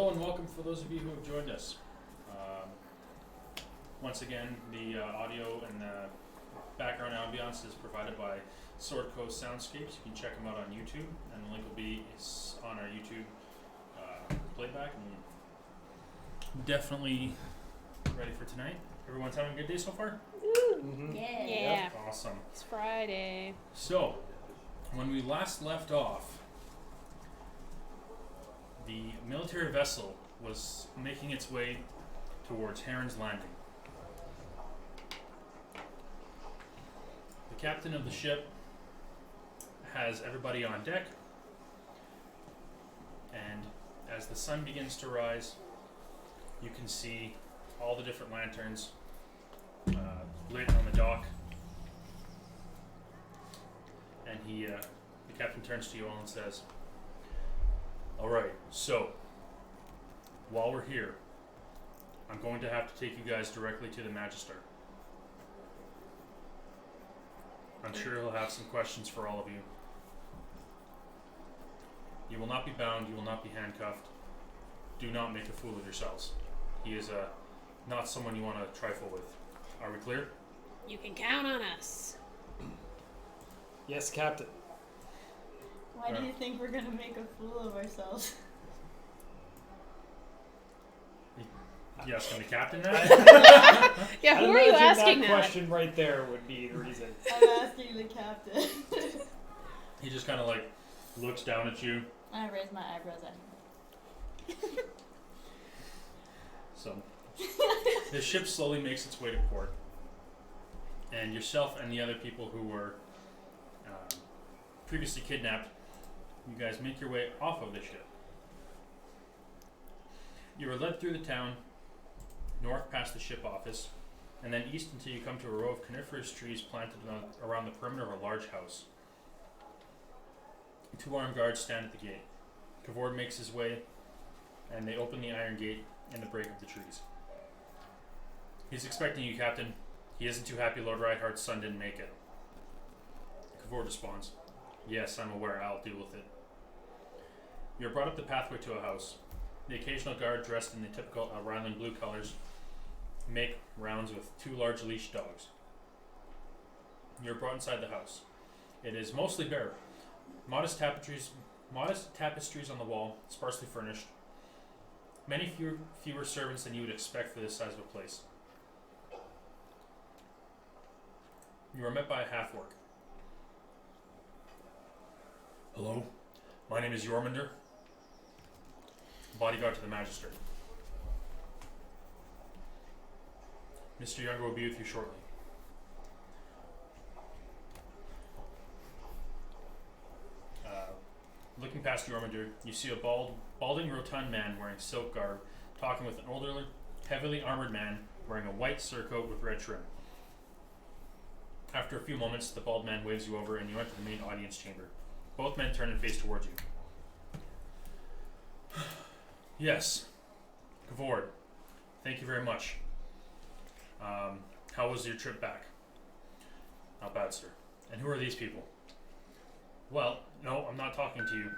Hello and welcome for those of you who have joined us. Once again, the audio and the background ambiance is provided by Sword Coast Soundscapes. You can check them out on YouTube, and the link will be on our YouTube playback. And definitely ready for tonight. Everyone's having a good day so far? Mm-hmm. Yeah. Yep, awesome. It's Friday. So, when we last left off, the military vessel was making its way towards Heron's Landing. The captain of the ship has everybody on deck, and as the sun begins to rise, you can see all the different lanterns lit on the dock. And the captain turns to you all and says, "Alright, so, while we're here, I'm going to have to take you guys directly to the Magister. I'm sure he'll have some questions for all of you. You will not be bound, you will not be handcuffed. Do not make a fool of yourselves. He is not someone you want to trifle with. Are we clear?" You can count on us. Yes, Captain. Why do you think we're gonna make a fool of ourselves? You asking the captain that? Yeah, I'd who are you imagine asking that that? question right there would be the reason. I'm asking the captain. He just kind of like looks down at you. I raise my eyebrows at him. So, the ship slowly makes its way to port, and yourself and the other people who were previously kidnapped, you guys make your way off of the ship. You are led through the town, north past the ship office, and then east until you come to a row of coniferous trees planted around the perimeter of a large house. 2 armed guards stand at the gate. Kavord makes his way, and they open the iron gate in the break of the trees. "He's expecting you, Captain. He isn't too happy Lord Reinhardt's son didn't make it." Kavord responds, "Yes, I'm aware. I'll deal with it." You're brought up the pathway to a house. The occasional guard dressed in the typical Rhineland blue colors make rounds with 2 large leash dogs. You're brought inside the house. It is mostly bare. Modest tapestries on the wall, sparsely furnished. Many fewer servants than you would expect for this size of a place. You are met by a half-orc. "Hello, my name is Jormunder, bodyguard to the Magister. Mr. Younger will be with you shortly." Looking past Jormunder, you see a balding, rotund man wearing silk garb, talking with an older, heavily armored man wearing a white surcoat with red trim. After a few moments, the bald man waves you over and you enter the main audience chamber. Both men turn and face towards you. "Yes, Kavord, thank you very much. How was your trip back?" "Not bad, sir." "And who are these people?" "Well, no, I'm not talking to you.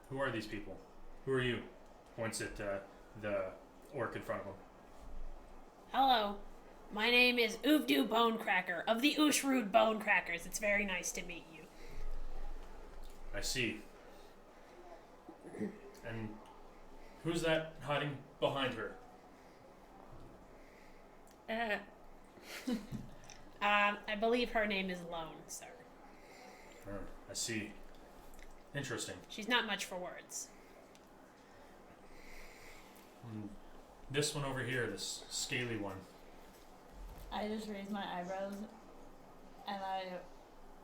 Who are these people? Who are you?" Points at the orc in front of him. Hello. My name is Uvdu Bonecracker of the Ushrud Bonecrackers. It's very nice to meet you. "I see. And who's that hiding behind her?" I believe her name is Lone, sir. I see. Interesting. She's not much for words. This one over here, this scaly one. I just raise my eyebrows, and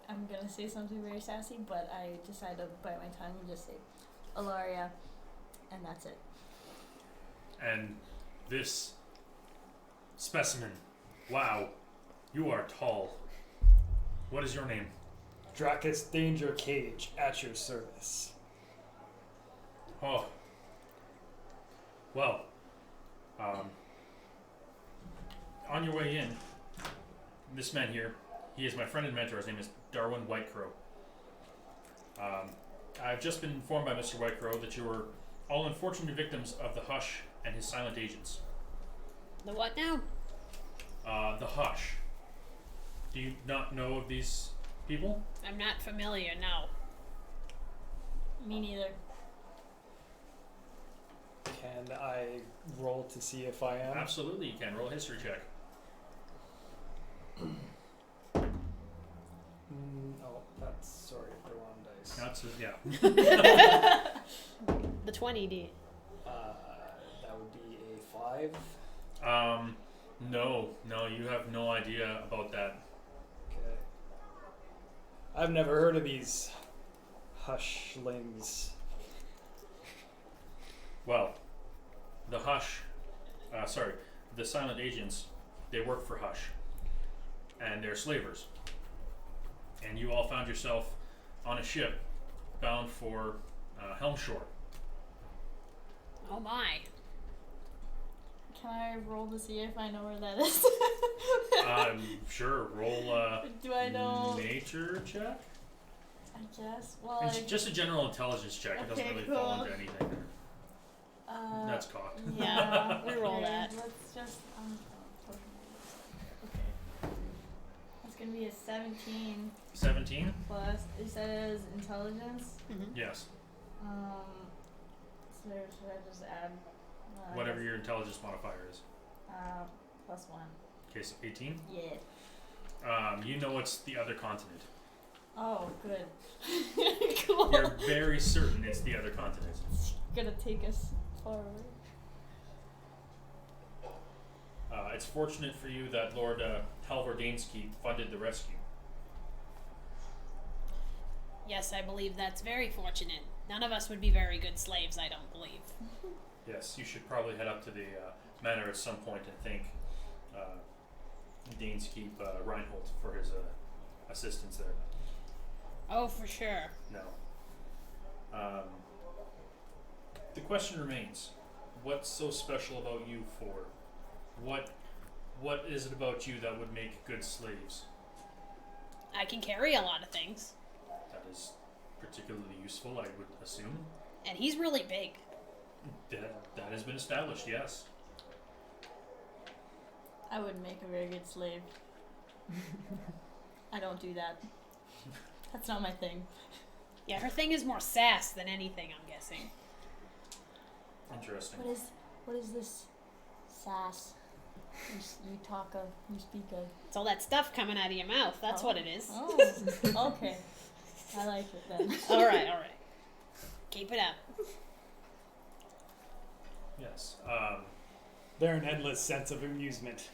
I'm gonna say something very sassy, but I decide to bite my tongue and just say, "Alaria," and that's it. And this specimen. Wow, you are tall. What is your name? Dracus Danger Cage at your service. Oh. Well, on your way in, this man here, he is my friend and mentor. His name is Darwin Whitecrow. I've just been informed by Mr. Whitecrow that you were all unfortunate victims of the Hush and his silent agents. The what now? The Hush. Do you not know of these people? I'm not familiar, no. Me neither. Can I roll to see if I am? Absolutely, you can. Roll a history check. Oh, that's sorry, the wrong dice. That's yeah. The 20D. That would be a 5. No, you have no idea about that. Okay. I've never heard of these hushlings. Well, the Hush, the silent agents, they work for Hush, and they're slavers. And you all found yourself on a ship bound for Helmshore. Oh my. Can I roll to see if I know where that is? Sure. Roll Do I know? nature check. I guess. Well, It's just a general intelligence check. It doesn't Okay, really cool. fall into anything. That's cocked. Yeah, we roll okay, that. Let's just. Okay. It's gonna be a 17 17? plus. It says intelligence. Mm-hmm. Yes. So should I just add? I Whatever guess, your intelligence modifier is. plus 1. Okay, so 18. Yeah. You know it's the other continent. Oh, good. Cool. You're very certain it's the other continent. It's gonna take us far away. It's fortunate for you that Lord Halvor Daneskeep funded the rescue. Yes, I believe that's very fortunate. None of us would be very good slaves, I don't believe. Yes, you should probably head up to the manor at some point and thank Daneskeep Reinhold for his assistance there. Oh, for sure. No. The question remains, what's so special about you four? What is it about you that would make good slaves? I can carry a lot of things. That is particularly useful, I would assume. And he's really big. That has been established, yes. I wouldn't make a very good slave. I don't do that. That's not my thing. Yeah, her thing is more sass than anything, I'm guessing. Interesting. What is this sass? You talk of, you speak of. It's all that stuff coming out of your mouth. That's what it is. Oh, okay. I like it then. All right. Keep it up. Yes. They're an endless sense of amusement.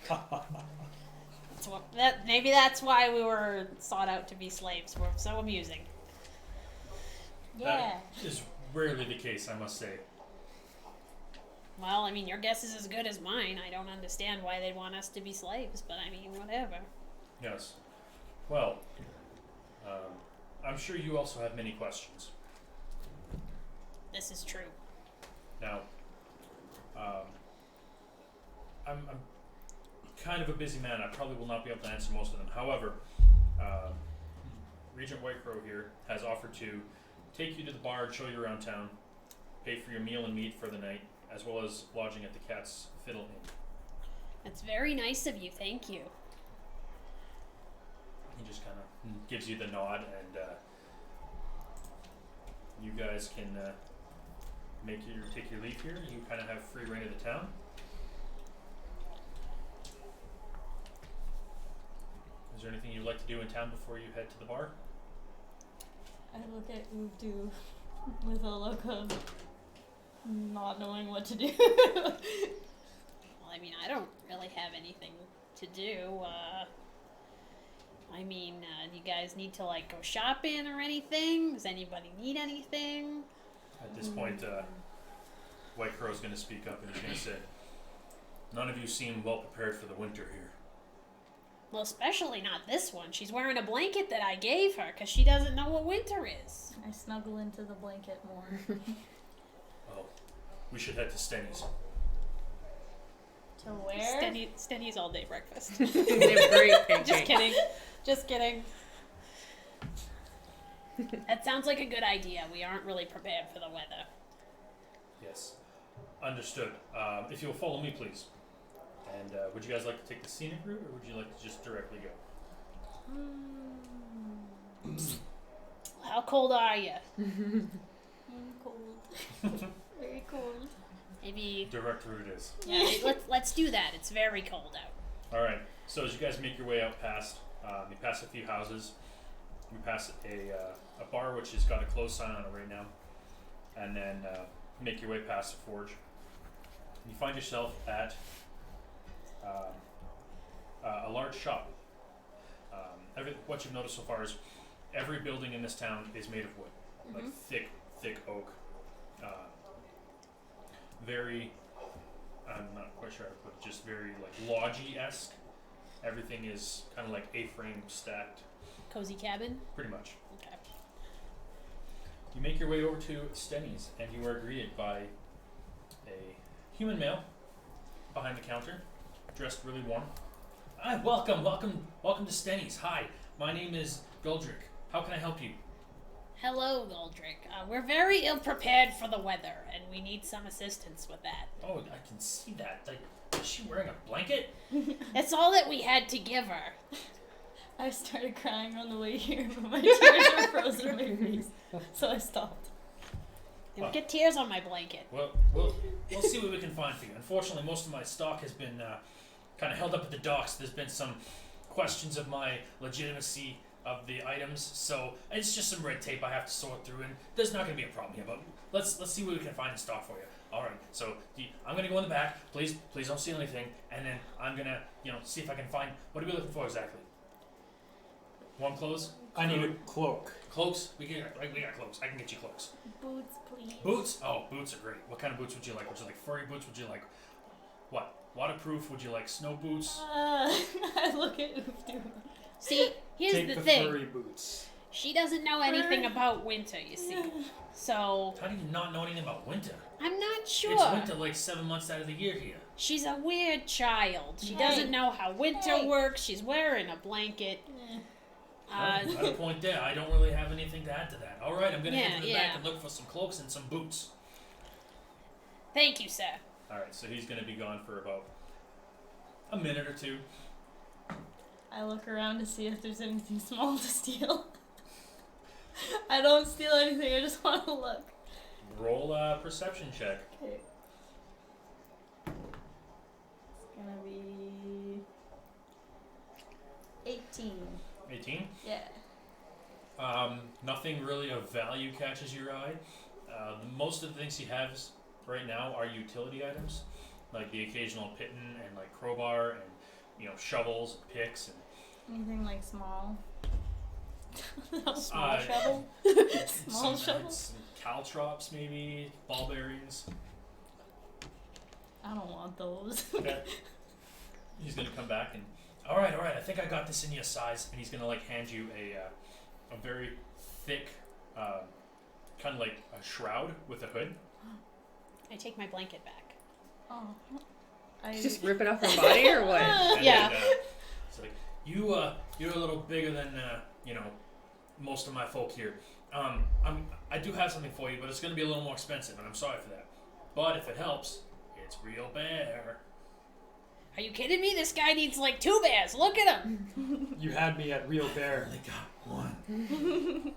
Maybe that's why we were sought out to be slaves. We're so amusing. Yeah. That is rarely the case, I must say. Well, I mean, your guess is as good as mine. I don't understand why they'd want us to be slaves, but I mean, whatever. Yes. Well, I'm sure you also have many questions. This is true. Now, I'm kind of a busy man. I probably will not be able to answer most of them. However, Regent Whitecrow here has offered to take you to the bar and show you around town, pay for your meal and meat for the night, as well as lodging at the Cat's Fiddle Inn. That's very nice of you. Thank you. He just kind of gives you the nod, and you guys can take your leave here. You kind of have free reign of the town. Is there anything you'd like to do in town before you head to the bar? I look at Udu with a look of not knowing what to do. Well, I mean, I don't really have anything to do. Do you guys need to, like, go shopping or anything? Does anybody need anything? At this point, White Crow's going to speak up and he's going to say, "None of you seem well prepared for the winter here." Well, especially not this one. She's wearing a blanket that I gave her because she doesn't know what winter is. I snuggle into the blanket more. Oh, we should head to Stenny's. To where? Stenny's all day breakfast. They have great pancakes. Just kidding. That sounds like a good idea. We aren't really prepared for the weather. Yes. Understood. If you'll follow me, please. And would you guys like to take the scenic route, or would you like to just directly go? How cold are you? I'm cold. Very cold. Maybe. Direct route it is. Yeah. Let's do that. It's very cold out. All right. So as you guys make your way out past, you pass a few houses. You pass a bar which has got a closed sign on it right now, and then make your way past the forge. You find yourself at a large shop. What you've noticed so far is every building in this town is made of wood, like thick oak. Very, I'm not quite sure how to put it, just very like lodgy-esque. Everything is kind of like A-frame stacked. Cozy cabin. Pretty much. Okay. You make your way over to Stenny's, and you are greeted by a human male behind the counter, dressed really warm. Hi, welcome to Stenny's. Hi, my name is Goldrick. How can I help you? Hello, Goldrick. We're very ill prepared for the weather, and we need some assistance with that. Oh, I can see that. Is she wearing a blanket? That's all that we had to give her. I started crying on the way here, but my tears were frozen in my face, so I stopped. Don't get tears on my blanket. Well, we'll see what we can find for you. Unfortunately, most of my stock has been kind of held up at the docks. There's been some questions of my legitimacy of the items, so it's just some red tape I have to sort through, and there's not going to be a problem here. But let's see what we can find in stock for you. All right. So I'm going to go in the back. Please don't steal anything, and then I'm going to see if I can find. What are we looking for exactly? Warm clothes? I need a cloak. Cloaks? We got cloaks. I can get you cloaks. Boots, please. Boots? Oh, boots are great. What kind of boots would you like? Would you like furry boots? Would you like what? Waterproof? Would you like snow boots? I look at Oofdoo. See, here's Take the the thing. furry boots. She doesn't know anything about winter, you see. So, How do you not know anything about winter? I'm not sure. It's winter like 7 months out of the year here. She's a weird child. She Hey. doesn't know how winter Hey. works. She's wearing a blanket. Got a point there. I don't really have anything to add to that. All right, I'm gonna head to the Yeah. back and look for some cloaks and some boots. Thank you, sir. All right, so he's gonna be gone for about a minute or two. I look around to see if there's anything small to steal. I don't steal anything, I just want to look. Roll a perception check. Okay. It's gonna be 18. 18. Yeah. Nothing really of value catches your eye. Most of the things he has right now are utility items, like the occasional pitten and like crowbar and shovels, picks, and Anything like small? Small shovel. Small shovel? some caltrops, maybe ball bearings. I don't want those. Okay. He's gonna come back and all right. I think I got this in your size, and he's gonna like hand you a very thick, kind of like a shroud with a hood. I take my blanket back. Oh. Just rip it off her body or what? And Yeah. then, it's like you're a little bigger than most of my folk here. I do have something for you, but it's gonna be a little more expensive, and I'm sorry for that. But if it helps, it's real bear. Are you kidding me? This guy needs like 2 bears. Look at him. You had me at real I bear. only got one.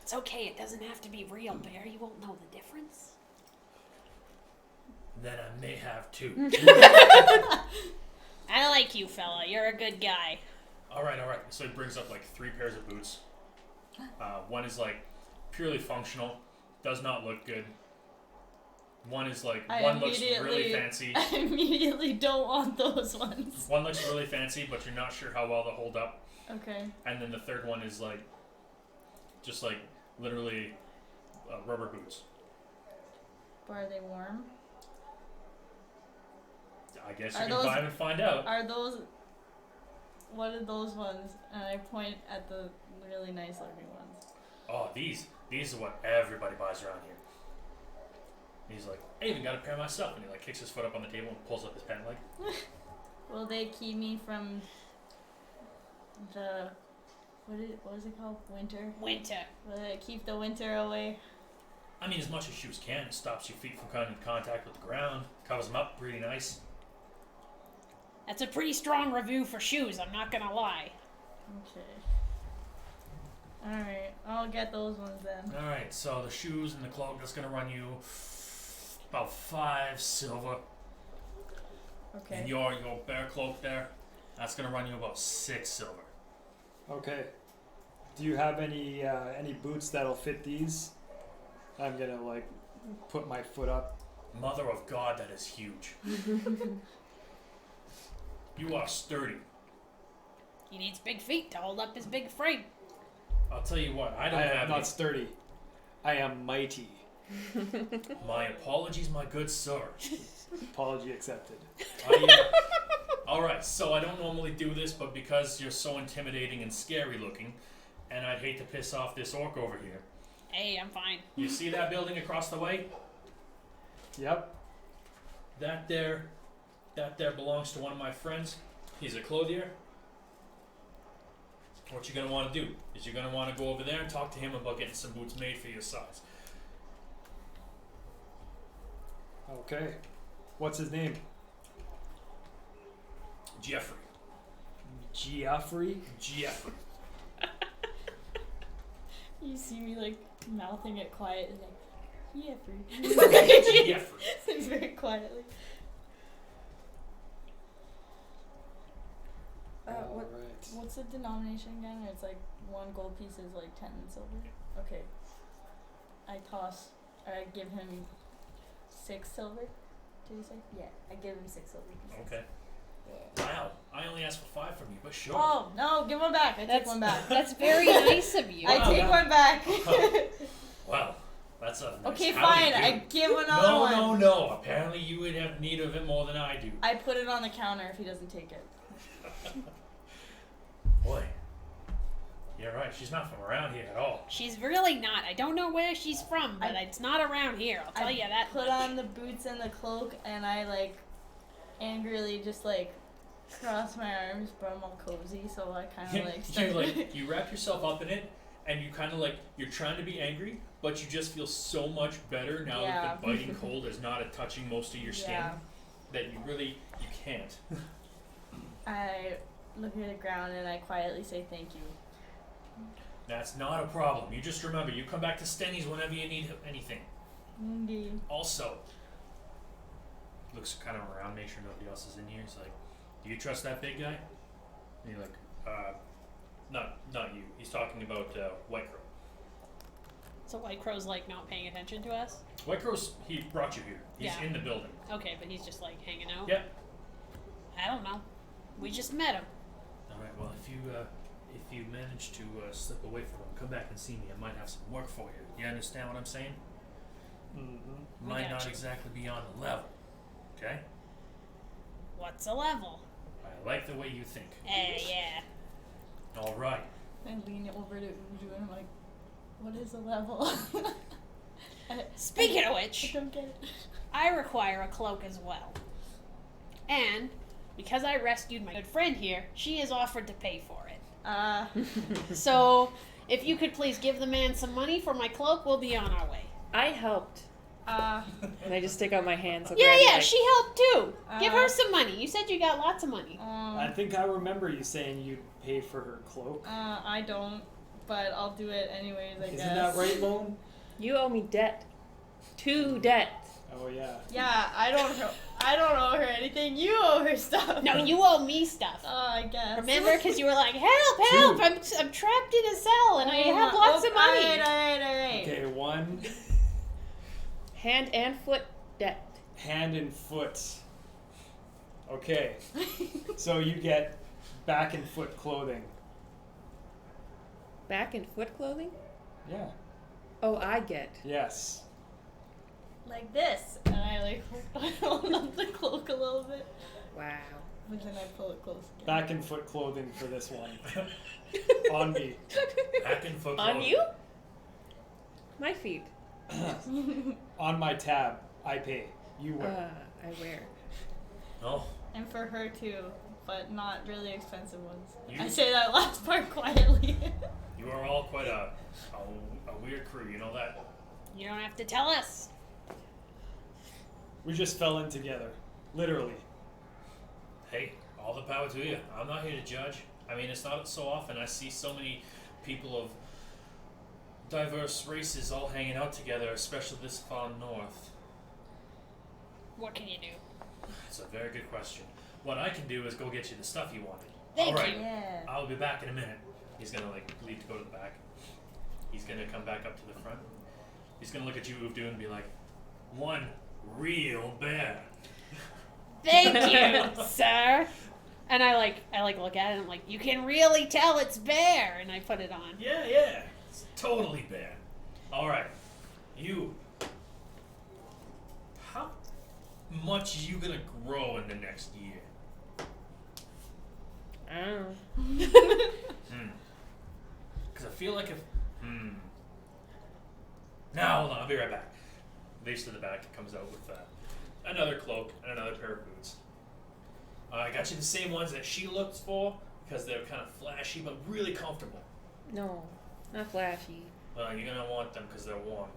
It's okay. It doesn't have to be real bear. You won't know the difference. Then I may have two. I like you, fella. You're a good guy. All right. So he brings up like 3 pairs of boots. One is like purely functional, does not look good. One is like one looks really fancy. I immediately don't want those ones. One looks really fancy, but you're not sure how well they'll hold up. Okay. And then the third one is like, just like literally rubber boots. But are they warm? I guess Are you can those- buy them and find out. Are those... What are those ones? And I point at the really nice looking ones. Oh, these are what everybody buys around here. And he's like, I even got a pair myself, and he like kicks his foot up on the table and pulls up his pant leg. Will they keep me from the... What is it called? Winter? Winter. Will it keep the winter away? I mean, as much as shoes can. It stops your feet from coming in contact with the ground. Covers them up pretty nice. That's a pretty strong review for shoes, I'm not gonna lie. Okay. Alright, I'll get those ones then. Alright, so the shoes and the cloak, that's going to run you about 5 silver. Okay. And your bear cloak there, that's going to run you about 6 silver. Okay. Do you have any boots that'll fit these? I'm gonna like put my foot up. Mother of God, that is huge. You are sturdy. He needs big feet to hold up his big frame. I'll tell you what, I don't I have am not sturdy. I am mighty. My apologies, my good sir. Apology accepted. Alright, so I don't normally do this, but because you're so intimidating and scary looking, and I'd hate to piss off this orc over here. Hey, I'm fine. You see that building across the way? Yep. That there belongs to one of my friends. He's a clothier. What you're going to want to do is you're going to want to go over there and talk to him about getting some boots made for your size. Okay. What's his name? Jeffrey. Geoffrey? Jeffrey. You see me like mouthing it quietly, like, Jeffrey. Jeffrey. Like very quietly. Alright. What's the denomination again? It's like 1 gold piece is like 10 silver. Okay. I give him 6 silver. Did you say? Yeah, I give him 6 silver pieces. Okay. Wow. I only asked for 5 from you, but sure. Oh, no, give one back. I take one back. That's very nice of you. I take one back. Wow. That's a nice Okay, how do you fine. do? I give another one. No. Apparently you would have need of it more than I do. I put it on the counter if he doesn't take it. Boy. You're right. She's not from around here at all. She's really not. I don't know where she's from, but it's not around here. I'll tell you that. Put on the boots and the cloak, and I like angrily just like cross my arms, but I'm all cozy, so I kind of like start. You wrap yourself up in it, and you kind of like you're trying to be angry, but you just feel so much better now that the biting cold is not touching most of your skin that you can't. I look at the ground and I quietly say thank you. That's not a problem. You just remember, you come back to Stenny's whenever you need anything. Indeed. Also, looks kind of around, make sure nobody else is in here. He's like, do you trust that big guy? And you're like, not you. He's talking about White Crow. So White Crow's like not paying attention to us? White Crow's, he brought you here. He's in the building. Okay, but he's just like hanging out? Yep. I don't know. We just met him. Alright, well, if you manage to slip away from him, come back and see me. I might have some work for you. You understand what I'm saying? Mm-hmm. Might not Gotcha. exactly be on the level. Okay? What's a level? I like the way you think. Yeah. Alright. I lean over to Uju and I'm like, what is a level? Speaking of I which, don't get it. I require a cloak as well. And because I rescued my good friend here, she has offered to pay for it. So, if you could please give the man some money for my cloak, we'll be on our way. I helped. And I just stick out my hands. Yeah, she helped too. Give her some money. You said you got lots of money. I think I remember you saying you'd pay for her cloak. I don't, but I'll do it anyways, I guess. Isn't that right, Lone? You owe me debt. 2 debts. Oh yeah. Yeah, I don't owe her anything. You owe her stuff. No, you owe me stuff. I guess. Remember, because you were like, help! I'm trapped in a cell and I have lots of money. Alright. Okay, 1 Hand and foot debt. hand and foot. Okay. So you get back and foot clothing. Back and foot clothing? Yeah. Oh, I get. Yes. Like this. And I like hold up the cloak a little bit. Wow. But then I pull it close again. Back and foot clothing for this one. On me. Back and foot On clothing. you? My feet. On my tab. I pay. You wear. I wear. Oh. And for her too, but not really expensive ones. You- I say that last part quietly. You are all quite a weird crew, you know that? You don't have to tell us. We just fell in together. Literally. Hey, all the power to you. I'm not here to judge. I mean, it's not so often I see so many people of diverse races all hanging out together, especially this far north. What can you do? It's a very good question. What I can do is go get you the stuff you wanted. Thank all right. you. Yeah. I'll be back in a minute. He's gonna leave to go to the back. He's gonna come back up to the front. He's gonna look at you, Uvdu, and be like, "One real bear." Thank you, sir. And I look at it and I'm like, you can really tell it's bear. And I put it on. Yeah, it's totally bear. All right, you. How much are you gonna grow in the next year? I don't know. Because I feel like if. Now, hold on, I'll be right back. Leaves to the back and comes out with another cloak and another pair of boots. I got you the same ones that she looks for because they're kind of flashy but really comfortable. No, not flashy. Well, you're going to want them because they're warm.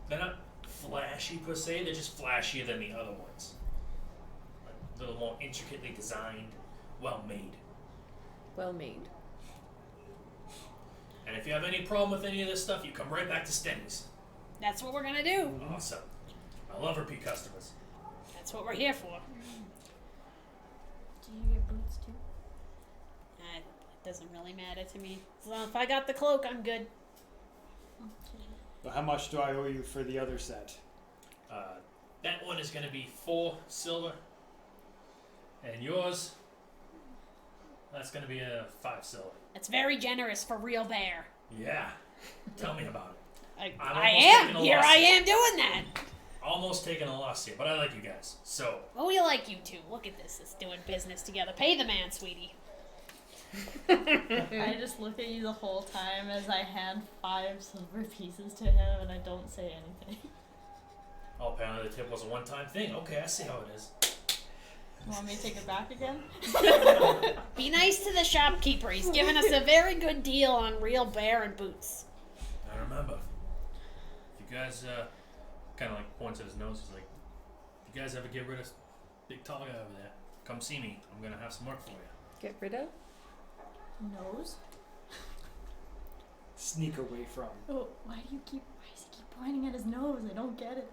They're not flashy per se, they're just flashier than the other ones. A little more intricately designed, well made. Well made. And if you have any problem with any of this stuff, you come right back to Stenny's. That's what we're gonna do. Awesome. I love repeat customers. That's what we're here for. Do you get boots too? It doesn't really matter to me. So if I got the cloak, I'm good. Okay. But how much do I owe you for the other set? That one is going to be 4 silver. And yours, that's going to be a 5 silver. That's very generous for real bear. Yeah. Tell me about it. I'm I almost am. taking a Here loss I here. am doing that. Almost taking a loss here, but I like you guys. So, Oh, we like you too. Look at this. It's doing business together. Pay the man, sweetie. I just look at you the whole time as I hand 5 silver pieces to him and I don't say anything. oh, apparently the tip was a one-time thing. Okay, I see how it is. You want me to take it back again? Be nice to the shopkeeper. He's given us a very good deal on real bear and boots. I remember. If you guys, kind of like points at his nose, he's like, if you guys ever get rid of big tall guy over there, come see me. I'm going to have some work for you. Get rid of? Nose? Sneak away from. Oh, why does he keep pointing at his nose? I don't get it.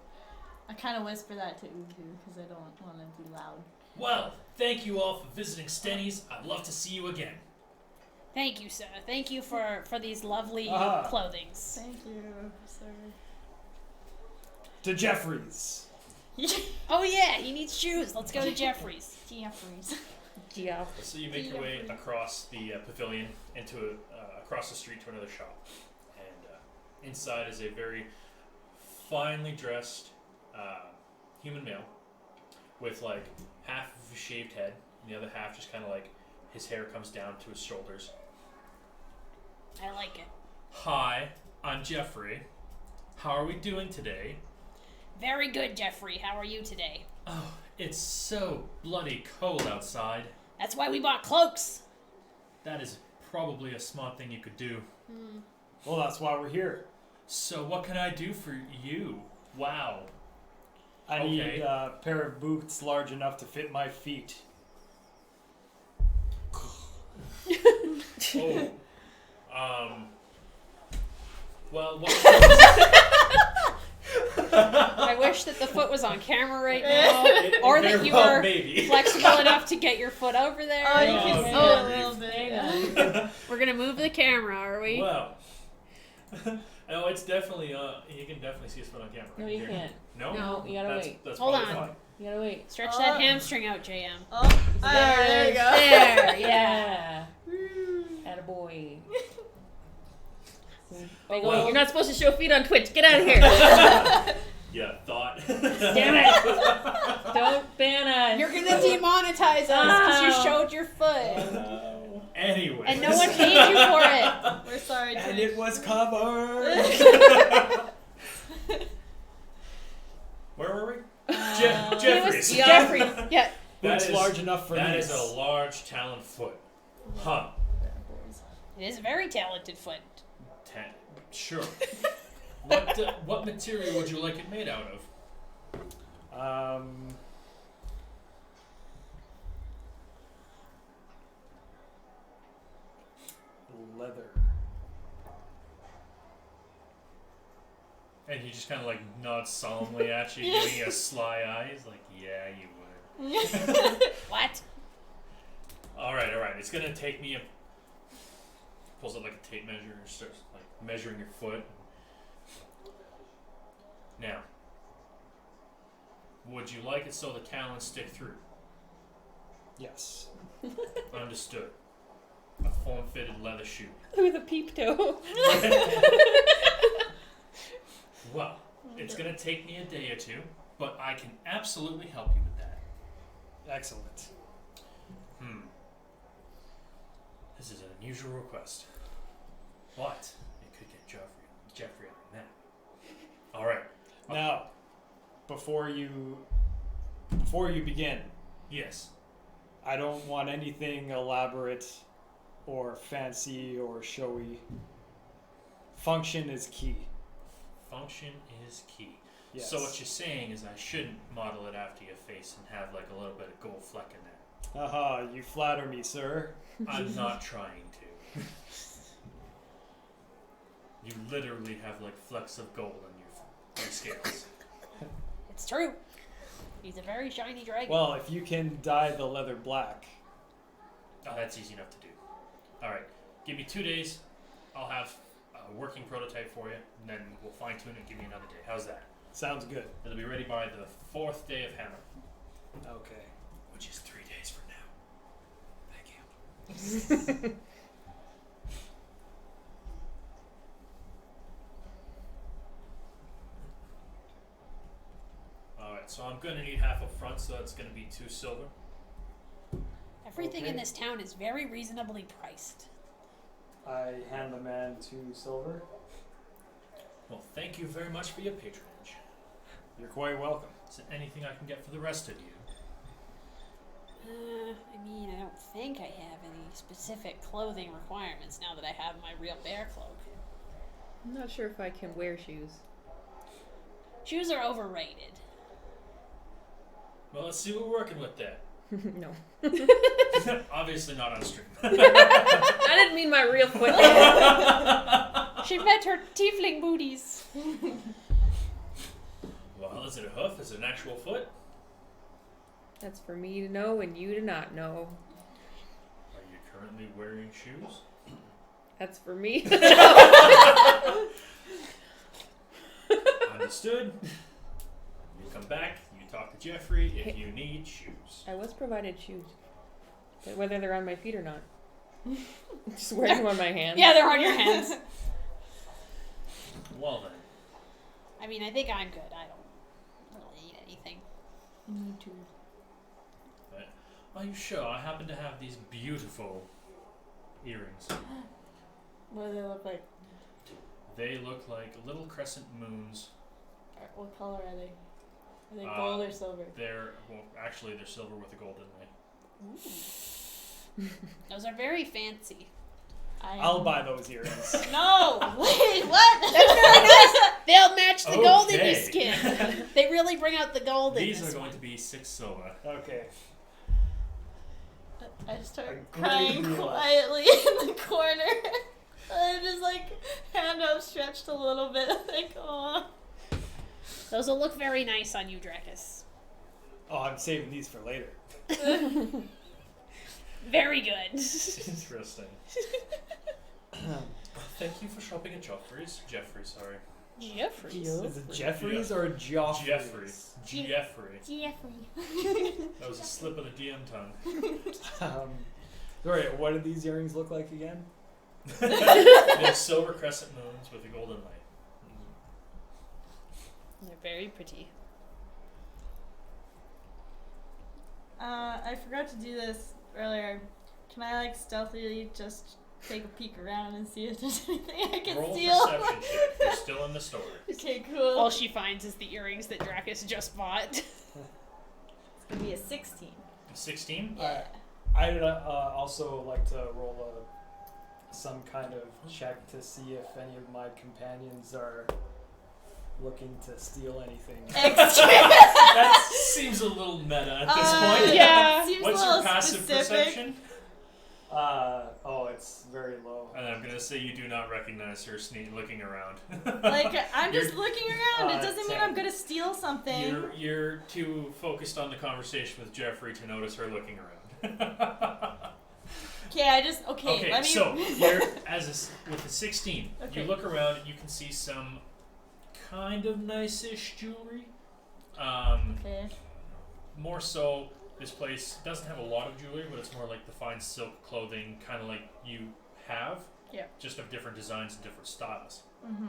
I kind of whisper that to Uju because I don't want to be loud. Well, thank you all for visiting Stenny's. I'd love to see you again. Thank you, sir. Thank you for these lovely clothings. Thank you, sir. To Jeffries. Oh yeah, he needs shoes. Let's go to Jeffrey's. Jeffries. Yeah. So you make your way across the pavilion into across the street to another shop, and inside is a very finely dressed human male with like half of a shaved head, and the other half just kind of like his hair comes down to his shoulders. I like it. Hi, I'm Jeffrey. How are we doing today? Very good, Jeffrey. How are you today? Oh, it's so bloody cold outside. That's why we bought cloaks. That is probably a smart thing you could do. Well, that's why we're here. So what can I do for you? Wow. I Okay. need a pair of boots large enough to fit my feet. Oh. Well, what I wish that the foot was on camera right now. Or that you were maybe. flexible enough to get your foot over there. Oh, you Oh, can see yeah. a little bit. We're gonna move the camera, are we? Well. No, it's definitely, you can definitely see his foot on camera. No, you Here. can't. No? No, you gotta That's, wait. that's Hold probably on. fine. You gotta wait. Stretch that hamstring out, JM. Oh, there you go. There, yeah. Attaboy. Oh, Wait, you're not supposed to show feet on Twitch. Get out of here. Yeah, thought. Damn it. Don't ban us. You're gonna demonetize us because you Oh. showed your foot. Anyway. And no one paid you for it. We're sorry, And Jake. it was covered. Where were we? Uh, Jeffries. Jeffrey. Yeah. Boots That is- large enough for That these. is a large talon foot. Huh. It is a very talented foot. Sure. What material would you like it made out of? Leather. And he just kind of like nods solemnly at you, giving you a sly eye. He's like, "Yeah, you would." What? All right. It's gonna take me pulls out like a tape measure and starts like measuring your foot. Now, would you like it so the talons stick through? Yes. Understood. A form-fitted leather shoe. With a peep toe. Well, it's gonna take me a day or two, but I can absolutely help you with that. Excellent. This is an unusual request, but it could get Jeffrey on that. All right. Now, before you begin, Yes. I don't want anything elaborate or fancy or showy. Function is key. Function is key. Yes. So what you're saying is I shouldn't model it after your face and have like a little bit of gold fleck in there. Haha, you flatter me, sir. I'm not trying to. You literally have like flecks of gold on your scales. It's true. He's a very shiny dragon. Well, if you can dye the leather black. Oh, that's easy enough to do. All right, give me 2 days. I'll have a working prototype for you, and then we'll fine tune it and give me another day. How's that? Sounds good. It'll be ready by the 4th day of Hammer, Okay. which is 3 days from now. Thank you. All right, so I'm gonna need half up front, so that's gonna be 2 silver. Everything in Okay. this town is very reasonably priced. I hand the man 2 silver. Well, thank you very much for your patronage. You're quite welcome. Is there anything I can get for the rest of you? I mean, I don't think I have any specific clothing requirements now that I have my real bear cloak. I'm not sure if I can wear shoes. Shoes are overrated. Well, let's see what we're working with there. No. Obviously not on stream. I didn't mean my real foot. She met her tiefling booties. Well, is it a hoof? Is it an actual foot? That's for me to know and you to not know. Are you currently wearing shoes? That's for me. Understood. You come back, you talk to Jeffrey if you need shoes. I was provided shoes. But whether they're on my feet or not. Just wearing them on my hands. Yeah, they're on your hands. Well then. I mean, I think I'm good. I don't really need anything. Me too. Are you sure? I happen to have these beautiful earrings. What do they look like? They look like little crescent moons. What color are they? Are they gold or silver? They're silver with a gold inlay. Those are very fancy. I'll buy those earrings. No! Wait, what? They'll match the gold in your Okay. skin. They really bring out the gold in These this are going one. to be 6 silver. Okay. I just start A great crying deal. quietly in the corner. I just hand outstretched a little bit. Like, aw. Those will look very nice on you, Dracus. Oh, I'm saving these for later. Very good. Interesting. Thank you for shopping at Jeffrey's. Jeffries. Is it Jeffries or Joffrey's? Jeffrey. Jeffrey. That was a slip of the DM tongue. Sorry, what do these earrings look like again? They're silver crescent moons with a golden light. They're very pretty. I forgot to do this earlier. Can I stealthily just take a peek around and see if there's anything I can Roll steal? perception check. You're still in the store. Okay, cool. All she finds is the earrings that Dracus just bought. It's gonna be a 16. 16? Yeah. I'd also like to roll some kind of check to see if any of my companions are looking to steal anything. That seems a little meta at this point. Yeah. Seems What's a little your passive specific. perception? It's very low. And I'm gonna say you do not recognize her looking around. Like, I'm just You're- looking around. It doesn't mean 10. I'm gonna steal something. You're too focused on the conversation with Jeffrey to notice her looking around. Okay, Okay, let me. so you're with the 16, Okay. you look around and you can see some kind of nice-ish jewelry. Okay. More so, this place doesn't have a lot of jewelry, but it's more like the fine silk clothing, kind of like you have. Yeah. Just of different designs and different styles. Mm-hmm.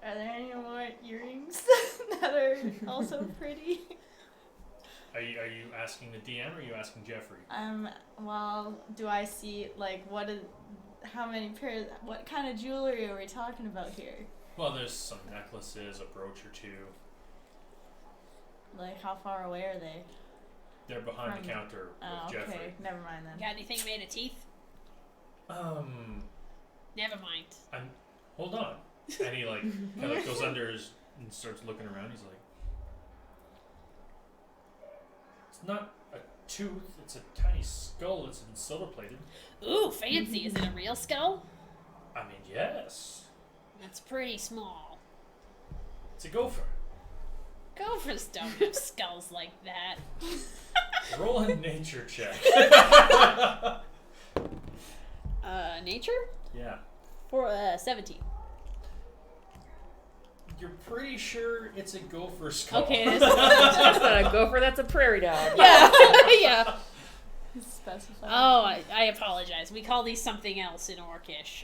Are there any more earrings that are also pretty? Are you asking the DM or are you asking Jeffrey? Well, do I see, like, how many pairs, what kind of jewelry are we talking about here? Well, there's some necklaces, a brooch or two. Like, how far away are they? They're behind the From- counter with Oh, Jeffrey. okay. Never mind then. Got anything made of teeth? Never mind. Hold on. And he kind of goes under his and starts looking around. He's like, it's not a tooth. It's a tiny skull. It's been silver plated. Ooh, fancy. Is it a real skull? I mean, yes. That's pretty small. It's a gopher. Gophers don't have skulls like that. Roll a nature check. Nature? Yeah. For 17. You're pretty sure it's a gopher skull. Okay, That's not a gopher, that's a prairie dog. yeah, yeah. Specify. Oh, I apologize. We call these something else in Orcish.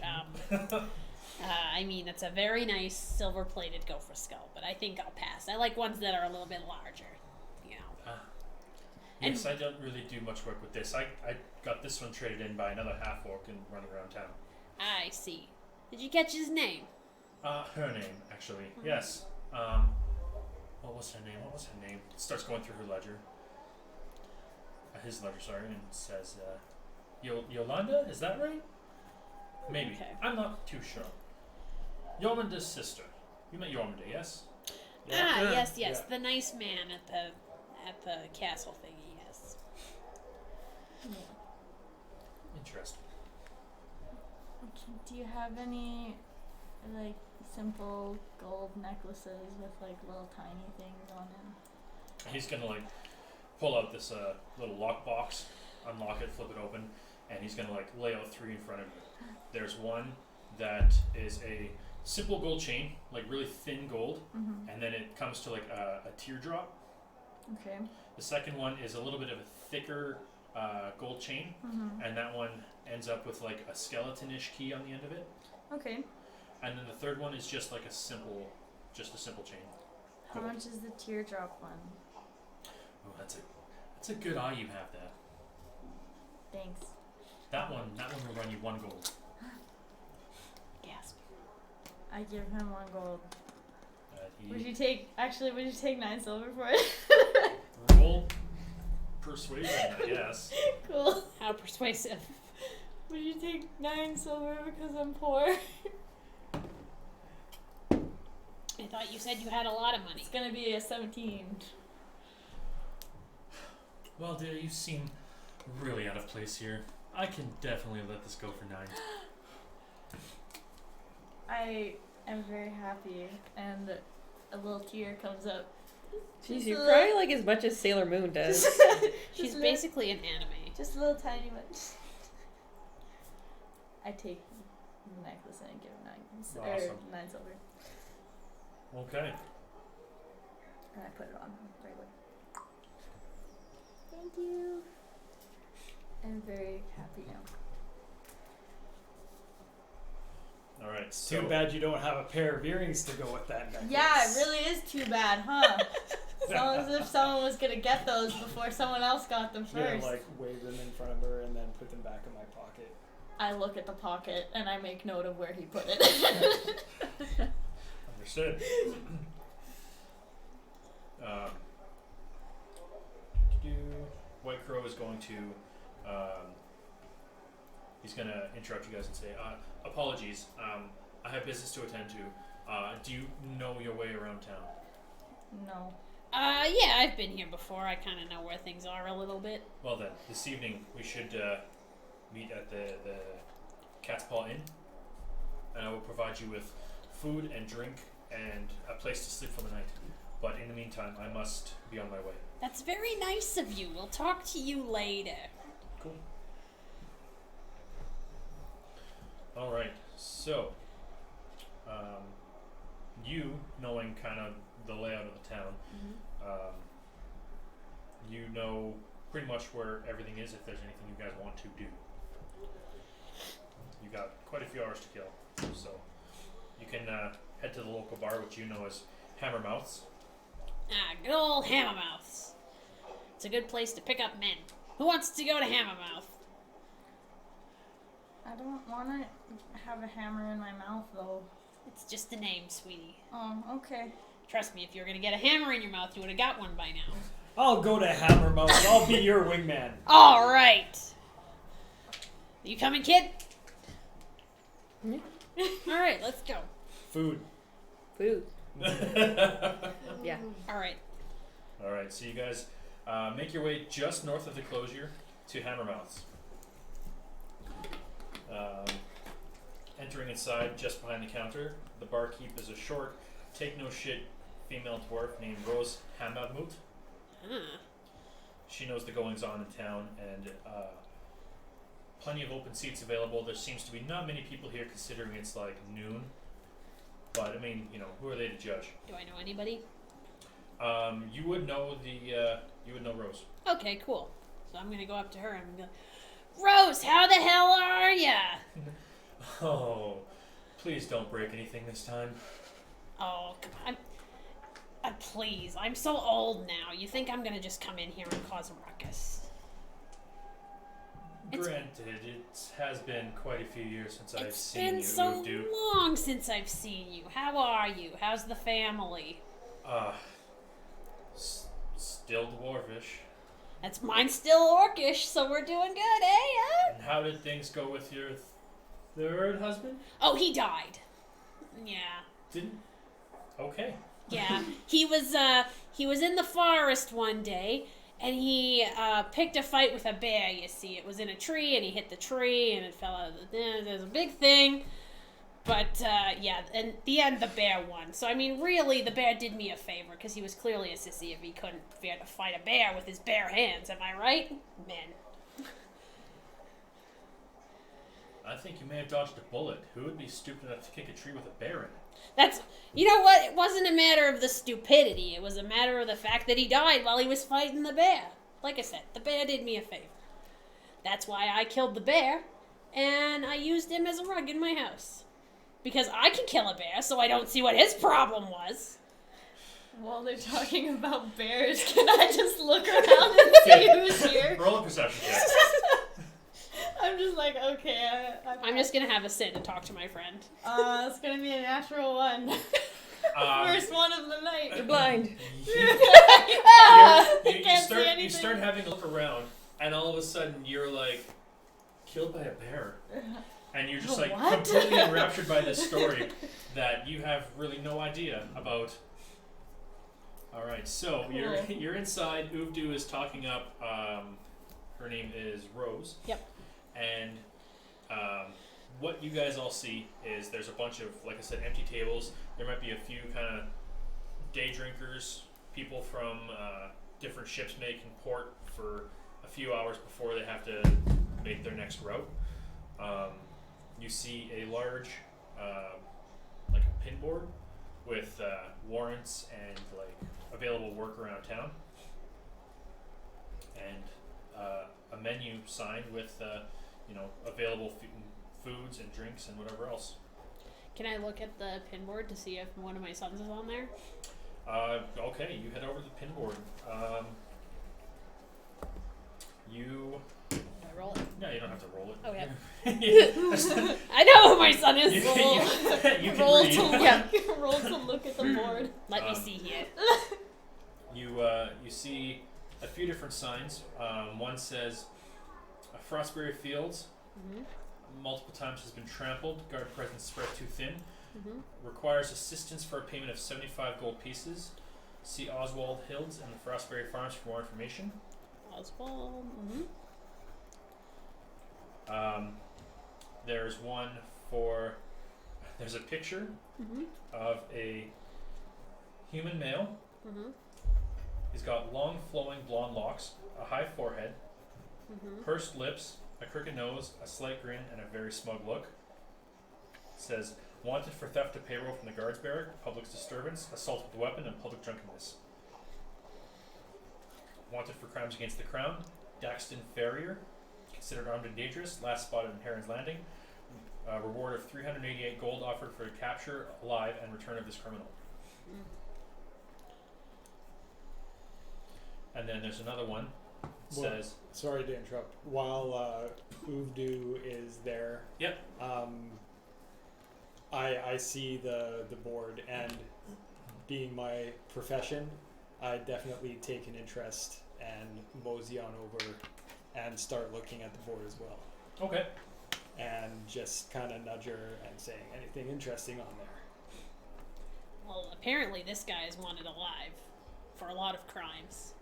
I mean, it's a very nice silver-plated gopher skull, but I think I'll pass. I like ones that are a little bit larger, you know. Yes, I don't really do much work with this. I got this one traded in by another half-orc and running around town. I see. Did you catch his name? Her name, actually. Yes. What was her name? Starts going through her ledger. His ledger, sorry, and says, Yolanda? Is that right? Maybe. Okay. I'm not too sure. Yormunda's sister. You met Yormunda, yes? Yes. Yeah. The nice man at the castle thingy, yes. Interesting. Okay, do you have any, like, simple gold necklaces with, like, little tiny things on them? He's gonna, pull out this little lockbox, unlock it, flip it open, and he's gonna, lay out 3 in front of you. There's one that is a simple gold chain, really thin gold, Mm-hmm. and then it comes to a teardrop. Okay. The second one is a little bit of a thicker gold chain, Mm-hmm. and that one ends up with a skeleton-ish key on the end of it. Okay. And then the third one is just a simple chain. How Gold. much is the teardrop one? Oh, that's a good eye you have there. Thanks. That one will run you 1 gold. Gasp. I give him 1 gold. He Would you take 9 silver for it? roll persuasion, I guess. Cool. How persuasive. Would you take 9 silver because I'm poor? I thought you said you had a lot of money. It's gonna be a 17. Well, dear, you seem really out of place here. I can definitely let this go for 9. I am very happy, and a little tear comes up. Jeez, Just you a cry little- like as much as Sailor Moon does. She's Just a basically an anime. Just a little tiny one. I take the necklace and I give him 9 Awesome. 9 silver, Okay. and I put it on right away. Thank you. I'm very happy now. Alright, Too bad you don't have a pair of earrings to go with that necklace. Yeah, it really is too bad, huh? It's almost as if someone was gonna get those before someone else got them I'm gonna first. wave them in front of her and then put them back in my pocket. I look at the pocket and I make note of where he put it. Understood. White Crow is going to he's going to interrupt you guys and say, apologies, I have business to attend to. Do you know your way around town? No. Yeah, I've been here before. I kind of know where things are a little bit. Well then, this evening we should meet at the Cat's Paw Inn, and I will provide you with food and drink and a place to sleep for the night. But in the meantime, I must be on my way. That's very nice of you. We'll talk to you later. Cool. All right. So, you knowing kind of the layout of the town, you know pretty much where everything is. If there's anything you guys want to do, you got quite a few hours to kill. So, you can head to the local bar, which you know as Hammermouth's. Ah, good old Hammermouths. It's a good place to pick up men. Who wants to go to Hammermouth? I don't want to have a hammer in my mouth, though. It's just a name, sweetie. Oh, okay. Trust me, if you were going to get a hammer in your mouth, you would have got one by now. I'll go to Hammermouth. I'll be your wingman. All right. You coming, kid? Yeah. All right, let's go. Food. Food. Yeah. All right. All right, so you guys make your way just north of the closure to Hammermouth's. Entering inside, just behind the counter, the barkeep is a short, take-no-shit female dwarf named Rose Hammadmut. Ah. She knows the goings-on in town, and plenty of open seats available. There seems to be not many people here, considering it's like noon. But I mean, you know, who are they to judge? Do I know anybody? You would know Rose. Okay, cool. So I'm gonna go up to her and go, Rose, how the hell are ya? Oh, please don't break anything this time. Oh, come on. Please, I'm so old now. You think I'm gonna just come in here and cause a ruckus? Granted, it has been quite a few years since I've It's seen been you. so Udu. long since I've seen you. How are you? How's the family? Still dwarvish. That's mine still orcish, so we're doing good, eh? And how did things go with your third husband? Oh, he died. Yeah. Didn't? Okay. Yeah. He was in the forest one day, and he picked a fight with a bear, you see. It was in a tree, and he hit the tree, and it fell out of the... There's a big thing. But, yeah, in the end, the bear won. So, I mean, really, the bear did me a favor, because he was clearly a sissy if he couldn't fear to fight a bear with his bare hands. Am I right? Men. I think you may have dodged a bullet. Who would be stupid enough to kick a tree with a bear in it? That's... You know what? It wasn't a matter of the stupidity. It was a matter of the fact that he died while he was fighting the bear. Like I said, the bear did me a favor. That's why I killed the bear, and I used him as a rug in my house. Because I can kill a bear, so I don't see what his problem was. While they're talking about bears, can I just look around and see who's here? Roll a perception check. I'm just like, okay. I'm just gonna have a sit and talk to my friend. It's gonna be a natural one. First one of the night. You're blind. You start having a look around, and all of a sudden you're like killed by a bear, and you're just like What? completely enraptured by this story that you have really no idea about. All right, so you're inside. Uvdu is talking up. Her name is Rose. Yep. And what you guys all see is there's a bunch of, like I said, empty tables. There might be a few kind of day drinkers, people from different ships making port for a few hours before they have to make their next route. You see a large, like a pin board with warrants and like available work around town, and a menu sign with available foods and drinks and whatever else. Can I look at the pinboard to see if one of my sons is on there? Okay, you head over to the pinboard. Do I roll it? No, you don't have to roll it. Oh, yeah. Yeah. I know who my son is. you can Roll read. to look. Yeah. Roll to look at the board. Let me see here. You see a few different signs. One says Frostberry Fields, Mm-hmm. multiple times has been trampled. Guard presence spread too thin. Mm-hmm. Requires assistance for a payment of 75 gold pieces. See Oswald Hills and the Frostberry Farms for more information. Oswald. There's one for. There's a picture of a human male. He's got long, flowing blonde locks, a high forehead, pursed lips, a crooked nose, a slight grin, and a very smug look. It says, wanted for theft of payroll from the guards barrack, public disturbance, assault with a weapon, and public drunkenness. Wanted for crimes against the crown, Daxton Farrier, considered armed and dangerous, last spotted in Heron's Landing. Reward of 388 gold offered for capture, alive, and return of this criminal. And then there's another one. It says, sorry to interrupt. While Uvdu is there, yep. I see the board, and being my profession, I definitely take an interest and mosey on over and start looking at the board as well. Okay. And just kind of nudge her and saying, anything interesting on there? Well, apparently this guy is wanted alive for a lot of crimes.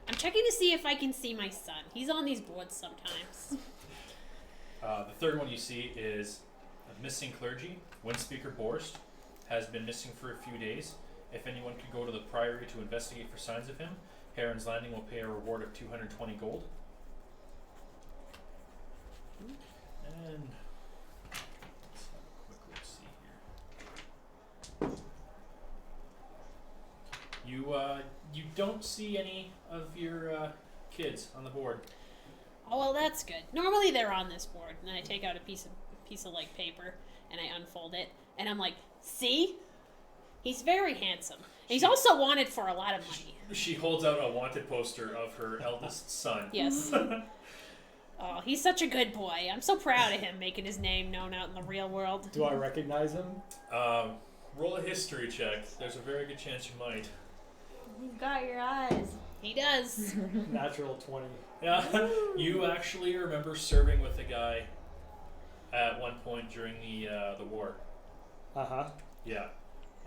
I'm checking to see if I can see my son. He's on these boards sometimes. The third one you see is a missing clergy. Windspeaker Borst has been missing for a few days. If anyone could go to the priory to investigate for signs of him, Heron's Landing will pay a reward of 220 gold. And let's have a quick look see here. You don't see any of your kids on the board. Oh well, that's good. Normally they're on this board, and then I take out a piece of like paper and I unfold it, and I'm like, see, he's very handsome. And he's also wanted for a lot of money. She holds out a wanted poster of her eldest son. Yes. Oh, he's such a good boy. I'm so proud of him making his name known out in the real world. Do I recognize him? Roll a history check. There's a very good chance you might. He's got your eyes. He does. Natural 20. Yeah, you actually remember serving with a guy at one point during the war. Uh-huh. Yeah,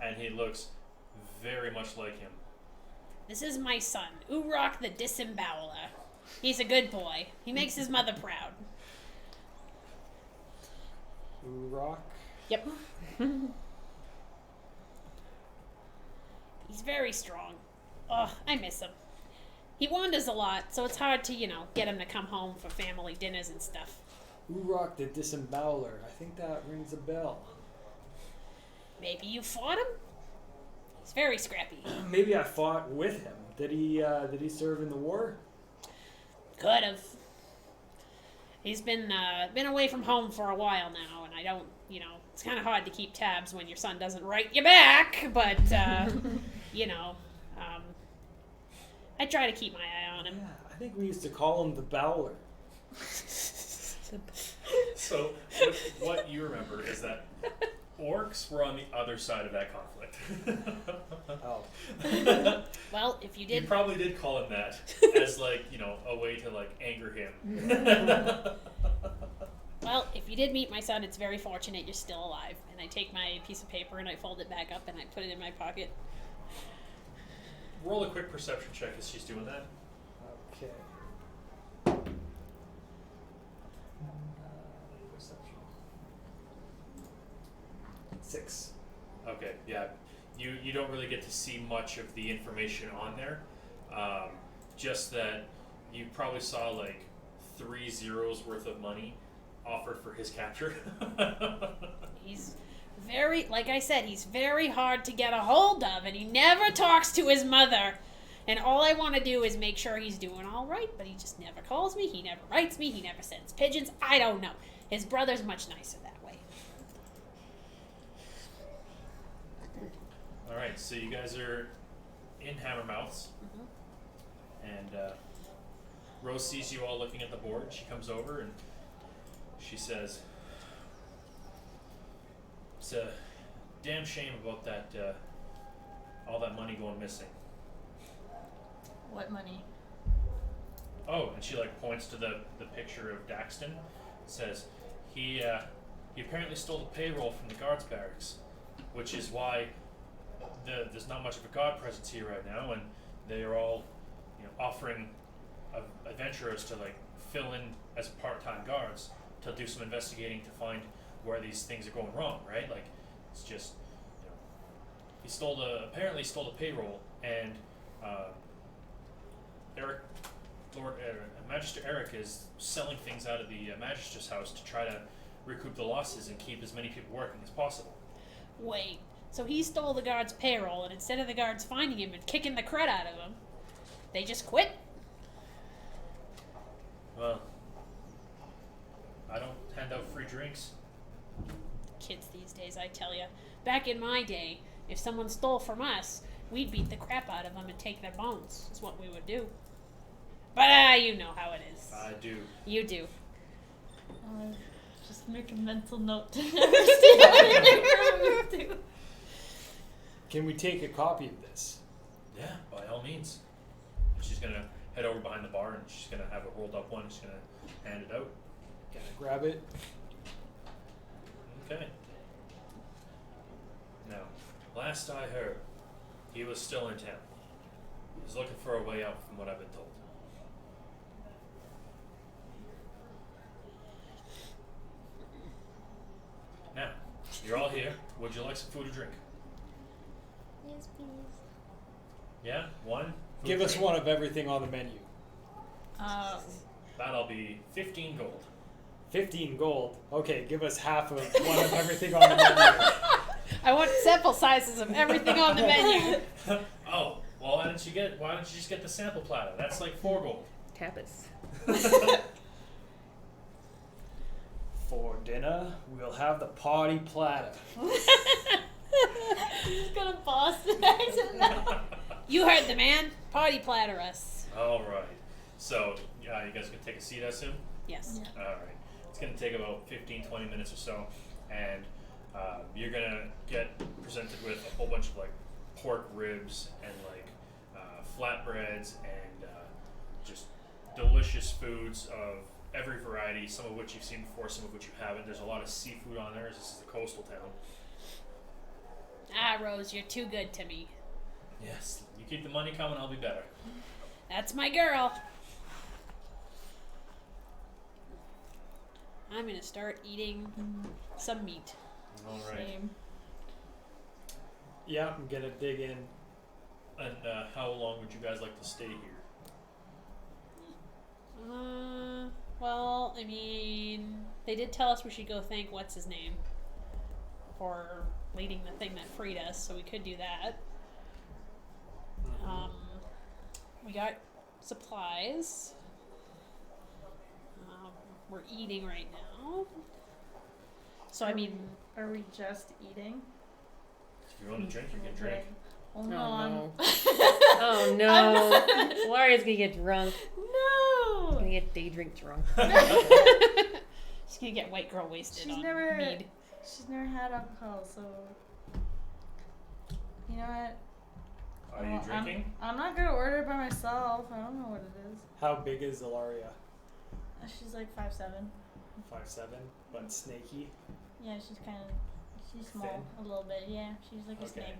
and he looks very much like him. This is my son, Urok the Disemboweler. He's a good boy. He makes his mother proud. Rock? Yep. He's very strong. Ugh, I miss him. He wanders a lot, so it's hard to, get him to come home for family dinners and stuff. Urok the Disemboweler. I think that rings a bell. Maybe you fought him? He's very scrappy. Maybe I fought with him. Did he serve in the war? Could have. He's been away from home for a while now, and I don't, it's kind of hard to keep tabs when your son doesn't write you back, but, I try to keep my eye on him. Yeah, I think we used to call him the Bowler. So, what you remember is that orcs were on the other side of that conflict. Oh. Well, if you You did... probably did call him that as, a way to, anger him. Well, if you did meet my son, it's very fortunate you're still alive. And I take my piece of paper and I fold it back up and I put it in my pocket. Roll a quick perception check as she's doing that. Okay. Perception. 6. Okay, yeah. You don't really get to see much of the information on there. Just that you probably saw 3 zeros worth of money offered for his capture. He's very, like I said, he's very hard to get a hold of, and he never talks to his mother. And all I want to do is make sure he's doing all right, but he just never calls me, he never writes me, he never sends pigeons. I don't know. His brother's much nicer that way. All right, so you guys are in Hammermouths, and Rose sees you all looking at the board. She comes over and she says, "It's a damn shame about that, all that money going missing." What money? Oh, and she points to the picture of Daxton. Says he apparently stole the payroll from the guards barracks, which is why there's not much of a guard presence here right now, and they are all, offering adventurers to like fill in as part-time guards to do some investigating to find where these things are going wrong. Right? Like, it's just, he apparently stole the payroll, and Magister Eric is selling things out of the Magister's house to try to recoup the losses and keep as many people working as possible. Wait, so he stole the guards' payroll, and instead of the guards finding him and kicking the crud out of him, they just quit? Well, I don't hand out free drinks. Kids these days, I tell ya. Back in my day, if someone stole from us, we'd beat the crap out of them and take their bones. Is what we would do. But you know how it is. I do. You do. Just make a mental note to never steal anything from you. Can we take a copy of this? Yeah, by all means. She's gonna head over behind the bar and she's gonna have a rolled up one. She's gonna hand it out. Gonna grab it. Okay. Now, last I heard, he was still in town. He's looking for a way out from what I've been told. Now, you're all here. Would you like some food or drink? Yes, please. Yeah? One? Food Give us drink? one of everything on the menu. That'll be 15 gold. 15 gold. Okay, give us half of one of everything on the menu. I want sample sizes of everything on the menu. Oh, well, why don't you just get the sample platter? That's like 4 gold. Tapas. For dinner, we'll have the party platter. He's gonna boss the accent now. You heard the man. Party platter us. All right. So, you guys can take a seat, I assume? Yes. Yeah. All right. It's going to take about 15, 20 minutes or so, and you're going to get presented with a whole bunch of, like, pork ribs and, like, flatbreads and just delicious foods of every variety, some of which you've seen before, some of which you haven't. There's a lot of seafood on there. This is a coastal town. Ah, Rose, you're too good to me. Yes. You keep the money coming, I'll be better. That's my girl. I'm gonna start eating some meat. All right. Same. Yeah, I'm gonna dig in. And how long would you guys like to stay here? Well, I mean, they did tell us we should go thank what's his name for leading the thing that freed us, so we could do that. We got supplies. We're eating right now. So, I mean, Are we just eating? If you want to drink, you can drink. Oh, Oh, no. no. Oh no. Laria's gonna get drunk. No. Gonna get day drink drunk. she's gonna get white girl wasted She's on never- mead. She's never had alcohol, so you know what? Are you drinking? I'm not gonna order it by myself. I don't know what it is. How big is Ilaria? She's like 5'7". 5'7", but snaky. Yeah, she's small Thin? a little bit. Yeah, she's like a Okay. snake.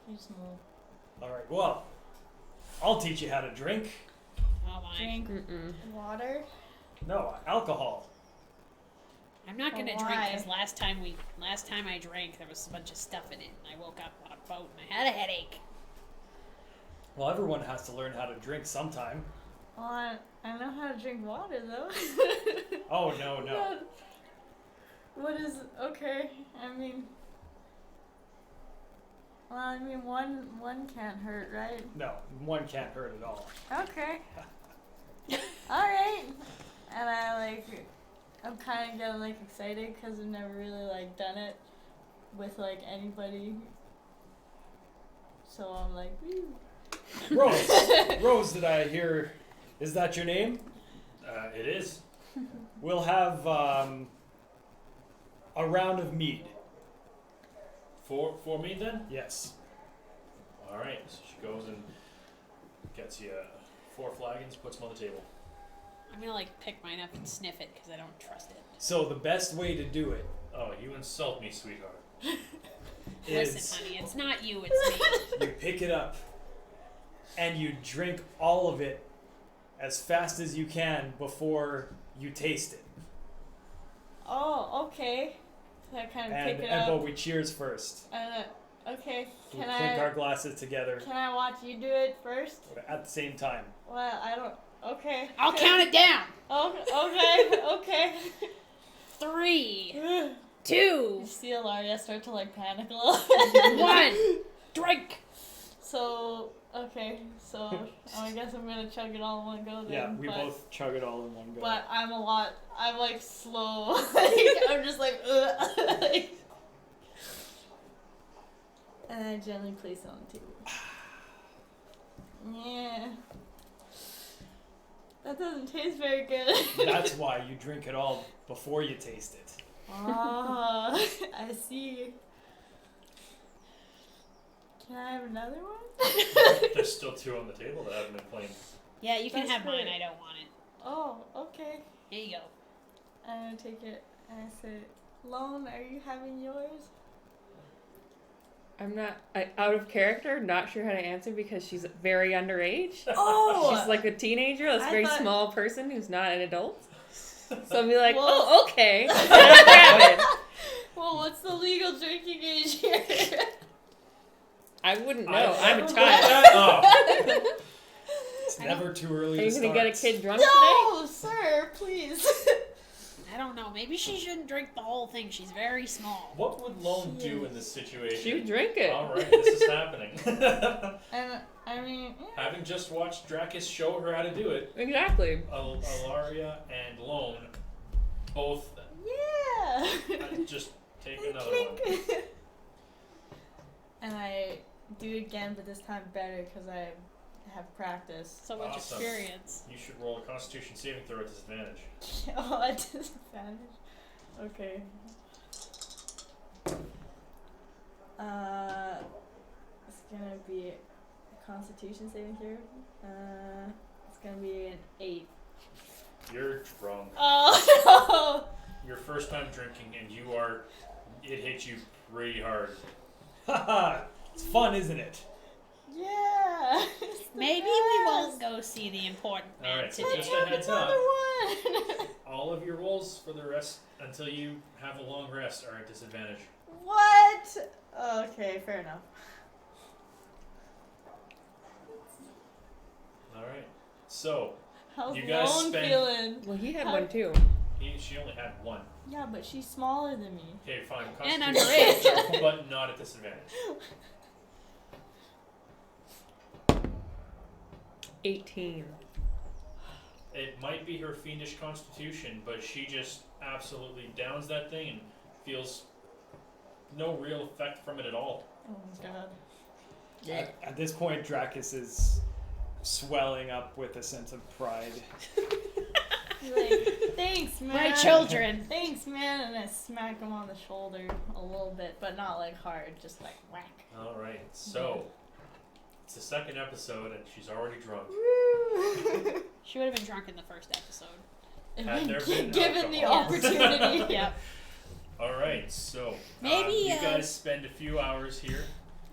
She's small. Alright, well, I'll teach you how to drink. Oh my. Drink Mm-mm. water. No, alcohol. I'm not gonna Well, drink why? because last time I drank there was a bunch of stuff in it and I woke up on a boat and I had a headache. Well, everyone has to learn how to drink sometime. Well, I know how to drink water though. Oh, no. What is okay? I mean, well, I mean one can't hurt, right? No, one can't hurt at all. Okay. All right. And I'm kind of getting like excited because I've never really like done it with like anybody. So I'm like, woo. Rose, did I hear? Is that your name? It is. We'll have a round of mead. For me then? Yes. All right. So she goes and gets you 4 flagons, puts them on the table. I'm gonna like pick mine up and sniff it because I don't trust it. So the best way to do it Oh, you insult me, sweetheart. is Listen, honey, it's not you, it's me. you pick it up and you drink all of it as fast as you can before you taste it. Oh, okay. So I kind of pick it But up. we cheers first. Okay. We'll Can clink I? our glasses together Can I watch you do it first? at the same time. Well, I don't. Okay. I'll count it down. Okay. Okay. 3, You 2, see Ilaria start to like panic a little. 1. Drink. So okay. So I guess I'm gonna chug it all in one go then. Yeah, we but, both chug it all in one go. But I'm like slow. I'm just like, like. And I gently place it on the table. Yeah. That doesn't taste very good. That's why you drink it all before you taste it. Ah, I see. Can I have another one? There's still 2 on the table that haven't been claimed. Yeah, you can That's have mine. great. I don't want it. Oh, okay. Here you go. I'm gonna take it and I say, Lone, are you having yours? I'm not out of character, not sure how to answer because she's very underage. Oh! She's like a teenager, a I very thought- small person who's not an adult. So I'll be like, Well- oh, okay. And I'll grab it. Well, what's the legal drinking age here? I wouldn't know. I- I'm a child. Oh, It's never too early Are you to gonna start. get a kid drunk today? No, sir, please. I don't know. Maybe she shouldn't drink the whole thing. She's very small. what would Lone She do is. in this situation? She would drink it. Alright, this is happening. And I mean, Having just watched Dracus show her how to do it, Exactly. Alaria and Lone both yeah. just take another one. And I do it again, but this time better because I have practice. So much Awesome. experience. You should roll a Constitution saving throw at disadvantage. Oh, at disadvantage. Okay. It's gonna be a Constitution saving throw. It's gonna be an 8. You're drunk. Oh Your first time drinking, and it hit you pretty hard. Haha, it's fun, isn't it? no! Yeah. it's the Maybe we best. won't go see the important man Alright, so today. just a heads up. Another one. All of your rolls for the rest until you have a long rest are at disadvantage. What? Okay, fair enough. Alright. So, How's You guys Lone spend- feeling? Well, he had How- one too. she only had 1. Yeah, but she's smaller than me. Okay, fine. And Constitution underage. saving throw, but not at disadvantage. 18. It might be her fiendish constitution, but she just absolutely downs that thing and feels no real effect from it at all. Oh my god. At this point, Dracus is swelling up with a sense of pride. Like, thanks, man. My children. Thanks, man. And I smack him on the shoulder a little bit, but not like hard, just like whack. Alright, so it's the second episode and she's already drunk. She would have been drunk in the first episode. And Had then there been given the alcohol. opportunity. Yep. Alright, so Maybe, you uh, guys spend a few hours here.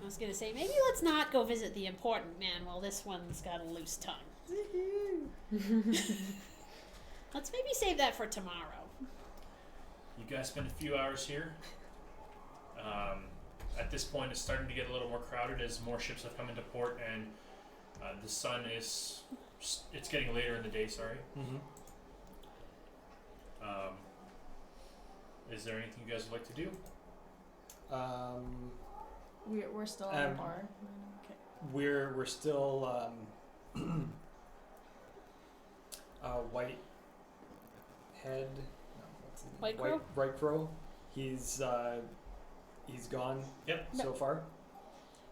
I was gonna say, maybe let's not go visit the important man while this one's got a loose tongue. Let's maybe save that for tomorrow. You guys spend a few hours here. At this point, it's starting to get a little more crowded as more ships have come into port, and the sun it's getting later in the day. Sorry. Mm-hmm. Is there anything you guys would like to do? We're still in the bar. Okay. We're still White Head. No, what's his name? White Crow? White Crow. He's gone. Yep. So far.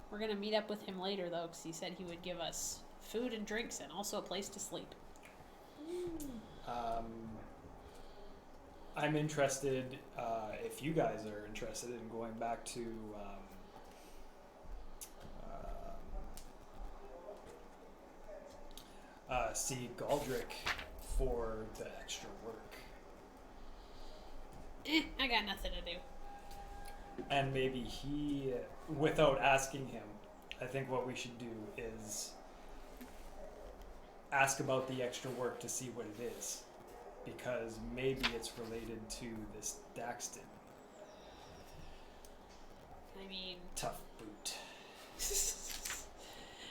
We're gonna meet up with him later, though, because he said he would give us food and drinks and also a place to sleep. I'm interested, if you guys are interested in going back to see Galdrick for the extra work. I got nothing to do. And maybe he, without asking him, I think what we should do is ask about the extra work to see what it is. Because maybe it's related to this Daxton. I mean, Tough boot.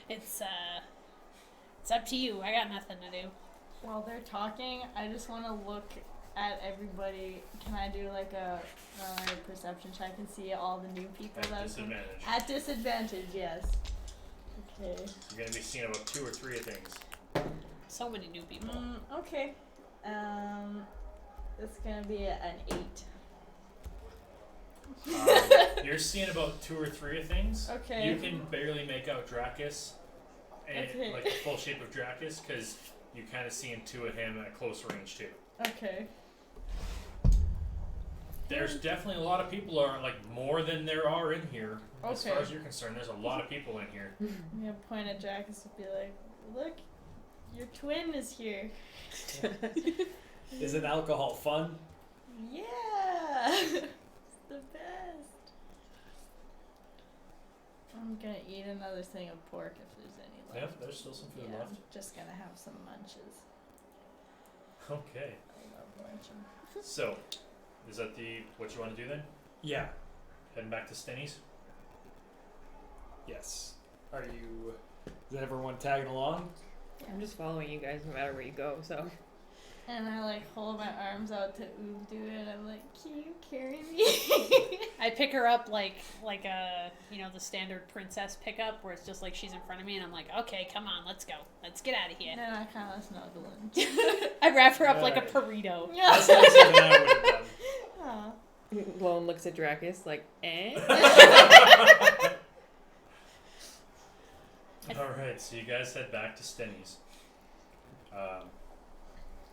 it's up to you. I got nothing to do. While they're talking, I just want to look at everybody. Can I do like a perception check and see all the new people At that disadvantage. At disadvantage, yes. Okay. You're going to be seeing about 2 or 3 of things. So many new people. Okay. It's gonna be an 8. You're seeing about 2 or 3 of things. Okay. You can barely make out Dracus, and Okay. like the full shape of Dracus, because you kind of seeing 2 of him at close range too. Okay. There's definitely a lot of people, are like more than there are in here. As far Okay. as you're concerned, there's a lot of people in here. I'm gonna point at Jackus and be like, "Look, your twin is here." Isn't alcohol fun? Yeah. It's the best. I'm gonna eat another thing of pork if there's any Yeah, left. there's still some food Yeah, left. I'm just gonna have some munches. Okay. I love munching. So, is that what you want to do then? Yeah. Heading back to Stenny's? Yes. Is everyone tagging along? I'm just following you guys no matter where you go, so. And I like hold my arms out to Oobdo and I'm like, "Can you carry me?" I pick her up like a the standard princess pickup where it's just like she's in front of me and I'm like, okay, come on, let's go, let's get out of here. And then I kind of snuggling. I wrap her up like a Right. burrito. That's nicer than I would have done. Aw. Lone looks at Dracus like, eh? Alright, so you guys head back to Stenny's.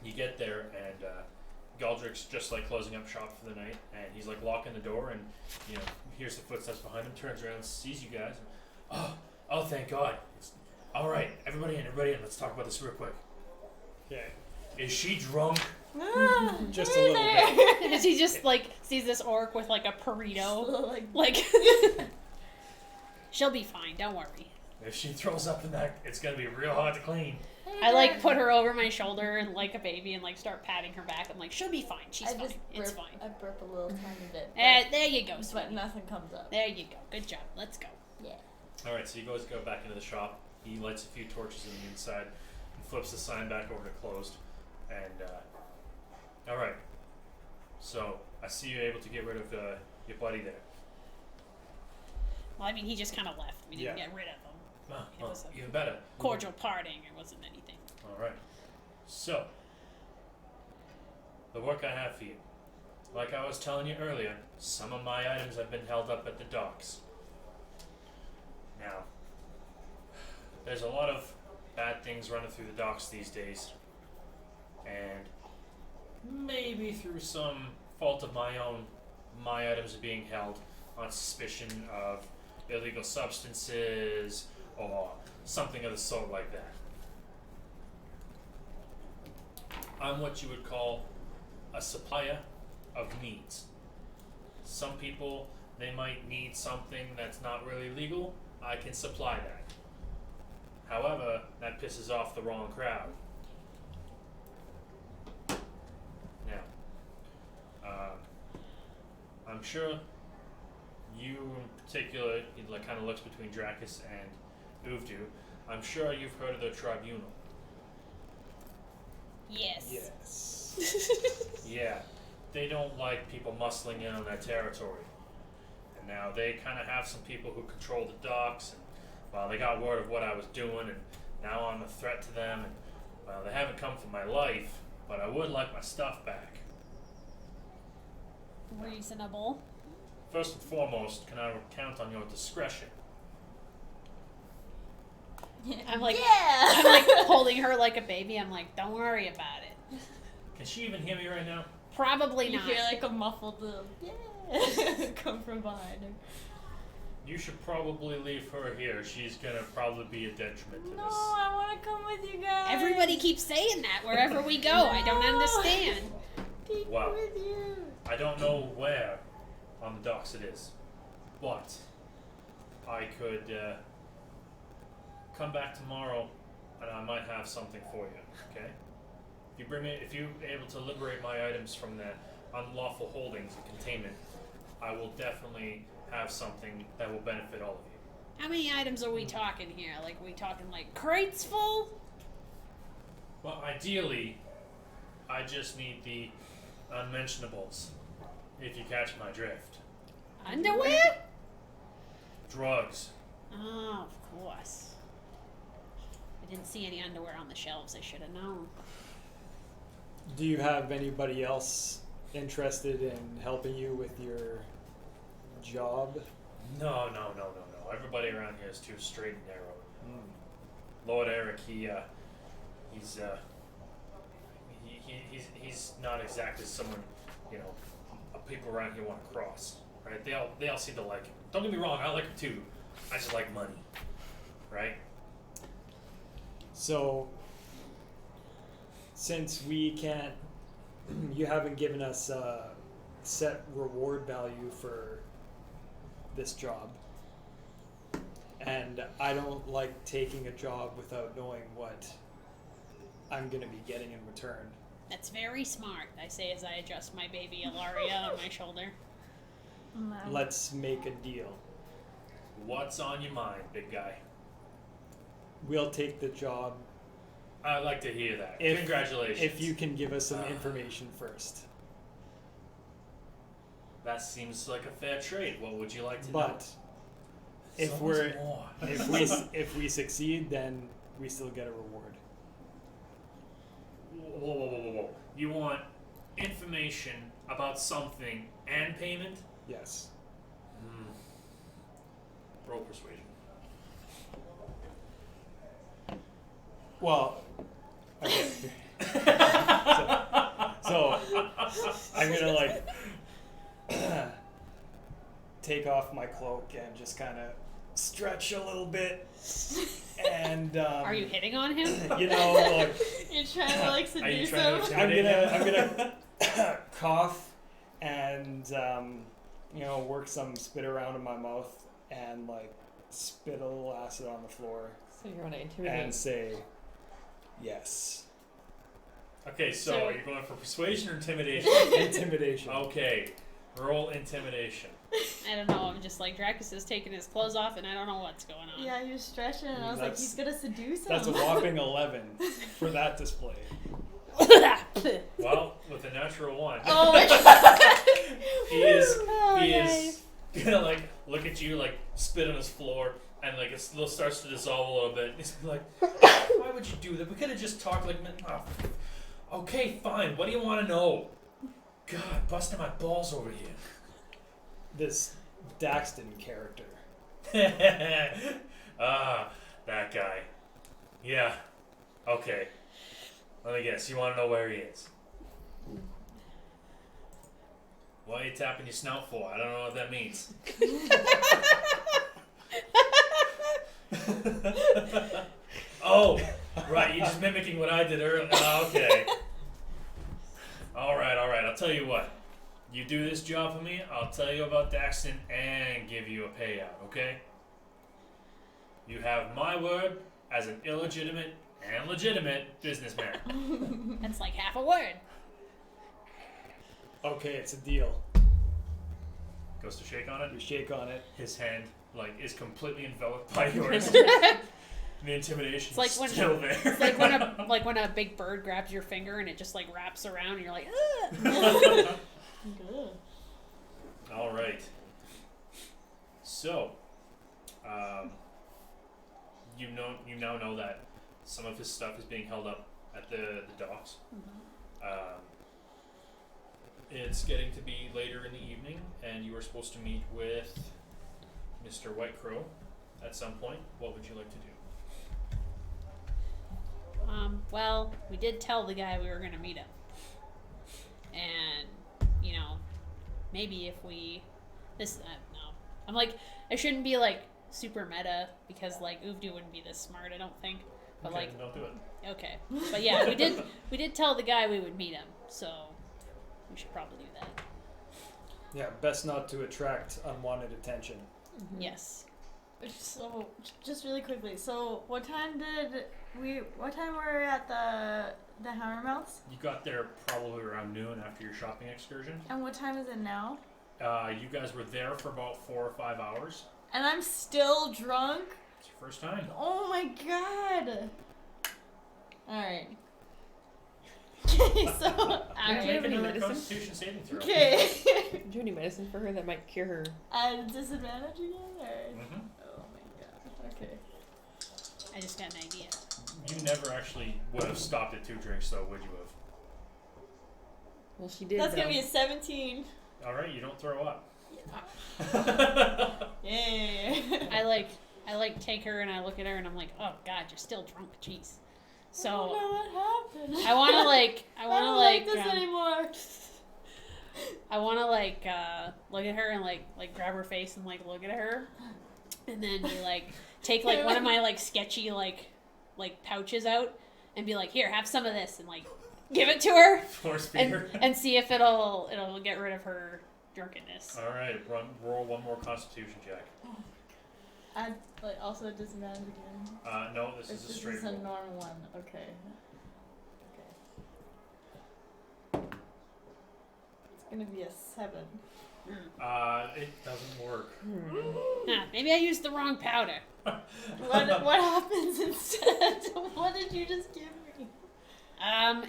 You get there and Galdrick's just like closing up shop for the night, and he's like locking the door, and hears the footsteps behind him, turns around, sees you guys. Oh, thank God. Alright, everybody in, let's talk about this real quick. Okay. Is she drunk? Just a little bit. And she just like sees this orc with like a burrito. Like she'll be fine, don't worry. If she throws up in that, it's gonna be real hard to clean. I like put her over my shoulder and like a baby and like start patting her back. I'm like, she'll be fine. She's I fine. just It's burp, fine. I burp a little tiny bit. There you go, But sweetie. nothing comes up. There you go. Good job. Let's go. Yeah. Alright, so you guys go back into the shop. He lights a few torches on the inside and flips the sign back over to closed. And, alright. So, I see you're able to get rid of your buddy there. Well, I mean, he just kind of left. We didn't Yeah. get rid of him. It Well, was a even better. cordial parting. It wasn't anything. Alright. So, the work I have for you. Like I was telling you earlier, some of my items have been held up at the docks. Now, there's a lot of bad things running through the docks these days. And maybe through some fault of my own, my items are being held on suspicion of illegal substances or something of the sort like that. I'm what you would call a supplier of needs. Some people, they might need something that's not really legal. I can supply that. However, that pisses off the wrong crowd. Now, I'm sure you in particular, he like kind of looks between Dracus and Uvdu. I'm sure you've heard of the tribunal. Yes. Yes. Yeah, they don't like people muscling in on their territory. And now they kind of have some people who control the docks, and well, they got word of what I was doing, and now I'm a threat to them, and well, they haven't come for my life, but I would like my stuff back. Reasonable. First and foremost, can I count on your discretion? I'm like, yeah. I'm like holding her like a baby. I'm like, don't worry about it. Can she even hear me right now? Probably You not. hear like a muffled little yeah come from behind her. You should probably leave her here. She's gonna probably be a detriment to No, this. I want to come with you guys. Everybody keeps saying that wherever we go. I don't No. understand. Take Wow. me with you. I don't know where on the docks it is, but I could come back tomorrow, and I might have something for you. Okay? If you're able to liberate my items from the unlawful holdings and containment, I will definitely have something that will benefit all of you. How many items are we talking here? Like, are we talking like crates full? Well, ideally, I just need the unmentionables, if you catch my drift. Underwear? Drugs. Oh, of course. I didn't see any underwear on the shelves. I should have known. Do you have anybody else interested in helping you with your job? No. Everybody around here is too straight and narrow. Lord Eric, he's not exactly someone, people around here want to cross, right? They all seem to like him. Don't get me wrong, I like him too. I just like money, right? So, since we can't, you haven't given us a set reward value for this job, and I don't like taking a job without knowing what I'm going to be getting in return. That's very smart, I say as I adjust my baby Ilaria on my shoulder. No. Let's make a deal. What's on your mind, big guy? We'll take the job I'd like to hear that. If- Congratulations. if you can give us some information first. That seems like a fair trade. What would you like to know? But if So we're much more. if we succeed, then we still get a reward. Whoa. You want information about something and payment? Yes. Roll persuasion. Well, okay. so I'm gonna take off my cloak and just kind of stretch a little bit, and Are you hitting on him? you know, like You're trying to Are you seduce trying to him. I'm gonna cough and work some spit around in my mouth and spit a little acid on the floor So you want to intimidate. and say yes. Okay, so So- are you going for persuasion or intimidation? Intimidation. Okay, roll intimidation. I don't know. I'm just like Dracus is taking his clothes off, and I don't know what's going on. Yeah, you're stretching, and I was like, That's- he's gonna seduce him. That's a whopping 11 for that display. Well, with a natural 1, Oh my god! he is Oh, he nice. is gonna look at you, spit on his floor, and it starts to dissolve a little bit. He's like, "Why would you do that? We could have just talked okay, fine. What do you want to know? God, busting my balls over here." This Daxton character. That guy. Yeah. Okay. Let me guess. You want to know where he is? What are you tapping your snout for? I don't know what that means. Oh, right. You're just mimicking what I did earlier. Oh, okay. All right. I'll tell you what. You do this job for me, I'll tell you about Daxton and give you a payout, okay? You have my word as an illegitimate and legitimate businessman. That's like half a word. Okay, it's a deal. Goes to shake on it. You shake on it. His hand, is completely enveloped by yours. The intimidation It's like is when- still there. It's like when a big bird grabs your finger and it just wraps around, and you're like, ugh. Good. All right. So, you now know that some of his stuff is being held up at the docks. It's getting to be later in the evening, and you are supposed to meet with Mr. White Crow at some point. What would you like to do? Well, we did tell the guy we were gonna meet him, and maybe if we I'm like, I shouldn't be like super meta because like Uvdu wouldn't be this smart, I don't think. But Okay, like, don't do it. okay, but yeah, we did tell the guy we would meet him, so we should probably do that. Yeah, best not to attract unwanted attention. Mhm. Yes. So, just really quickly. So, what time were we at the Hammermouths? You got there probably around noon after your shopping excursion. And what time is it now? You guys were there for about 4 or 5 hours. And I'm still drunk? It's your first time. Oh my god. Alright. Okay, so. Do you Alright. have any Another medicine? Constitution saving throw. Okay. Do you have any medicine for her that might cure her? At disadvantage again? Or? Mm-hmm. Oh my god. Okay. I just got an idea. You never actually would have stopped at 2 drinks, though, would you have? Well, she did. That's gonna though. be a 17. All right, you don't throw up. Yeah. I like take her and I look at her and I'm like, oh god, you're still drunk, jeez. I So don't know what happened. I wanna I don't like this um, anymore. I wanna look at her and like grab her face and like look at her, and then be like take like one of my like sketchy like pouches out and be like, here, have some of this, and like give it to her Force feed her. and see if it'll get rid of her drunkenness. All right, roll one more Constitution check. Add like also a disadvantage again. No, this is a This straight is a roll. normal one. Okay. It's gonna be a 7. It doesn't work. Huh, maybe I used the wrong powder. What happens instead? What did you just give me?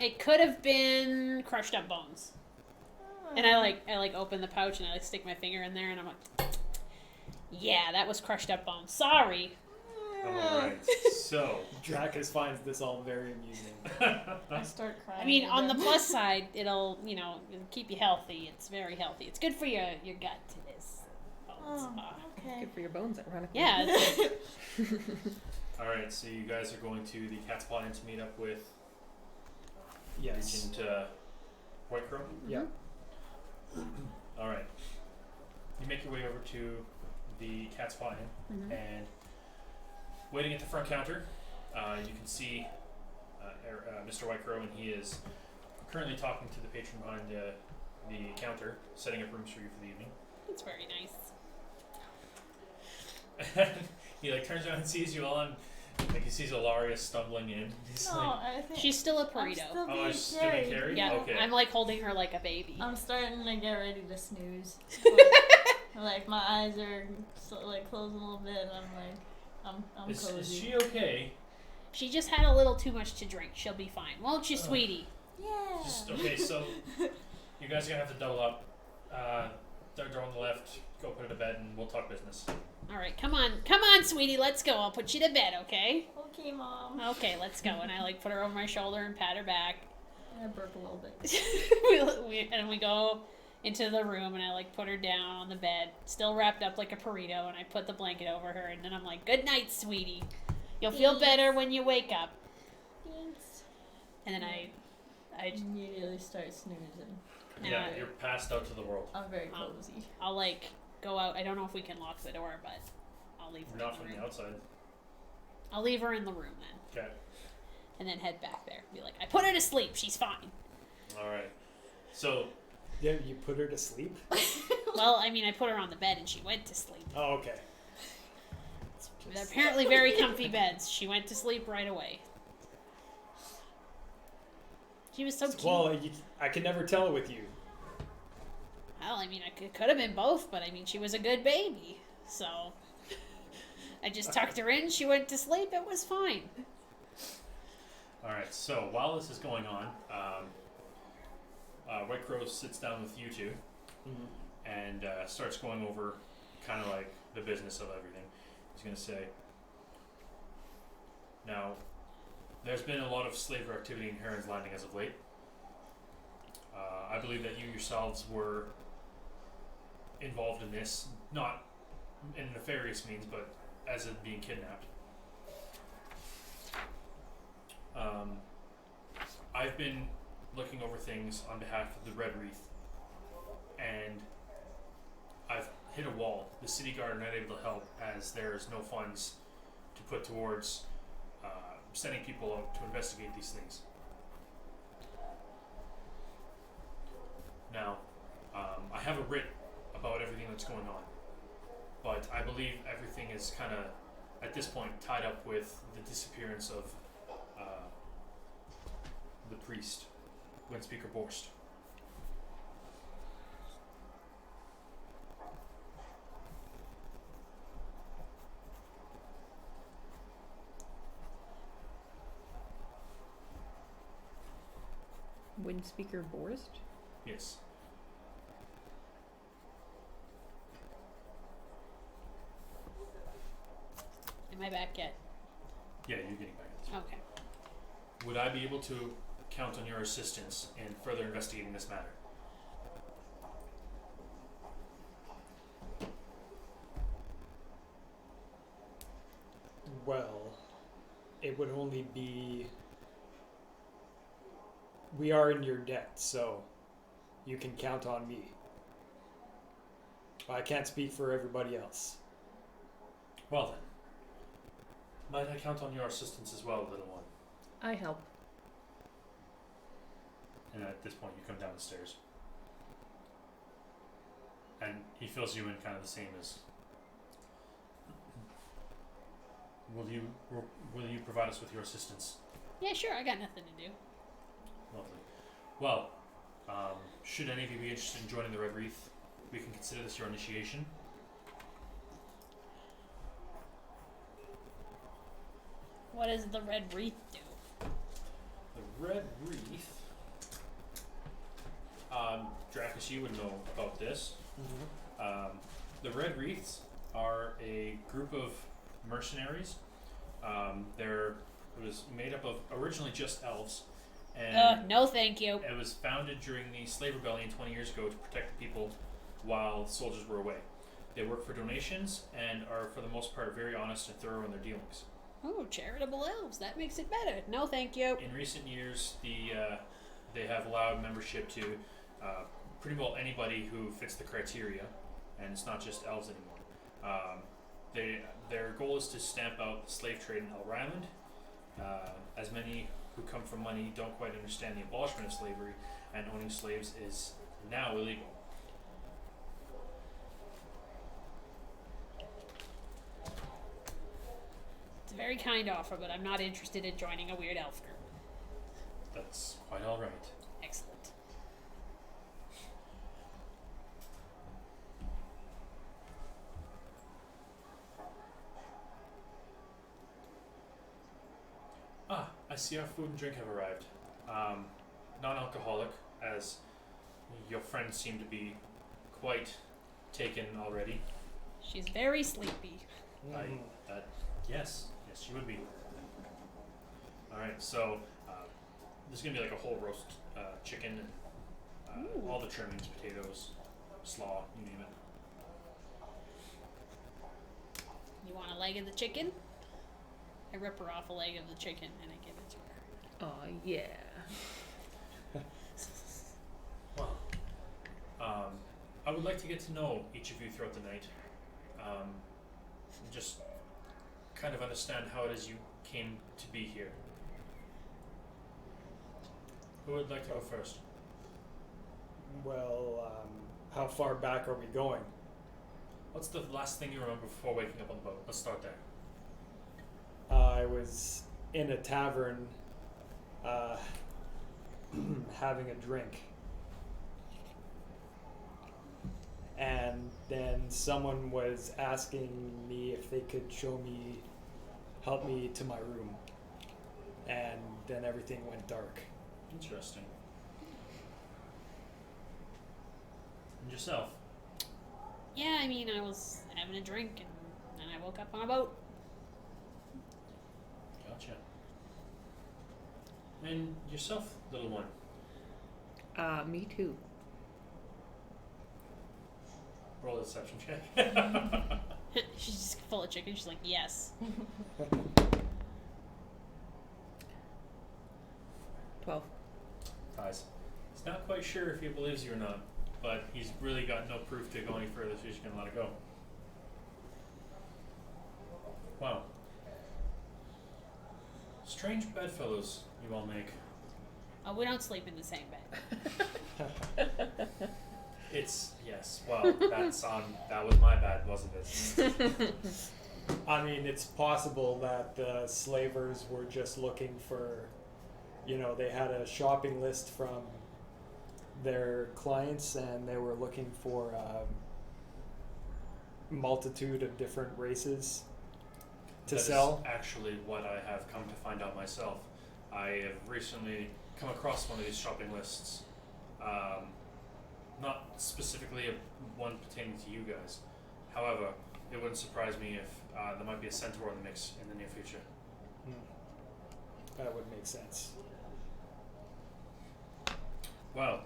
It could have been crushed up bones. And I like open the pouch and I like stick my finger in there and I'm like, yeah, that was crushed up bones. Sorry. All right, so Dracus finds this all very amusing. I start crying. I mean, on the again. plus side, it'll keep you healthy. It's very healthy. It's good for your gut. It is. Bones. Oh, okay. Good for your bones, ironically. Yeah. It's, all right, so you guys are going to the Cat's Paw Inn to meet up with Yes. Agent White Crow. Yeah. All right, you make your way over to the Cat's Paw Inn, Mhm. and waiting at the front counter, you can see Mr. White Crow, and he is currently talking to the patron behind the counter, setting up rooms for you for the evening. it's very nice. He like turns around and sees you all, and like he sees Ilaria stumbling in. He's No, like, I think She's still a I'm burrito. still "Oh, being she's still being carried." Yeah, Okay. I'm like holding her like a baby. I'm starting to get ready to snooze. Like my eyes are like closed a little bit, and I'm like, I'm is cozy. she okay? She just had a little too much to drink. She'll be fine, won't you, Ugh. sweetie? Yeah. Just okay. So you guys are gonna have to double up. Third door on the left. Go put her to bed, and we'll talk business. All right, come on, sweetie, let's go. I'll put you to bed, okay? Okay, mom. Okay, let's go. And I like put her over my shoulder and pat her back. I burp a little bit. we go into the room and I like put her down on the bed, still wrapped up like a burrito, and I put the blanket over her and then I'm like, "Good night, sweetie. You'll feel better when you wake up." Thanks. And then I Immediately start snoozing. Yeah, you're passed out to the world. I'm very cozy. I'll like go out. I don't know if we can lock the door, but I'll leave her Not in from the the room. outside. I'll leave her in the room then, Okay. and then head back there. Be like, "I put her to sleep. She's fine." All right. So Yeah, you put her to sleep? Well, I mean, I put her on the bed and she went to sleep. Oh, okay. They're apparently very comfy beds. She went to sleep right away. She was so cute. Well, I can never tell with you. Well, I mean, it could have been both, but I mean, she was a good baby. So I just tucked her in. She went to sleep. It was fine. all right. So while this is going on, White Crow sits down with you two and starts going over kind of like the business of everything. He's going to say, now, there's been a lot of slaver activity in Heron's Landing as of late. I believe that you yourselves were involved in this, not in nefarious means, but as in being kidnapped. I've been looking over things on behalf of the Red Wreath, and I've hit a wall. the city guard are not able to help as there's no funds to put towards sending people out to investigate these things. Now, I have a writ about everything that's going on, but I believe everything is kind of, at this point, tied up with the disappearance of the priest, Windspeaker Borst. Windspeaker Borst? Yes. Am I back yet? Yeah, you're getting back at this. Okay. Would I be able to count on your assistance in further investigating this matter? Well, it would only be. We are in your debt, so you can count on me. I can't speak for everybody else. Well then. Might I count on your assistance as well, little one? I help. And at this point, you come down the stairs. And he fills you in kind of the same as... Will you provide us with your assistance? Yeah, sure. I got nothing to do. Lovely. Well, should any of you be interested in joining the Red Wreath, we can consider this your initiation. What does the Red Wreath do? The Red Wreath... Dracus, you would know about this. The Red Wreaths are a group of mercenaries. It was made up of originally just elves, and No, thank you. it was founded during the slave rebellion 20 years ago to protect the people while soldiers were away. They work for donations and are, for the most part, very honest and thorough in their dealings. Oh, charitable elves. That makes it better. No, thank you. In recent years, they have allowed membership to pretty well anybody who fits the criteria, and it's not just elves anymore. Their goal is to stamp out the slave trade in Hell Island. As many who come from money don't quite understand the abolishment of slavery, and owning slaves is now illegal. It's a very kind offer, but I'm not interested in joining a weird elf group. That's quite all right. Excellent. I see our food and drink have arrived. Non-alcoholic, as your friends seem to be quite taken already. She's very sleepy. Yes, you would be. All right, so there's gonna be like a whole roast chicken and all the trimmings, potatoes, slaw, you name it. You want a leg of the chicken? I rip her off a leg of the chicken and I give it to her. Oh, yeah. Well, I would like to get to know each of you throughout the night. Just kind of understand how it is you came to be here. Who would like to go first? Well, how far back are we going? What's the last thing you remember before waking up on the boat? Let's start there. I was in a tavern having a drink. And then someone was asking me if they could help me to my room. And then everything went dark. Interesting. And yourself? Yeah, I mean, I was having a drink and then I woke up on a boat. Gotcha. And yourself, little one? Me too. Roll a deception check. She's just full of chicken. She's like, yes. 12. Ties. He's not quite sure if he believes you or not, but he's really got no proof to go any further, so he's gonna let it go. Wow. Strange bedfellows you all make. Oh, we don't sleep in the same bed. It's yes. Well, that was my bad, wasn't it? I mean, it's possible that the slavers were just looking for, they had a shopping list from their clients and they were looking for a multitude of different races to sell. That is actually what I have come to find out myself. I have recently come across one of these shopping lists. Not specifically one pertaining to you guys. However, it wouldn't surprise me if there might be a centaur in the mix in the near future. That would make sense. Well,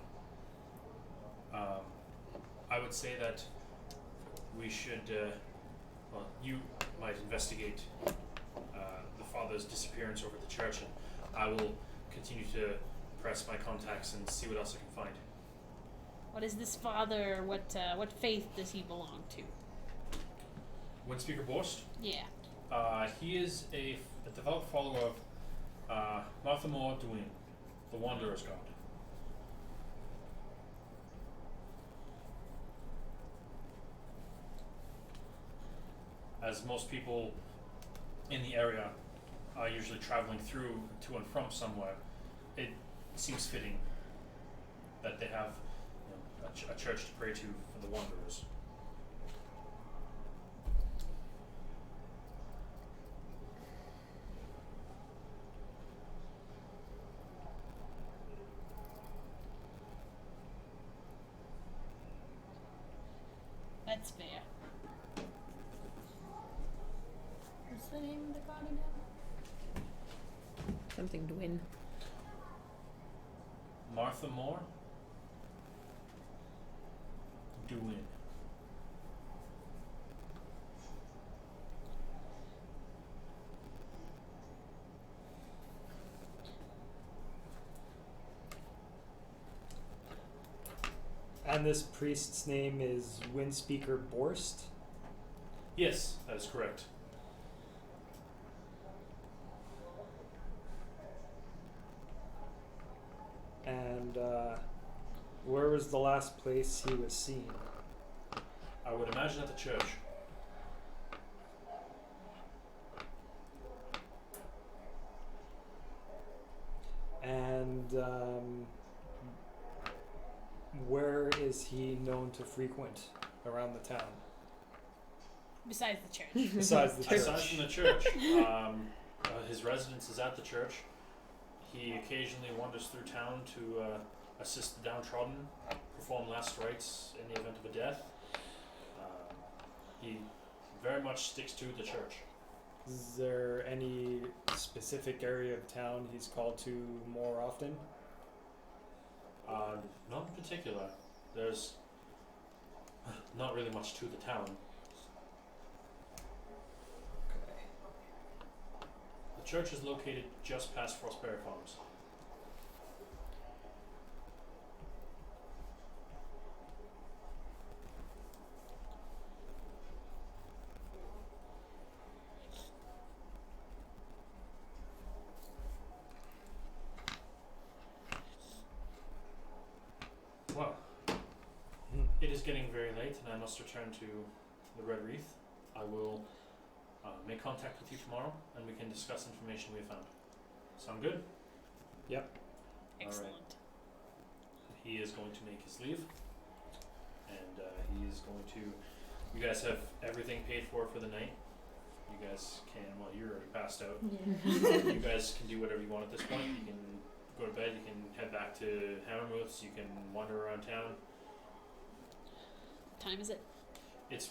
I would say that we should, you might investigate the father's disappearance over at the church, and I will continue to press my contacts and see what else I can find. What is this father? What faith does he belong to? Windspeaker Borst? Yeah. He is a devout follower of Martha Moore Duin, the Wanderer's God. As most people in the area are usually traveling through to and from somewhere, it seems fitting that they have a church to pray to for the wanderers. That's fair. What's the name of the god again? Something to win. Martha Moore? Duin. And this priest's name is Windspeaker Borst. Yes, that is correct. And where was the last place he was seen? I would imagine at the church. And where is he known to frequent around the town? Besides the church. Besides the church. Aside from the church, his residence is at the church. He occasionally wanders through town to assist the downtrodden, perform last rites in the event of a death. He very much sticks to the church. Is there any specific area of town he's called to more often? Not in particular. There's not really much to the town. Okay. The church is located just past Frostberry Farms. Well, it is getting very late and I must return to the Red Wreath. I will make contact with you tomorrow and we can discuss information we have found. Sound good? Excellent. He is going to make his leave and he is going to, you guys have everything paid for the night. You guys can, well, you're already passed out. Yeah. You guys can do whatever you want at this point. You can go to bed, you can head back to Hammermouth's, you can wander around town. What time is it? It's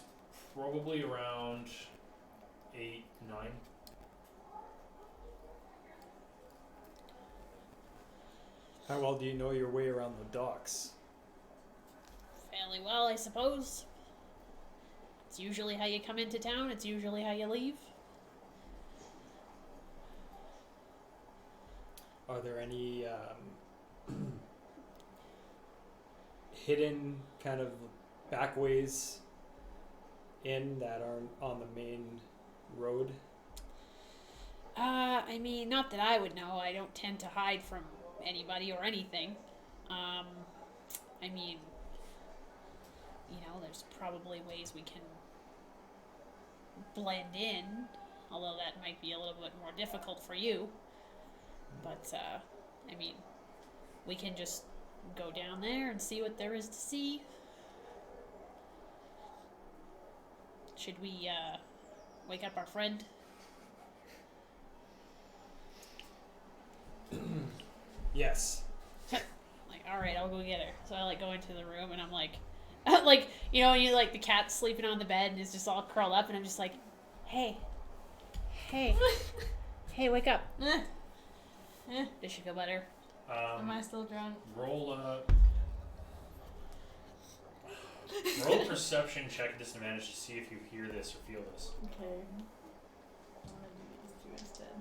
probably around 8, 9. How well do you know your way around the docks? Fairly well, I suppose. It's usually how you come into town, it's usually how you leave. Are there any hidden kind of backways in that aren't on the main road? I mean, not that I would know. I don't tend to hide from anybody or anything. I mean, there's probably ways we can blend in, although that might be a little bit more difficult for you. But, I mean, we can just go down there and see what there is to see. Should we, wake up our friend? Yes. Like, alright, I'll go get her. So I, go into the room and I'm like, the cat's sleeping on the bed and is just all curled up and I'm just like, hey, wake up. Does she feel better? Am I still drunk? Roll a perception check at disadvantage to see if you hear this or feel this. Okay. I'm gonna do these two instead.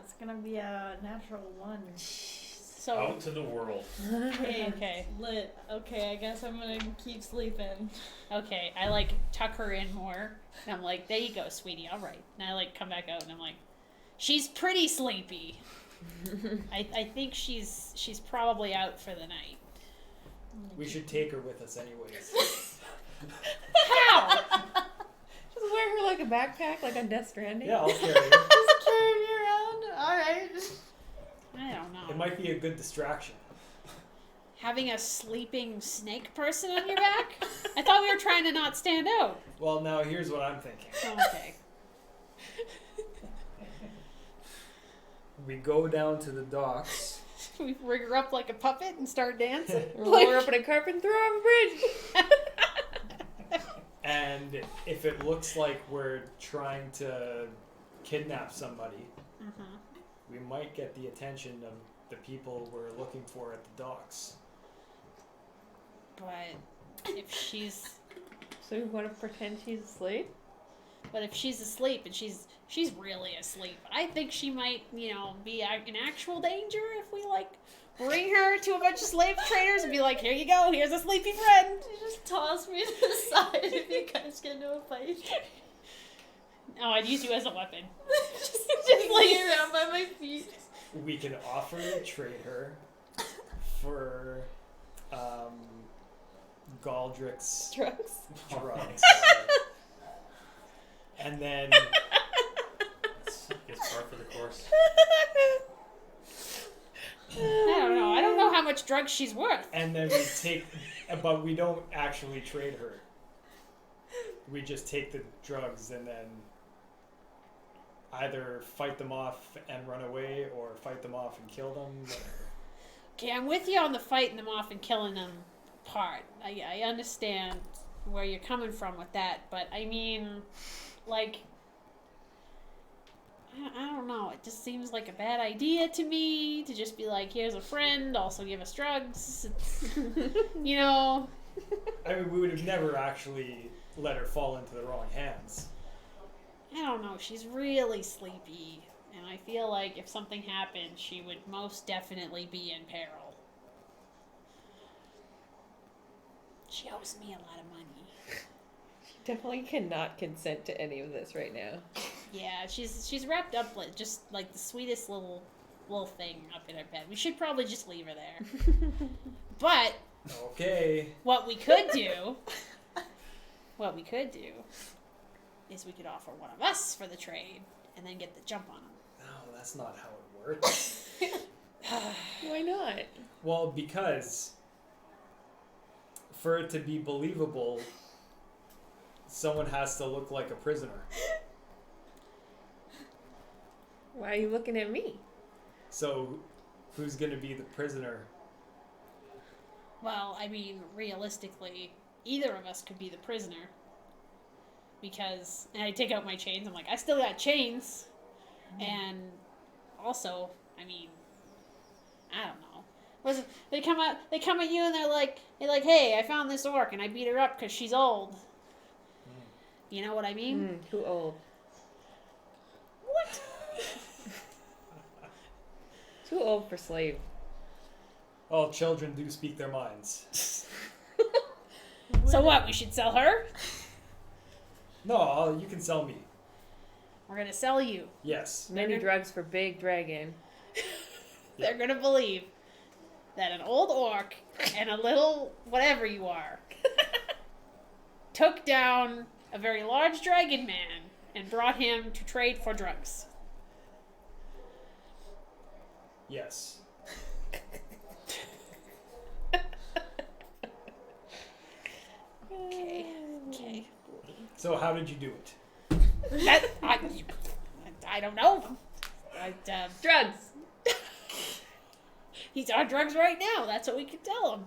It's gonna be a natural 1. So, Out to the world. okay. Lit. Okay, I guess I'm gonna keep sleeping. Okay, I tuck her in more. And I'm like, there you go, sweetie, alright. And I come back out and I'm like, she's pretty sleepy. I think she's probably out for the night. We should take her with us anyways. How? Just wear her like a backpack, like on Death Stranding. Yeah, I'll carry her. Just carry me around? Alright. I don't know. It might be a good distraction. Having a sleeping snake person on your back? I thought we were trying to not stand out. Well, now here's what I'm thinking. Okay. We go down to the docks. We rig her up like a puppet and start dancing. Roll her up in a carpet and throw her off a bridge. And if it looks like we're trying to kidnap somebody, we might get the attention of the people we're looking for at the docks. But if she's So you want to pretend she's asleep? asleep and she's really asleep, I think she might, be in actual danger if we bring her to a bunch of slave traders and be like, here you go, here's a sleepy friend. You just toss me to the side if you guys get into a fight. Oh, I'd use you as a weapon. just laying around by my feet. We can offer to trade her for Galdrick's Drugs? drugs. And then It's par for the course. I don't know how much drugs she's worth. and then we take, but we don't actually trade her. We just take the drugs and then either fight them off and run away or fight them off and kill them. Whatever. Okay, I'm with you on the fighting them off and killing them part. I understand where you're coming from with that, but I mean, I don't know. It just seems like a bad idea to me to just be like, here's a friend, also give us drugs. I mean, we would have never actually let her fall into the wrong hands. I don't know. She's really sleepy, and I feel like if something happened, she would most definitely be in peril. She owes me a lot of money. Definitely cannot consent to any of this right now. Yeah, she's wrapped up just like the sweetest little thing up in her bed. We should probably just leave her there. But Okay. what we could do is we could offer one of us for the trade and then get the jump on them. No, that's not how it works. Why not? Well, because for it to be believable, someone has to look like a prisoner. Why are you looking at me? So, who's going to be the prisoner? Well, I mean, realistically, either of us could be the prisoner. Because, and I take out my chains, I'm like, I still got chains. And also, I mean, I don't know. They come at you and they're like, hey, I found this orc and I beat her up because she's old. You know what I mean? Too old. What? Too old for slave. Well, children do speak their minds. So what? We should sell her? No, you can sell me. We're gonna sell you. Yes. Many drugs for big dragon. They're gonna believe that an old orc and a little whatever you are took down a very large dragon man and brought him to trade for drugs. Yes. Okay. So how did you do it? That, I don't know. Drugs. He's on drugs right now. That's what we can tell him.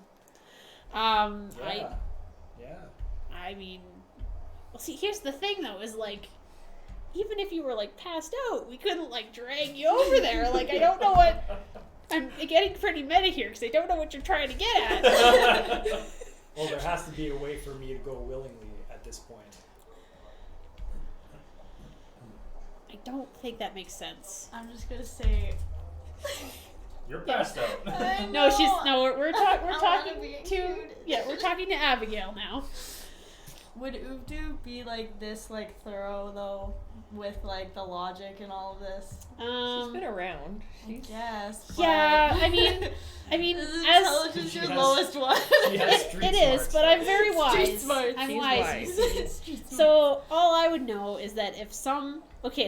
Yeah. I mean, well, see, here's the thing though, is like, even if you were like passed out, we couldn't like drag you over there. Like, I don't know what. I'm getting pretty meta here because I don't know what you're trying to get at. Well, there has to be a way for me to go willingly at this point. I don't think that makes sense. I'm just gonna say. You're passed out. No, we're I talking wanna be to included. we're talking to Abigail now. Would Uvdu be like this, like thorough though, with like the logic and all of this? She's been around. Yes. Yeah, I mean, Is as intelligence She your has- lowest one? She has street it is, smarts, but though. I'm very wise. Street smarts. I'm She's wise. wise. you see. So all I would know is that if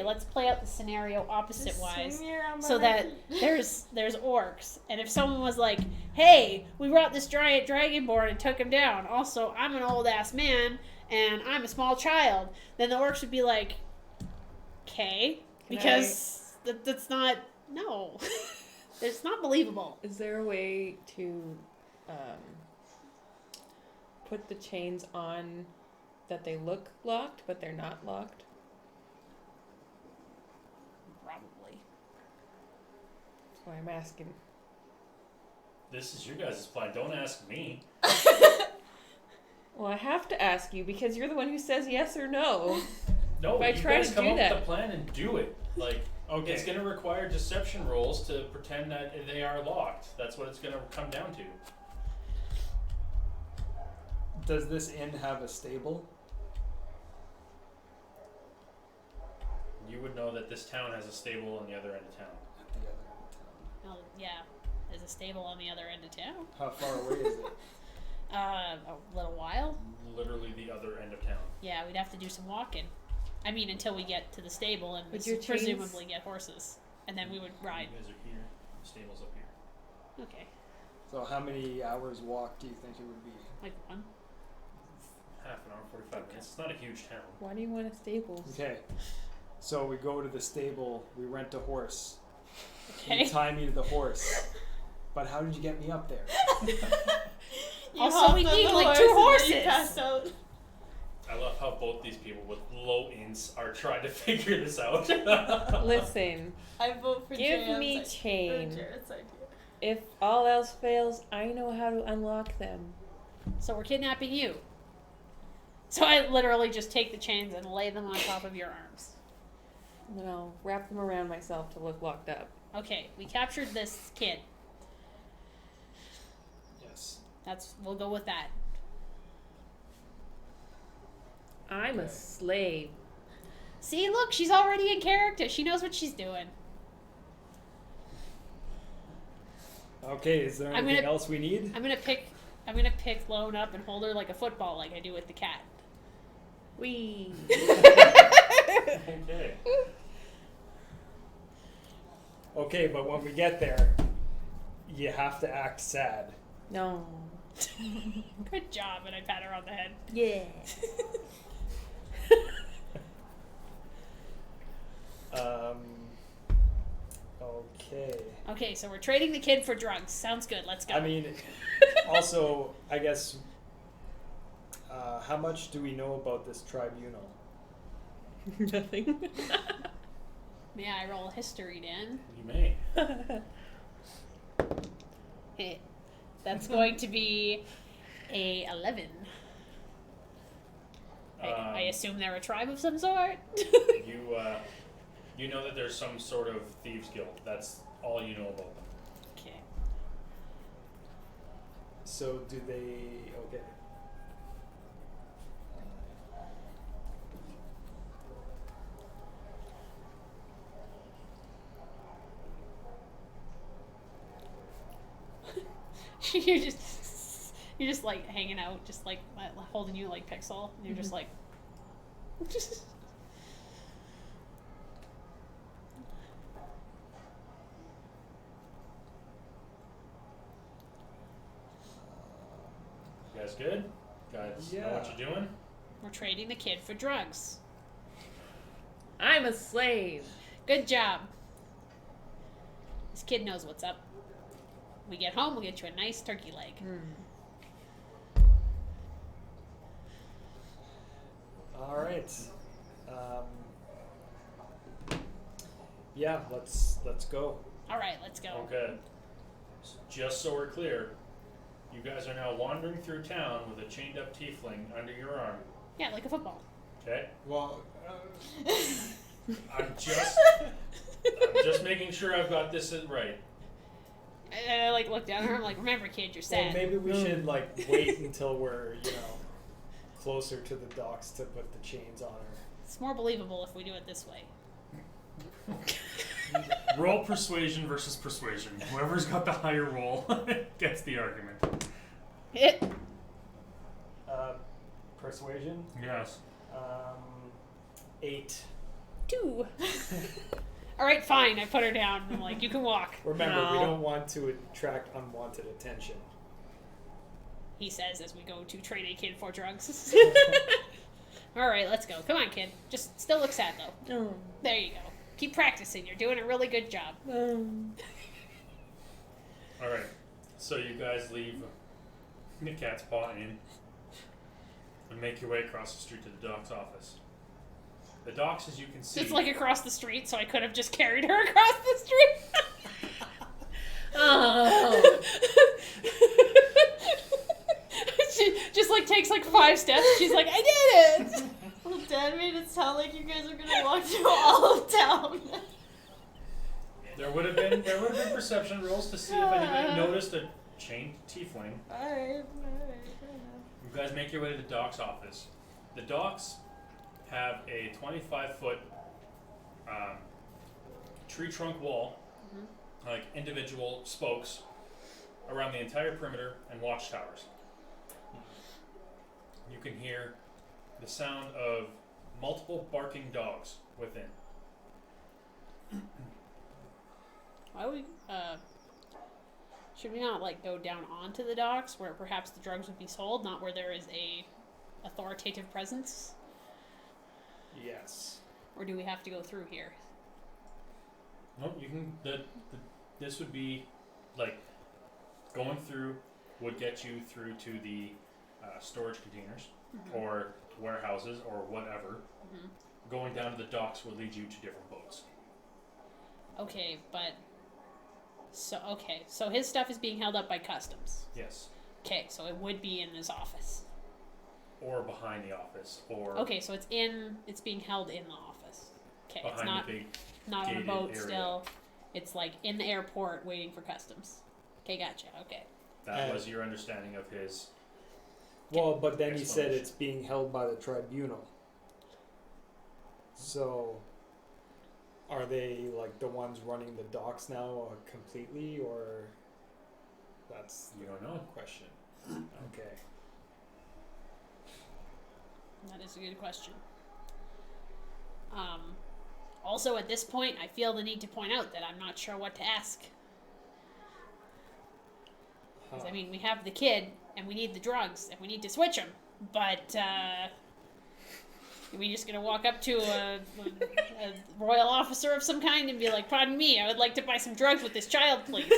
let's play out the scenario opposite wise. So that there's orcs, and if someone was like, "Hey, we brought this giant dragonborn and took him down. Also, I'm an old ass man and I'm a small child," then the orcs would be like, "Okay," because that's not it's not believable. Is there a way to put the chains on that they look locked, but they're not locked? Probably. That's why I'm asking. This is your guys' plan. Don't ask me. Well, I have to ask you because you're the one who says yes or no. No, If I you try guys to come do up that- with a plan and do it. Like, Okay. it's going to require deception rolls to pretend that they are locked. That's what it's going to come down to. Does this inn have a stable? You would know that this town has a stable on the other end of town. At the other end of town. Oh, yeah. There's a stable on the other end of town. How far away is it? A little while. Literally the other end of town. Yeah, we'd have to do some walking. I mean, until we get to the stable and Would your presumably get horses, and then we would ride. You guys are here. The stable's up here. Okay, So how many hours walk do you think it would be? like one. Half an hour, 45 minutes. It's not a huge town. Why do you want a stables? Okay. So we go to the stable, we rent a horse. Okay. You tie me to the horse. But how did you get me up there? Also, we need, like, 2 horses. Pass out. I love how both these people with low ints are trying to figure this out. Listen, I vote for give Jared's me idea. chain. Or Jared's idea. If all else fails, I know how to unlock them. So we're kidnapping you. So I literally just take the chains and lay them on top of your arms. And then I'll wrap them around myself to look locked up. Okay, we captured this kid. Yes. We'll go with that. I'm a Okay. slave. See, look, she's already in character. She knows what she's doing. Okay, is there I'm anything gonna- else we need? I'm gonna pick Lone up and hold her like a football, like I do with the cat. Wee. Okay. Okay, but when we get there, you have to act sad. No. Good job, and I pat her on the head. Yeah. Okay. Okay, so we're trading the kid for drugs. Sounds good. Let's go. I mean, also, I guess, how much do we know about this tribunal? Nothing. May I roll history, Dan? You may. Hey, that's going to be a 11. I assume they're a tribe of some sort. You know that there's some sort of thieves guild. That's all you know about them. Okay. So do they? Okay. you're just like hanging out, just like holding you like Pixel, and you're just like. You guys good? Guys know Yeah. what you're doing? We're trading the kid for drugs. I'm a slave. Good job. This kid knows what's up. We get home, we'll get you a nice turkey leg. All right. Yeah, let's go. All right, let's go. Okay. Just so we're clear, you guys are now wandering through town with a chained up tiefling under your arm. Yeah, like a football. Okay? Well, I'm just making sure I've got this right. I like look down at her. I'm like, remember, kid, you're well, sad. maybe we should like wait until we're closer to the docks to put the chains on her. It's more believable if we do it this way. Roll persuasion versus persuasion. Whoever's got the higher roll gets the argument. It. Persuasion. Yes. 8. 2. All right, fine. I put her down. I'm like, you can walk. Remember, we No. don't want to attract unwanted attention. He says as we go to train a kid for drugs. All right, let's go. Come on, kid. Just still look sad though. Oh. There you go. Keep practicing. You're doing a really good job. All right. So you guys leave the Cat's Paw Inn and make your way across the street to the doc's office. The docks, as you can see, It's like across the street, so I could have just carried her across the street. Oh. She just like takes like 5 steps. She's like, I did it. Well, Dad made it sound like you guys are gonna walk through all of town. there would have been perception rolls to see if anybody noticed a chained tiefling. Alright, fair enough. You guys make your way to the doc's office. The docks have a 25-foot tree trunk wall, like individual spokes, around the entire perimeter and watchtowers. You can hear the sound of multiple barking dogs within. Why would should we not like go down onto the docks where perhaps the drugs would be sold, not where there is a authoritative presence? Yes. Or do we have to go through here? Nope, you can. This would be like going through would get you through to the storage containers or warehouses or whatever. Going down to the docks would lead you to different boats. Okay, but so his stuff is being held up by customs. Yes, Okay, so it would be in this office. or behind the office, or Okay, so it's being held in the office. Okay, it's behind not the big. on a gated boat area. still. It's like in the airport waiting for customs. Okay, gotcha. Okay. That was your understanding of his. Well, but then he said Explanation. it's being held by the tribunal. So, are they like the ones running the docks now completely, or that's You don't know. the question? Okay. That is a good question. Also, at this point, I feel the need to point out that I'm not sure what to ask. 'Cause, I mean, we have the kid, and we need the drugs, and we need to switch them. But, are we just gonna walk up to a royal officer of some kind and be like, pardon me, I would like to buy some drugs with this child, please?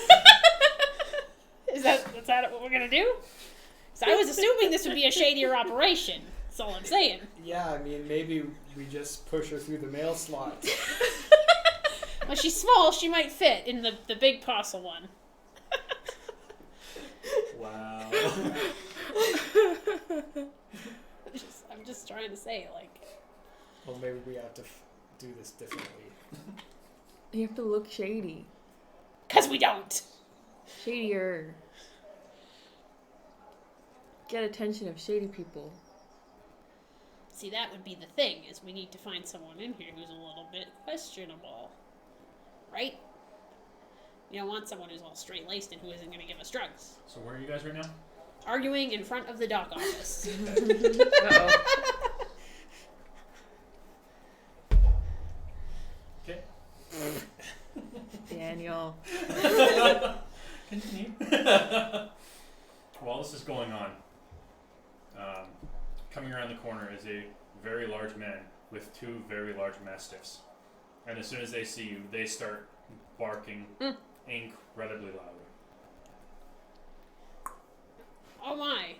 Is that what we're gonna do? So I was assuming this would be a shadier operation. That's all I'm saying. Yeah, I mean, maybe we just push her through the mail slot. Well, she's small. She might fit in the big parcel one. Wow. I'm just trying to say, like, Well, maybe we have to do this differently. You have to look shady. 'cause we don't. Shadier. Get attention of shady people. See, that would be the thing, is we need to find someone in here who's a little bit questionable. Right? You don't want someone who's all straight laced and who isn't going to give us drugs. So where are you guys right now? Arguing in front of the dock office. Uh-oh. Okay. Daniel. Continue. While this is going on, coming around the corner is a very large man with 2 very large mastiffs. And as soon as they see you, they start barking incredibly loud. Oh my.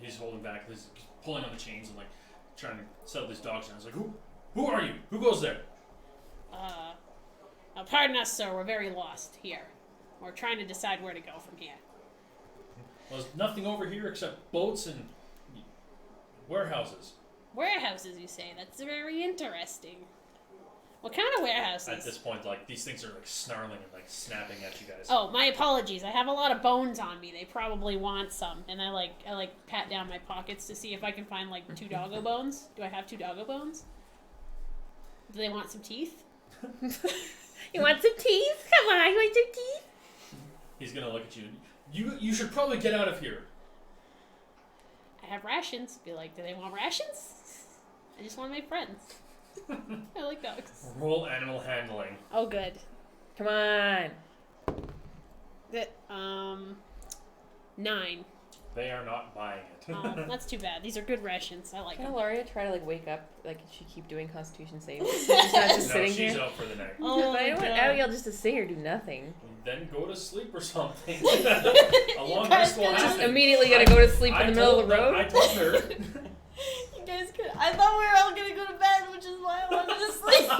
He's holding back, he's pulling on the chains and like trying to settle these dogs down. He's like, Who are you? Who goes there? Pardon us, sir. We're very lost here. We're trying to decide where to go from here. Well, there's nothing over here except boats and warehouses. Warehouses, you say? That's very interesting. What kind of warehouses? At this point, like, these things are like snarling and like snapping at you guys. Oh, my apologies. I have a lot of bones on me. They probably want some. And I pat down my pockets to see if I can find like 2 doggo bones. Do I have 2 doggo bones? Do they want some teeth? You want some teeth? Come on, you want some teeth? He's gonna look at you. You should probably get out of here. I have rations. Be like, do they want rations? I just want to make friends. I like dogs. Roll animal handling. Oh, good. Come on. 9. They are not buying it. Oh, that's too bad. These are good rations. I like Can them. Ilaria try to like wake up? Like, she keep doing Constitution saves? She's not just No, sitting she's here. out for the night. Oh But I my don't want God. Abigail just to sit here and do nothing. Then go to sleep or something. A long guys rest will gonna- happen. Immediately gonna go to sleep in the middle of the road. I told her. You guys could. I thought we were all gonna go to bed, which is why I wanted to sleep.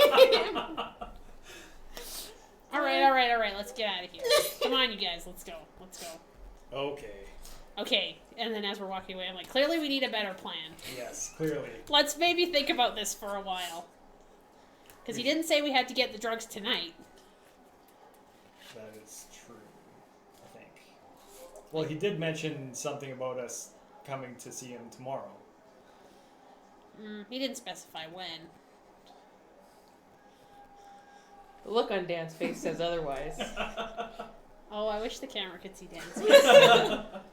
All right. Let's get out of here. Come on, you guys. Let's go. Okay. Okay. And then as we're walking away, I'm like, clearly we need a better plan. Yes, clearly. Let's maybe think about this for a while. Because he didn't say we had to get the drugs tonight. That is true, I think. Well, he did mention something about us coming to see him tomorrow. He didn't specify when. The look on Dan's face says otherwise. Oh, I wish the camera could see Dan's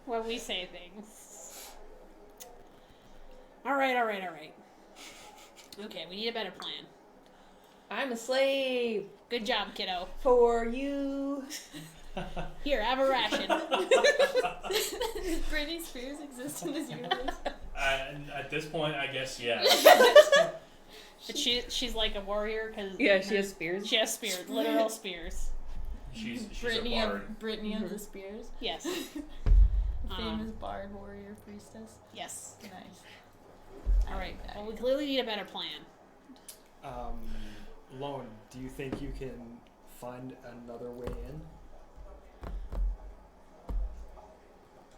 when we say things. All right. Okay, we need a better plan. I'm a slave Good job, kiddo. for you. Here, have a ration. Does Britney Spears exist in this universe? And at this point, I guess, yeah. But she's like a warrior because Yeah, she has spears. She has spears, literal spears. She's a Britney bard. of the Spears. Yes, Famous bard warrior priestess. yes. Nice. All right. Well, we clearly need a better plan. Lone, do you think you can find another way in?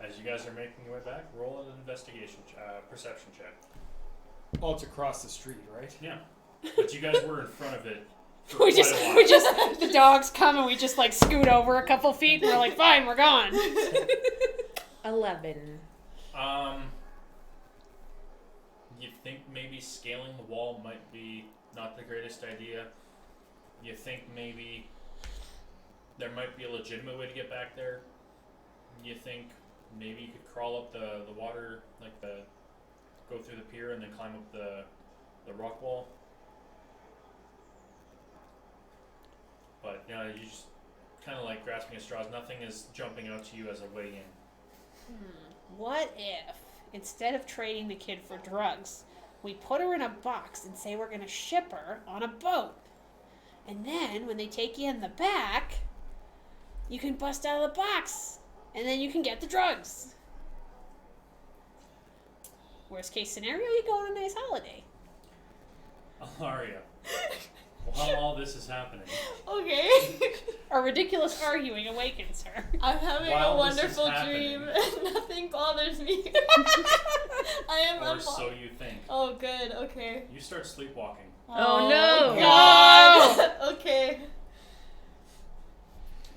As you guys are making your way back, roll an investigation, perception check. Oh, it's across the street, right? Yeah. But you guys were in front of it for We quite a while. just the dogs come and we just like scoot over a couple feet and we're like, fine, we're gone. 11. You think maybe scaling the wall might be not the greatest idea. You think maybe there might be a legitimate way to get back there. You think maybe you could crawl up the water, like go through the pier and then climb up the rock wall. But you know, you just kind of like grasping at straws. Nothing is jumping out to you as a way in. What if instead of trading the kid for drugs, we put her in a box and say we're gonna ship her on a boat, and then when they take you in the back, you can bust out of the box, and then you can get the drugs. Worst case scenario, you go on a nice holiday. Alaria, while all this is happening, Okay. A ridiculous arguing awakens her. I'm having While a this is wonderful happening- dream and nothing bothers me. I am or so you think, Oh, good. Okay. you start sleepwalking. Oh, no. God. Okay.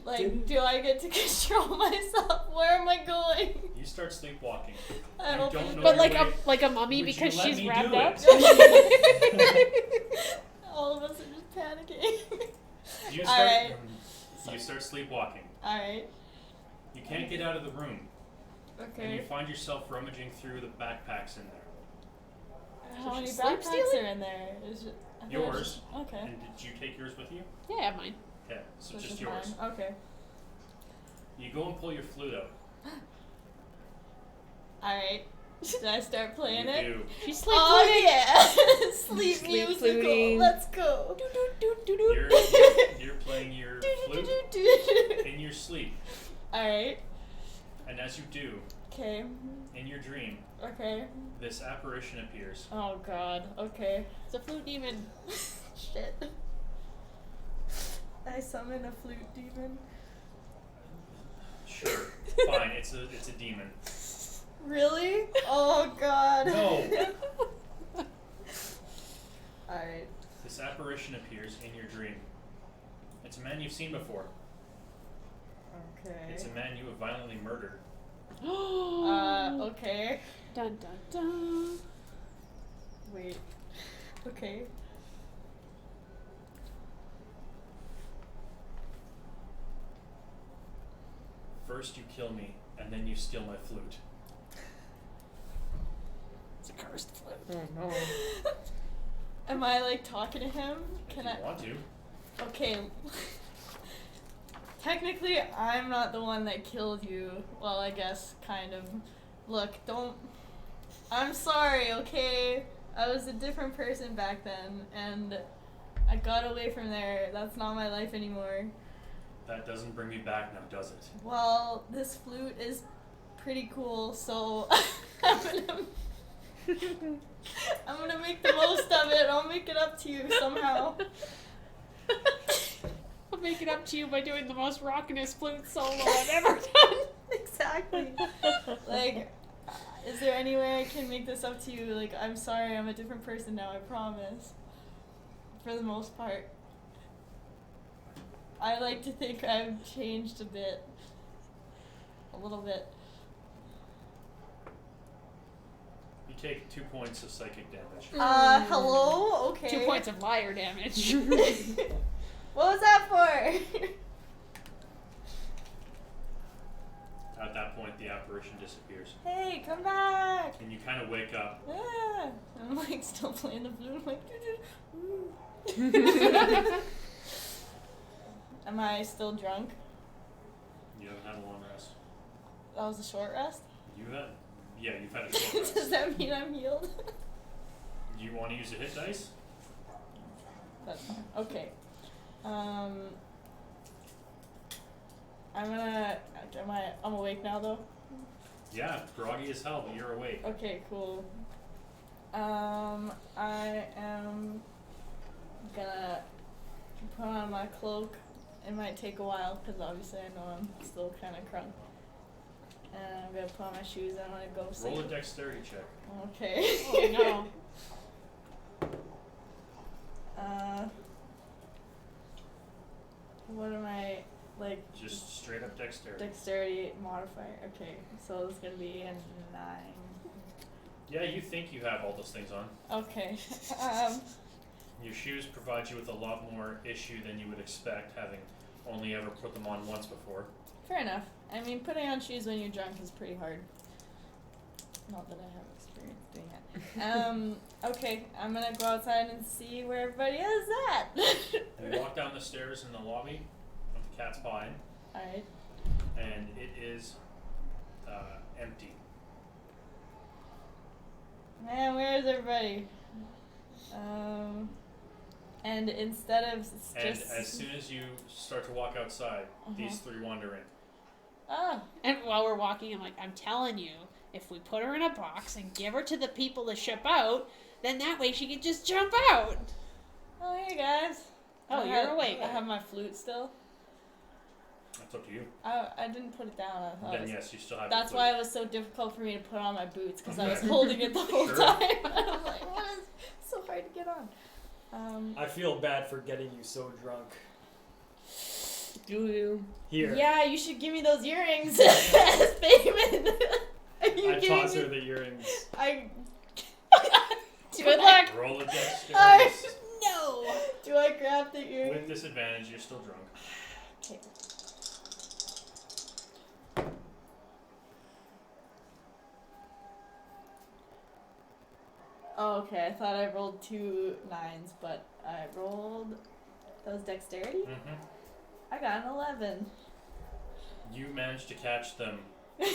Like, do I get to control myself? Where am I going? You start sleepwalking. I You don't don't think- know But your like way. like a mummy Would you because let she's me wrapped do up. it? All of us are just panicking. You start. Alright. You start sleepwalking. Alright. You can't get out of the room, and you Okay. find yourself rummaging through the backpacks in there. How many she's sleep backpacks stealing? are in there? Is it, I thought it was Yours. just- Okay. And did you take yours with you? Yeah, I have mine. Okay, so it's just yours. mine. Okay. You go and pull your flute out. Alright. Did I start playing you it? do. She's sleep Oh fluting. yeah! Sleep Sleep musical. fluting. Let's go. You're playing your flute in your sleep, Alright. and as you do, Okay. in your dream, Okay. this apparition appears. Oh god. Okay. It's a flute demon. Shit. I summon a flute demon. Sure, fine. It's a demon. Really? Oh god. No. Alright. This apparition appears in your dream. It's a man you've seen before. Okay. It's a man you have violently murdered. Okay. Dun dun dun. Wait. Okay. First you kill me, and then you steal my flute. It's a cursed flute. Oh no. Am I like talking to him? Can if I? you want to. Okay. Technically, I'm not the one that killed you. Well, I guess kind of. Look, don't. I'm sorry, okay? I was a different person back then, and I got away from there. That's not my life anymore. That doesn't bring me back now, does it? Well, this flute is pretty cool, so I'm gonna make the most of it. I'll make it up to you somehow. I'll make it up to you by doing the most rockinest flute solo I've ever done. Exactly. Like, is there any way I can make this up to you? Like, I'm sorry, I'm a different person now, I promise. For the most part. I like to think I've changed a bit. A little bit. You take 2 points of psychic damage. Hello? Okay. 2 points of liar damage. What was that for? At that point, the apparition disappears. Hey, come back! And you kind of wake up. Ah. I'm like still playing the flute. I'm like, ooh. Am I still drunk? You haven't had a long rest. That was a short rest? You've had a short Does rest. that mean I'm healed? Do you want to use a hit dice? That's fine. Okay. I'm awake now though? Yeah, groggy as hell, but you're awake. Okay, cool. I am gonna put on my cloak. It might take a while because obviously I know I'm still kind of crunk. And I'm gonna put on my shoes and I'm gonna go sleep. Roll a dexterity check. Okay. Oh no. What am I like? Just straight up dexterity. Dexterity modifier. Okay, so it's gonna be a 9. Yeah, you think you have all those things on. Okay. Your shoes provide you with a lot more issue than you would expect, having only ever put them on once before. Fair enough. I mean, putting on shoes when you're drunk is pretty hard. Not that I have experience doing that. Okay, I'm gonna go outside and see where everybody is at. You walk down the stairs in the lobby of the Cat's Paw Inn, Alright. and it is empty. Man, where is everybody? And instead of And just... as soon as you start to walk outside, these three wander in. Oh. And while we're walking, I'm like, I'm telling you, if we put her in a box and give her to the people to ship out, then that way she can just jump out. Oh, hey guys. Oh, you're awake. I have my flute still. That's up to you. I didn't put it down. I thought it Then was- yes, you still have. That's the why flute. it was so difficult for me to put on my boots because I was Okay. holding it the whole Sure. time. I was like, what is so hard to get on? I feel bad for getting you so drunk. Do you? Here. Yeah, you should give me those earrings, Bayman. Are you I giving toss me? her the earrings. Good luck. Roll a dexterity. No. Do I grab the earring? With disadvantage, you're still drunk. Okay. Oh, okay. I thought I rolled 2 9s, but I rolled. That was dexterity? Mm-hmm. I got an 11. You managed to catch them,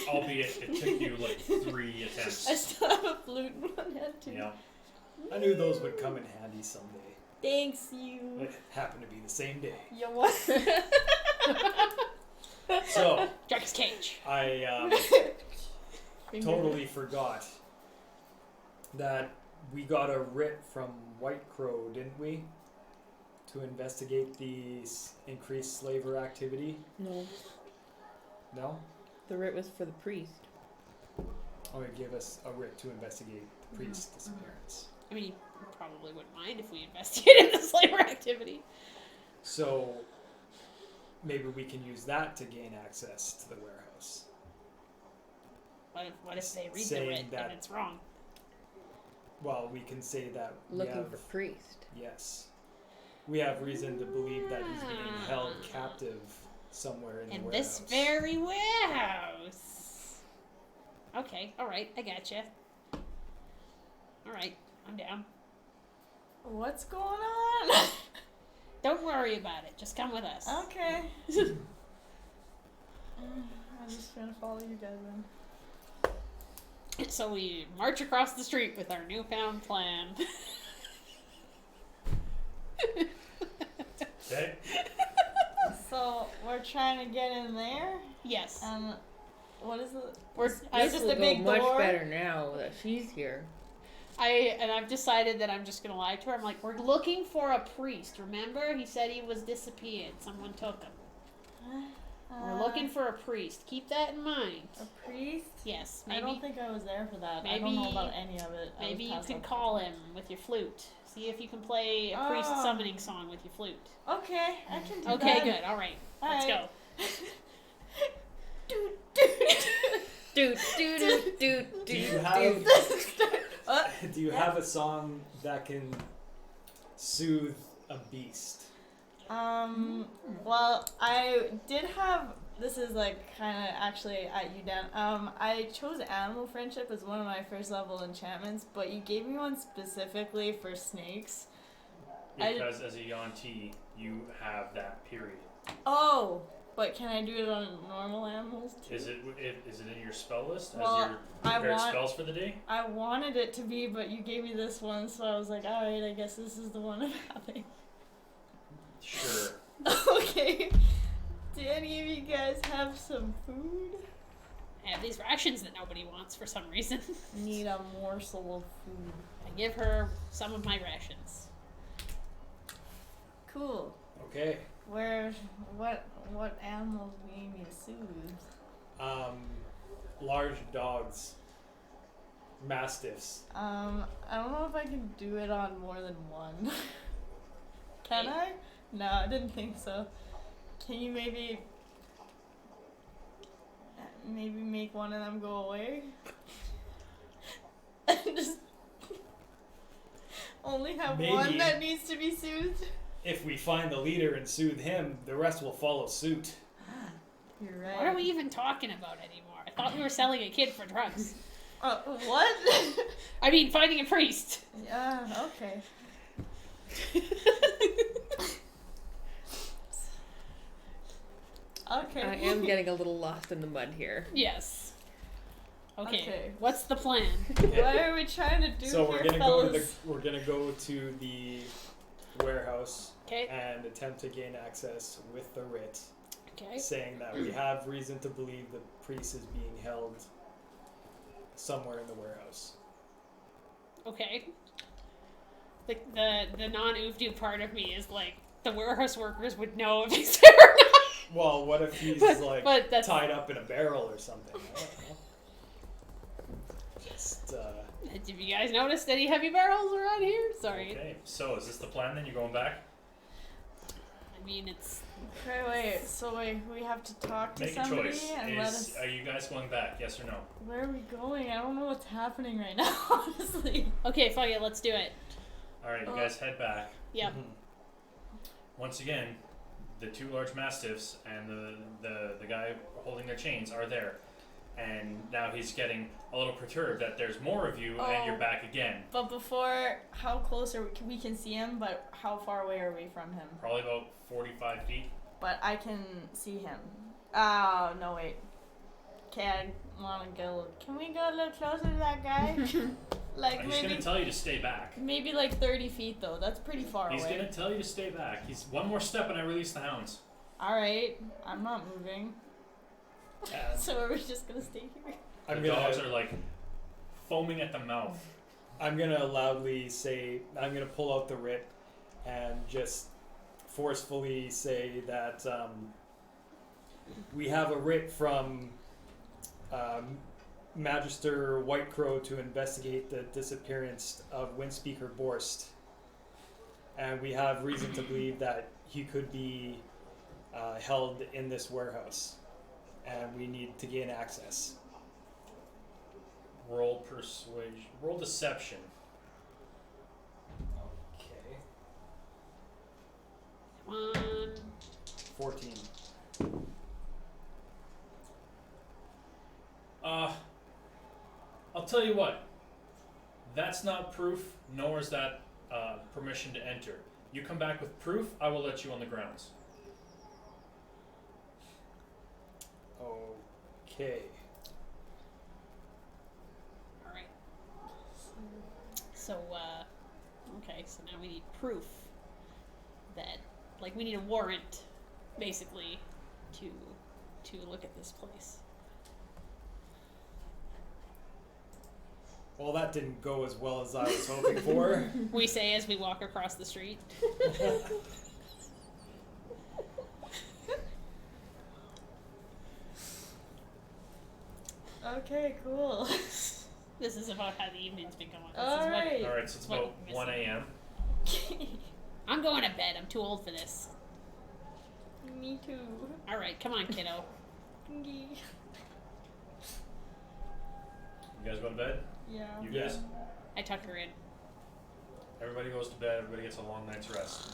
albeit it took you like 3 attempts. I still have a flute in one hand, too. Yeah. I knew those would come in handy someday. Thanks, you. It happened to be the same day. You what? So, Drake's cage. I totally forgot that we got a writ from White Crow, didn't we? To investigate the increased slaver activity? No, No? the writ was for the priest. Oh, it gave us a writ to investigate the priest's disappearance. I mean, you probably wouldn't mind if we investigated the slaver activity. So, maybe we can use that to gain access to the warehouse. What if they read the Saying writ that- and it's wrong? Well, we can say that we Looking have, for priest. yes, we have reason to believe that he's being held captive somewhere in the In warehouse. this very warehouse. Okay, alright, I gotcha. Alright, I'm down. What's going on? Don't worry about it, just come with us. Okay. I'm just gonna follow you guys then. So we march across the street with our newfound plan. Okay. So we're trying to get in there, Yes. and what is it? We're, This just will a go big much door? better now that she's here. I've decided that I'm just gonna lie to her. I'm like, we're looking for a priest. Remember, he said he was disappeared. Someone took him. We're looking for a priest. Keep that in mind. a priest. Yes, I don't maybe think I was there for that. I maybe- don't know about any of it. I maybe was you passed could out. call him with your flute. See if you can play a priest Oh. summoning song with your flute. Okay, I can do Okay, that. good. All right, let's Alright. go. Doot, doot, doot, doot, Do you doot, have What? do you have a song that can soothe a beast? Well, I did have. This is like kind of actually at you, Dan. I chose animal friendship as one of my first level enchantments, but you gave me one specifically for snakes. Because as a Yanti, you have that period. Oh, but can I do it on normal animals too? Is it in your spell list Well, as your I prepared want- spells for the day? I wanted it to be, but you gave me this one, so I was like, alright, I guess this is the one I'm having. Sure. Okay. Do any of you guys have some food? I have these rations that nobody wants for some reason. Need a morsel of food. I give her some of my rations. Cool. Okay. What animals do you need me to soothe? Large dogs, mastiffs. I don't know if I can do it on more than one. Can Okay. I? No, I didn't think so. Can you maybe make one of them go away? And just only have one Maybe. that needs to be soothed? If we find the leader and soothe him, the rest will follow suit. You're right. What are we even talking about anymore? I thought we were selling a kid for drugs. What? I mean, finding a priest. Yeah, okay. Okay. I am getting a little lost in the mud here. Yes. Okay. Okay. What's the plan? What are we trying to do So here, we're gonna fellas? we're gonna go to the warehouse Okay. and attempt to gain access with the writ, Okay. saying that we have reason to believe the priest is being held somewhere in the warehouse. Okay. The non-Uvdu part of me is like, the warehouse workers would know if he's there or not. Well, what if he's But that's tied up in a barrel or something? I don't know. Just Have you guys noticed any heavy barrels around here? Sorry. Okay. So is this the plan then? You going back? I mean, it's Okay, wait. So we have to talk to Make a somebody choice. and let us. Are you guys going back? Yes or no? Where are we going? I don't know what's happening right now, honestly. okay. Fuck it. Let's do it. All right. You guys head back. Yep. mhm. once again, the two large mastiffs and the guy holding their chains are there. And now he's getting a little perturbed that there's more of you and you're back again. But before, how close are we can see him, but how far away are we from him? Probably about 45 feet. But I can see him. Oh, no, wait. Okay, I want to go. Can we go a little closer to that guy? Like He's maybe. going to tell you to stay back. Maybe like 30 feet though. That's pretty far He's away. going to tell you to stay back. He's one more step and I release the hounds. Alright, I'm not moving. And So are we just gonna stay here? I'm The gonna dogs are like foaming at the mouth. I'm gonna loudly say I'm gonna pull out the writ and just forcefully say that we have a writ from Magister Whitecrow to investigate the disappearance of Windspeaker Borst, and we have reason to believe that he could be held in this warehouse, and we need to gain access. Roll persuasion. Roll deception. Okay. Come on. 14. I'll tell you what. That's not proof, nor is that permission to enter. You come back with proof, I will let you on the grounds. Okay. Alright. So, okay, so now we need proof that, like, we need a warrant, basically, to look at this place. Well, that didn't go as well as I was hoping for. We say as we walk across the street. Okay, cool. This is about how the evening's been going. This All is what- right. Alright, so it's What about we're 1 missing. a.m. I'm going to bed. I'm too old for this. Me too. Alright, come on, kiddo. You guys go to bed? Yeah. You Yeah. guys? I tuck her in. Everybody goes to bed, everybody gets a long night's rest.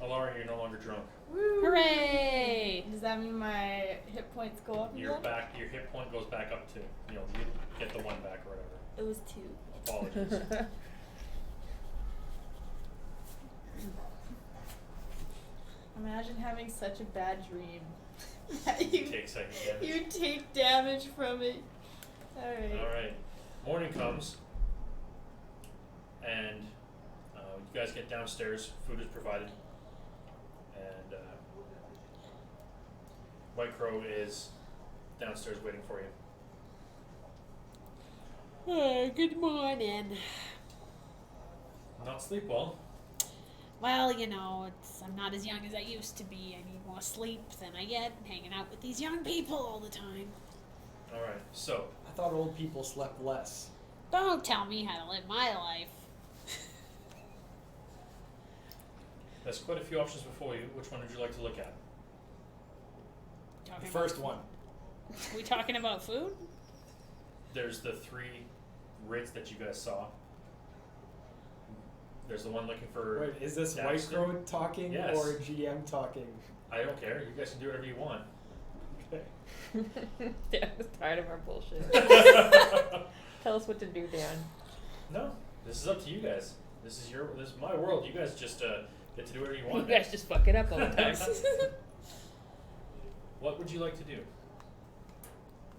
Alara, you're no longer drunk. Woo! Hooray! Does that mean my hit points go up You're again? back, your hit point goes back up to, you get the 1 back or whatever. It was 2. Apologies. Imagine having such a bad dream that you Take second damage. you take damage from it. Alright. Alright. Morning comes, and you guys get downstairs, food is provided, and White Crow is downstairs waiting for you. Good morning. Not sleep well. Well, you know, I'm not as young as I used to be. I need more sleep than I get hanging out with these young people all the time. Alright, so, I thought old people slept less. Don't tell me how to live my life. there's quite a few options before you. Which one would you like to look at? The Talking first about, one. Are we talking about food? There's the 3 writs that you guys saw. There's the one looking for... Wait, is this Daxton? Whitecrow talking Yes. or GM talking? I don't care. You guys can do whatever you want. Okay. Dan is tired of our bullshit. Tell us what to do, Dan. No, this is up to you guys. This is my world. You guys just get to do whatever you You want. guys just fuck it up all the time. What would you like to do?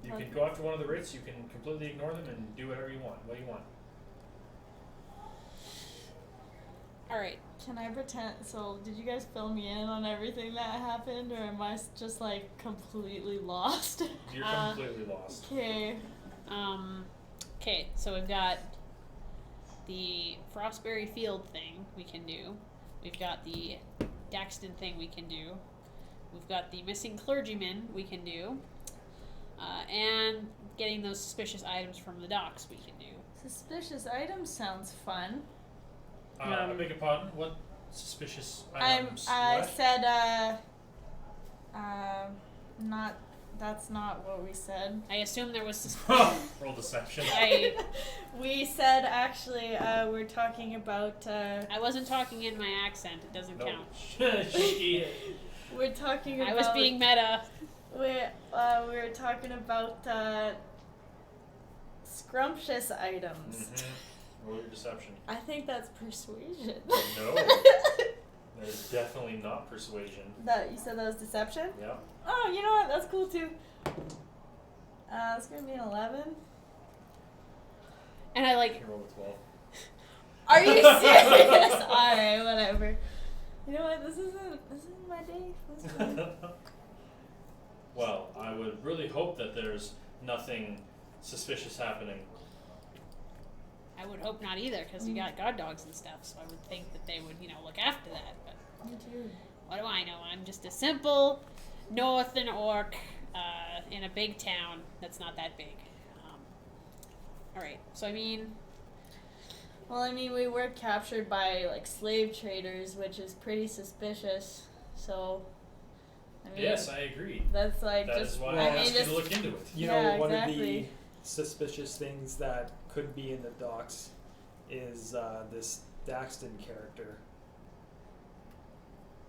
You can go after one of the writs. You can completely ignore them and do whatever you want. What do you want? Alright. Can I pretend? So, did you guys fill me in on everything that happened, or am I just like completely lost? You're completely lost. Okay. Okay, so we've got the Frostberry Field thing we can do. We've got the Daxton thing we can do. We've got the missing clergyman we can do. And getting those suspicious items from the docks we can do. Suspicious items sounds fun. I beg your pardon. What suspicious I items? I what? said not That's not what we said. I assume there was. Roll deception. We said actually we're talking about. I wasn't talking in my accent. It doesn't No. count. We're talking about. I was being meta. We're talking about scrumptious items. Mm-hmm. Roll your deception. I think that's persuasion. No. That is definitely not persuasion. You said that was deception? Yeah. Oh, you know what? That's cool too. It's gonna be an 11. And I You like. can roll a 12. Are you serious? Alright, whatever. You know what? This isn't my day. That's fine. Well, I would really hope that there's nothing suspicious happening. I would hope not either, because you got guard dogs and stuff. So I would think that they would, look after that. But Me too. what do I know? I'm just a simple northern orc in a big town that's not that big. All right. So I mean, Well, I mean, we were captured by like slave traders, which is pretty suspicious. So, I mean, Yes, I agree. that's like That just. is why well, I I asked you just, to look into it. You Yeah, know, one of the exactly. suspicious things that could be in the docks is this Daxton character.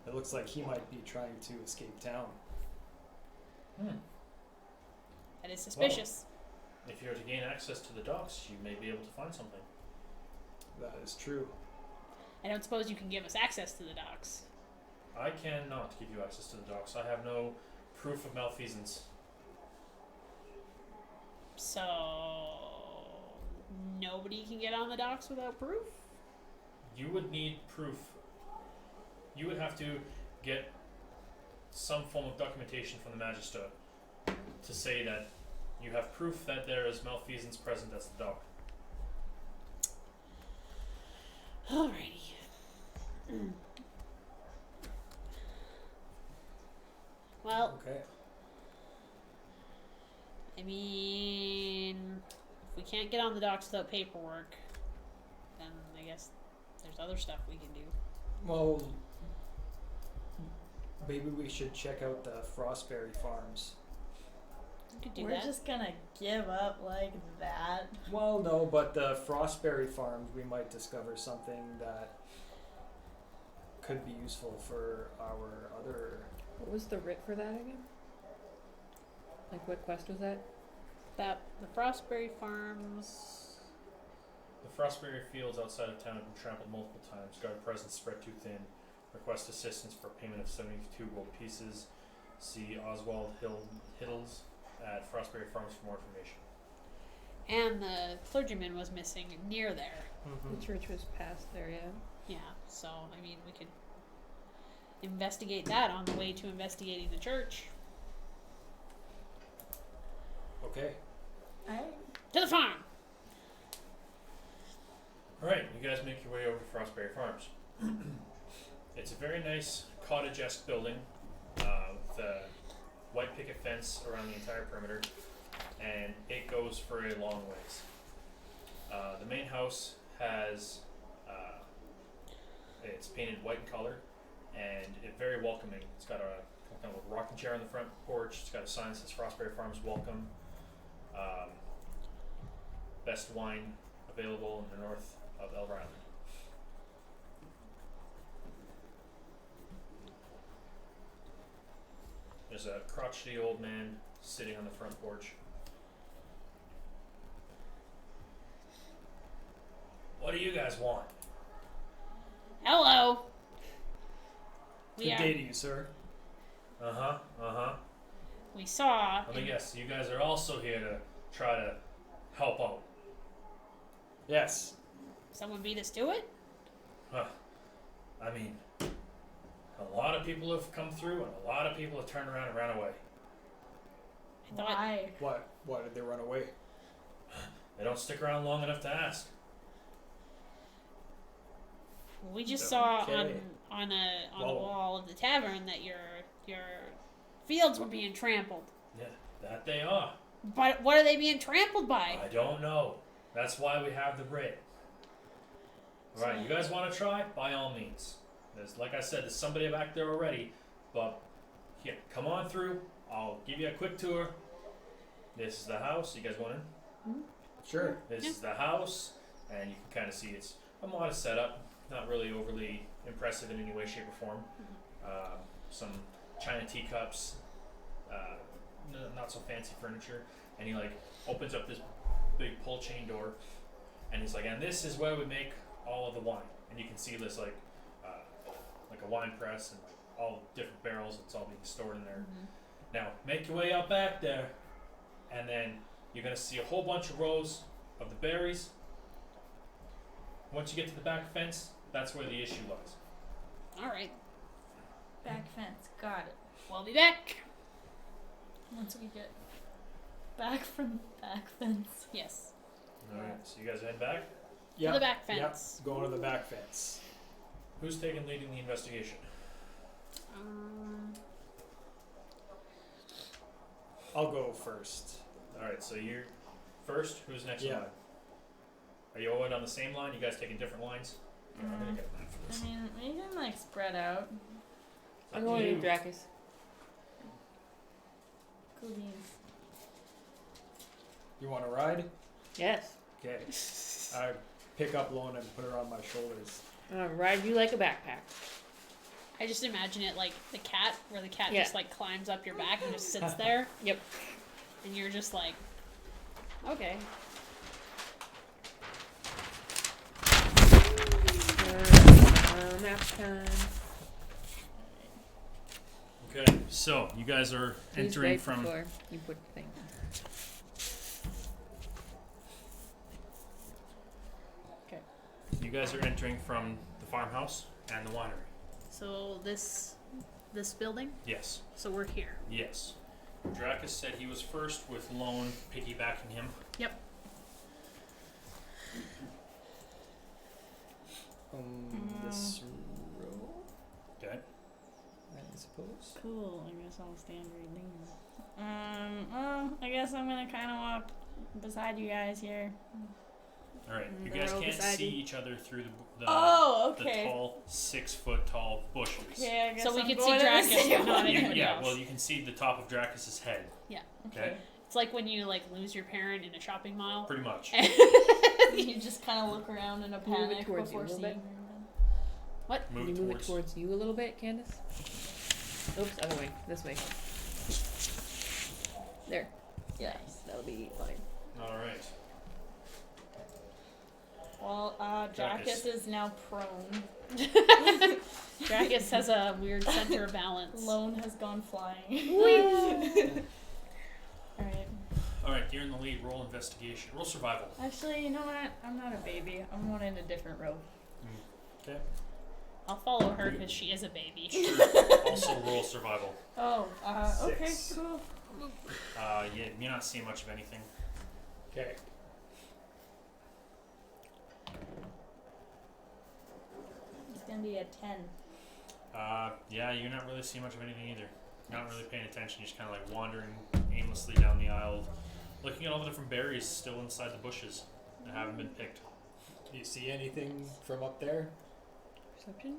It looks like he might be trying to escape town. that is suspicious. If you're to gain access to the docks, you may be able to find something. That is true. I don't suppose you can give us access to the docks. I cannot give you access to the docks. I have no proof of malfeasance. So nobody can get on the docks without proof? You would need proof. You would have to get some form of documentation from the Magister to say that you have proof that there is malfeasance present at the dock. Alrighty. Well, Okay. I mean, if we can't get on the docks without paperwork, then I guess there's other stuff we can do. Well, maybe we should check out the Frostberry farms. We could do We're that. just gonna give up like that. Well, no, but the Frostberry farms, we might discover something that could be useful for our other. What was the writ for that again? Like, what quest was that? That the Frostberry Farms. The Frostberry fields outside of town have been trampled multiple times. Guard presence spread too thin. Request assistance for payment of 72 gold pieces. See Oswald Hiddles at Frostberry Farms for more information. And the clergyman was missing near there. The church was past there, yeah. Yeah, so, I mean, we could investigate that on the way to investigating the church. Okay. Alright. To the farm! Alright, you guys make your way over to Frostberry Farms. It's a very nice cottage-esque building with a white picket fence around the entire perimeter, and it goes for a long ways. The main house has it's painted white in color, and it's very welcoming. It's got a kind of a rocking chair on the front porch. It's got a sign that says Frostberry Farms Welcome. Best wine available in the north of Elver Island. There's a crotchety old man sitting on the front porch. What do you guys want? Hello! We Good are. day to you, sir. We saw. Let me guess, you guys are also here to try to help out. Yes. Someone beat us to it? I mean, a lot of people have come through and a lot of people have turned around and ran away. I thought. Why? What? Why did they run away? They don't stick around long enough to ask. We just saw Okay. on a Whoa. wall of the tavern that your fields were being trampled. Yeah, that they are. But what are they being trampled by? I don't know. That's why we have the writ. Alright, you guys want to try? By all means. Like I said, there's somebody back there already. But here, come on through. I'll give you a quick tour. This is the house. You guys want in? Sure. This is the house, and you can kind of see it's a modest setup, not really overly impressive in any way, shape, or form. Some china teacups, not so fancy furniture, and he like opens up this big pull chain door, and he's like, and this is where we make all of the wine, and you can see this like a wine press and like all different barrels. It's all being stored in there. Now make your way out back there, and then you're gonna see a whole bunch of rows of the berries. Once you get to the back fence, that's where the issue lies. All right. Back fence. Got it. We'll be back. Once we get back from the back fence. Yes. Alright, so you guys head back. Yeah. To the back fence. Yep. Going to the back fence. Who's leading the investigation? I'll go first. Alright, so you're first. Who's next in Yeah. line? Are you all on the same line? You guys taking different lines? Okay, I'm gonna get a map for this. I mean, we can like spread out. It's I'm up to going you. with Dracus. Cool beans. You want to ride? Yes. Okay. I pick up Lona and put her on my shoulders. Ride you like a backpack. I just imagine it like the cat, where the cat Yeah. just like climbs up your back and just sits there. Yep. And you're just like, okay. Map time. Okay, so you guys are Please entering write from. before you put the thing. You guys are entering from the farmhouse and the winery. So this building. Yes. So we're here. Yes. Dracus said he was first with Lone piggybacking him. Yep. This row, Okay. I suppose. Cool. I guess I'll stand right there. Well, I guess I'm gonna kind of walk beside you guys here. Alright, you The guys row can't beside see you. each other through the Oh, the okay. tall 6 foot tall bushes. Okay, I guess So we I'm can see going to the Dracus, same but not one. anybody Yeah, else. well, you can see the top of Dracus's head. Okay. It's like when you like lose your parent in a shopping mall. Pretty much. You just kind of look around in a Move it panic towards you before a little seeing bit. her. Can Move you move it towards. towards you a little bit, Candace? Oops, other way. This way. There. Yeah. That'll be fine. Alright. Well, Dracus is now prone. Dracus has a weird center of balance. Lone has gone flying. Alright. Alright, you're in the lead. Roll investigation. Roll survival. Actually, you know what? I'm not a baby. I'm one in a different row. Okay. I'll follow her because she is a baby. Sure. Also roll survival. Oh, okay, 6. cool. Yeah, you're not seeing much of anything. Okay. It's gonna be a 10. Yeah, you're not really seeing much of anything either. You're not really paying attention. You're just kind of like wandering aimlessly down the aisle, looking at all the different berries still inside the bushes that haven't been picked. Do you see anything from up there? Perception?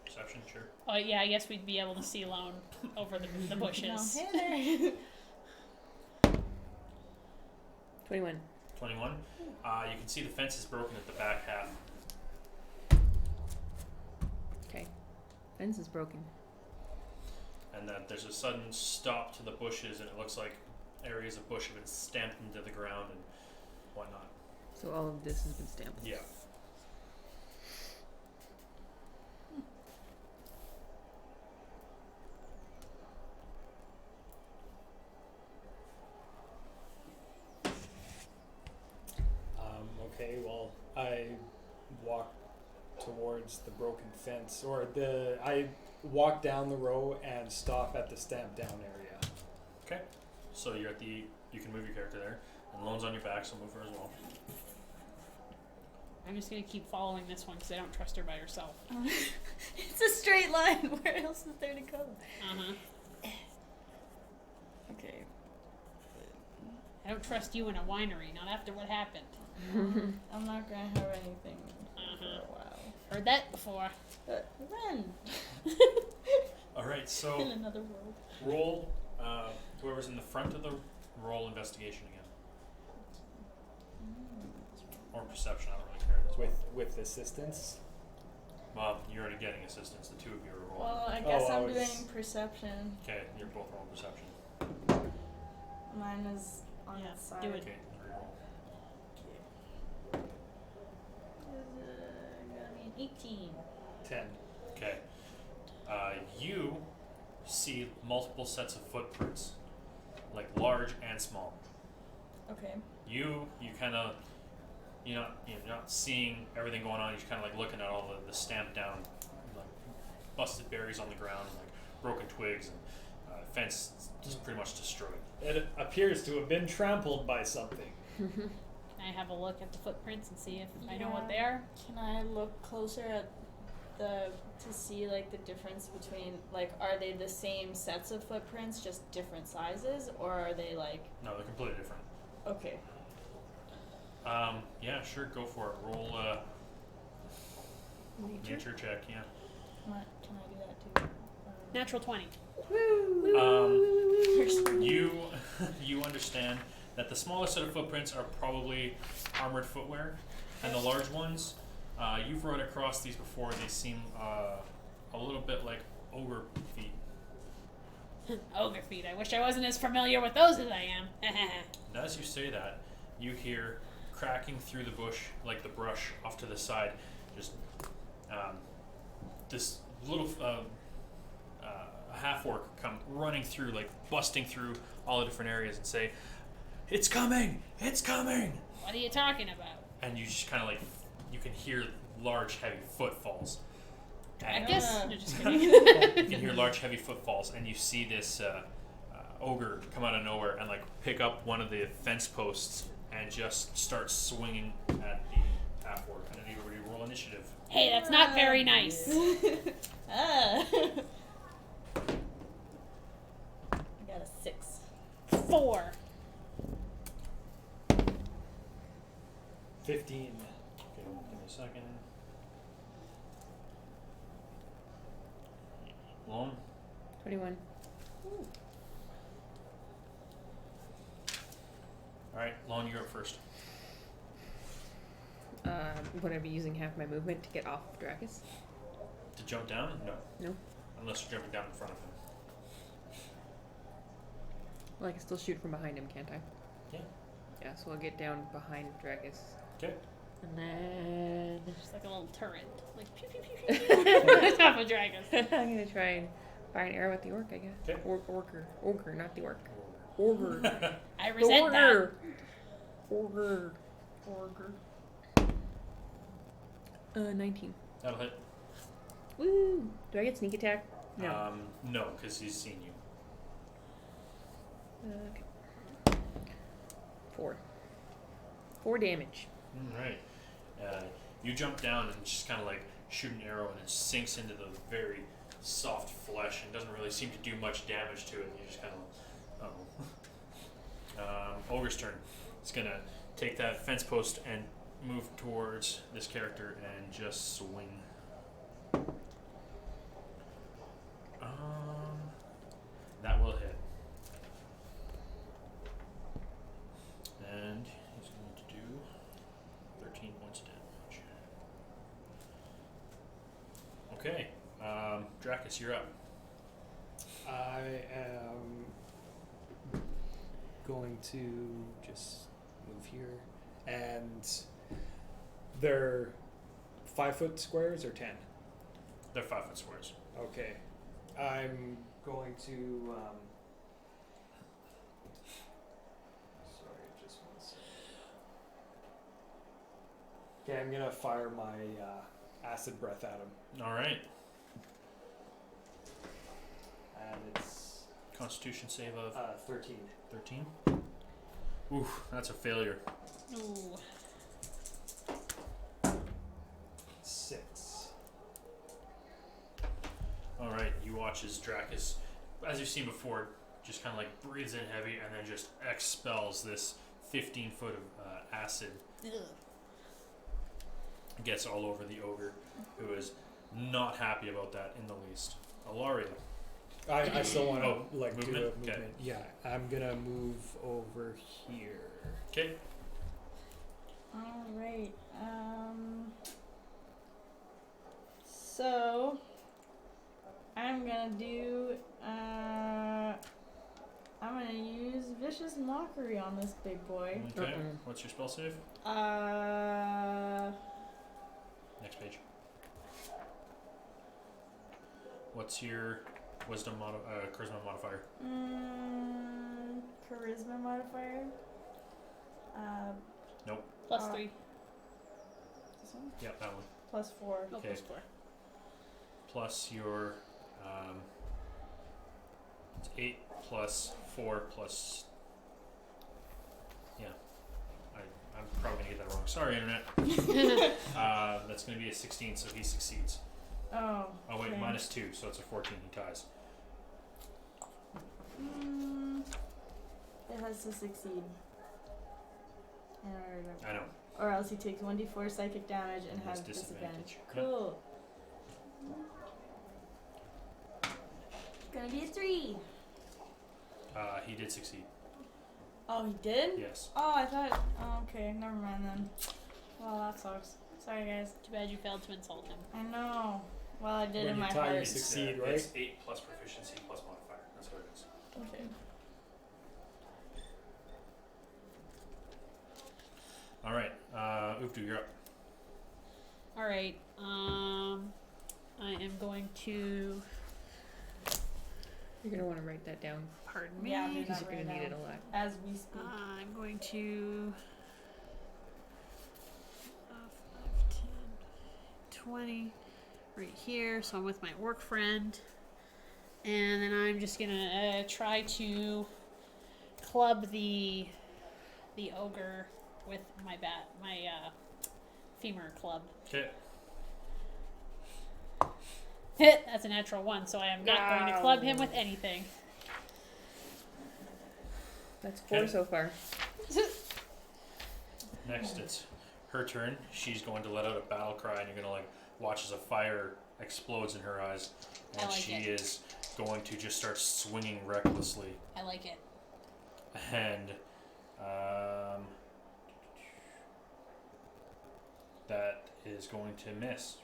Perception, sure. Oh yeah, I guess we'd be able to see Lone over the bushes. No, hey there. 21. 21. You can see the fence is broken at the back half. Okay. Fence is broken. And that there's a sudden stop to the bushes, and it looks like areas of bush have been stamped into the ground and whatnot. So all of this has been stamped. Yeah. Okay, well, I walk towards the broken fence, I walk down the row and stop at the stamp down area. Okay. So you're at the. You can move your character there, and Lone's on your back, so move her as well. I'm just gonna keep following this one because I don't trust her by herself. It's a straight line. Where else is there to go? Okay. I don't trust you in a winery, not after what happened. I'm not gonna have anything for a while. Heard that before. But when? All right. In So another world. roll Whoever's in the front of the roll investigation again. Or perception, I don't really care. That's With assistance. well, you're already getting assistance. The two of you are rolling. Well, I guess I I'm was- doing perception. Okay, you're both rolling perception. Mine is on Yeah, its side. do it. Okay, reroll. Gonna be an 18. 10. Okay. You see multiple sets of footprints, like large and small. Okay. You kind of you're not seeing everything going on. You're kind of like looking at all the stamped down, like busted berries on the ground, like broken twigs, and fence just pretty much destroyed. It appears to have been trampled by something. Can I have a look at the footprints and see if I know what Yeah. they are? Can I look closer at to see like the difference between like are they the same sets of footprints just different sizes or are they like No, they're completely different. okay. Yeah, sure, go for it. Roll nature check. Yeah. Can I do that too? Natural 20. You understand that the smaller set of footprints are probably armored footwear, and the large ones, you've run across these before. They seem a little bit like ogre feet. Ogre feet. I wish I wasn't as familiar with those as I am. And as you say that, you hear cracking through the bush, like the brush off to the side, just this little half-orc come running through, like busting through all the different areas and say, "It's coming! It's coming!" What are you talking about? And you just kind of like, you can hear large, heavy footfalls. I And guess. Ah. No, just kidding. you can hear large, heavy footfalls, and you see this ogre come out of nowhere and like pick up one of the fence posts and just start swinging at the half-orc. And I need everybody to roll initiative. Hey, that's not very nice. Ah. I got a 6. 4. 15. Okay, give me a second. Lone. 21. All right, Lone, you're up first. Would I be using half my movement to get off of Dracus? To jump down? No. No. Unless you're jumping down in front of him. Well, I can still shoot from behind him, can't I? Yeah. Yeah, so I'll get down behind Dracus. Okay. And then... Just like a little turret. Like pew pew pew pew pew. On top of dragons. I'm gonna try and fire an arrow at the orc, I guess. Okay. Ogre, not the orc. Ogre. I resent that. Ogre. 19. That'll hit. Woo! Do I get sneak attack? No. No, because he's seen you. Okay. 4. 4 damage. All right. You jump down and just kind of like shoot an arrow, and it sinks into the very soft flesh and doesn't really seem to do much damage to it. And you just kind of, Ogre's turn. It's gonna take that fence post and move towards this character and just swing. That will hit. And he's going to do 13 points of damage. Okay, Dracus, you're up. I am going to just move here. And they're 5-foot squares or 10? They're 5-foot squares. Okay. I'm going to. Sorry, just one second. Okay, I'm going to fire my acid breath at him. All right. And it's Constitution save of 13. 13. Oof, that's a failure. Ooh. 6. All right, you watch as Dracus, as you've seen before, just kind of like breathes in heavy and then just expels this 15-foot of acid. Ugh. Gets all over the ogre, who is not happy about that in the least. Alaria. I still want to Oh, do a movement? movement. Okay. Yeah, I'm gonna move over here. Okay. Alright. So I'm gonna do I'm gonna use Vicious Mockery on this big boy. Okay. What's your spell save? Next page. What's your charisma modifier? Charisma modifier. Plus Uh, 3. This one? Yeah, that one. +4. No, Okay. plus 4. Plus your it's 8 plus 4 plus. Yeah, I'm probably gonna get that wrong. Sorry, internet. That's gonna be a 16, so he succeeds. Oh. Oh wait, okay. -2, so it's a 14. He ties. It has to succeed. I know. Or else he takes 1d4 psychic damage and And has has disadvantage. disadvantage. Cool. Gonna be a 3. He did succeed. Oh, he did? Yes. Oh, I thought. Oh, okay. Never mind then. Well, that sucks. Sorry, guys. Too bad you failed to insult him. I know. Well, I did When in you my tie, you heart. succeed, right? It's 8 plus proficiency plus modifier. That's what it is. Okay. All right. Uftu, you're up. Alright, I am going to. You're gonna want to write that down Pardon me. Yeah, I'll do because that you're gonna right need it now. a lot. As we speak. I'm going to 5, 10, 20 right here. So I'm with my orc friend, and then I'm just gonna try to club the ogre with my femur club. Okay. Hit. That's a natural 1, so I am not going to club him with anything. That's 4 Okay. so far. Next, it's her turn. She's going to let out a battle cry, and you're gonna watch as a fire explodes in her eyes, I and like she it. is going to just start swinging recklessly, I like it. and that is going to miss.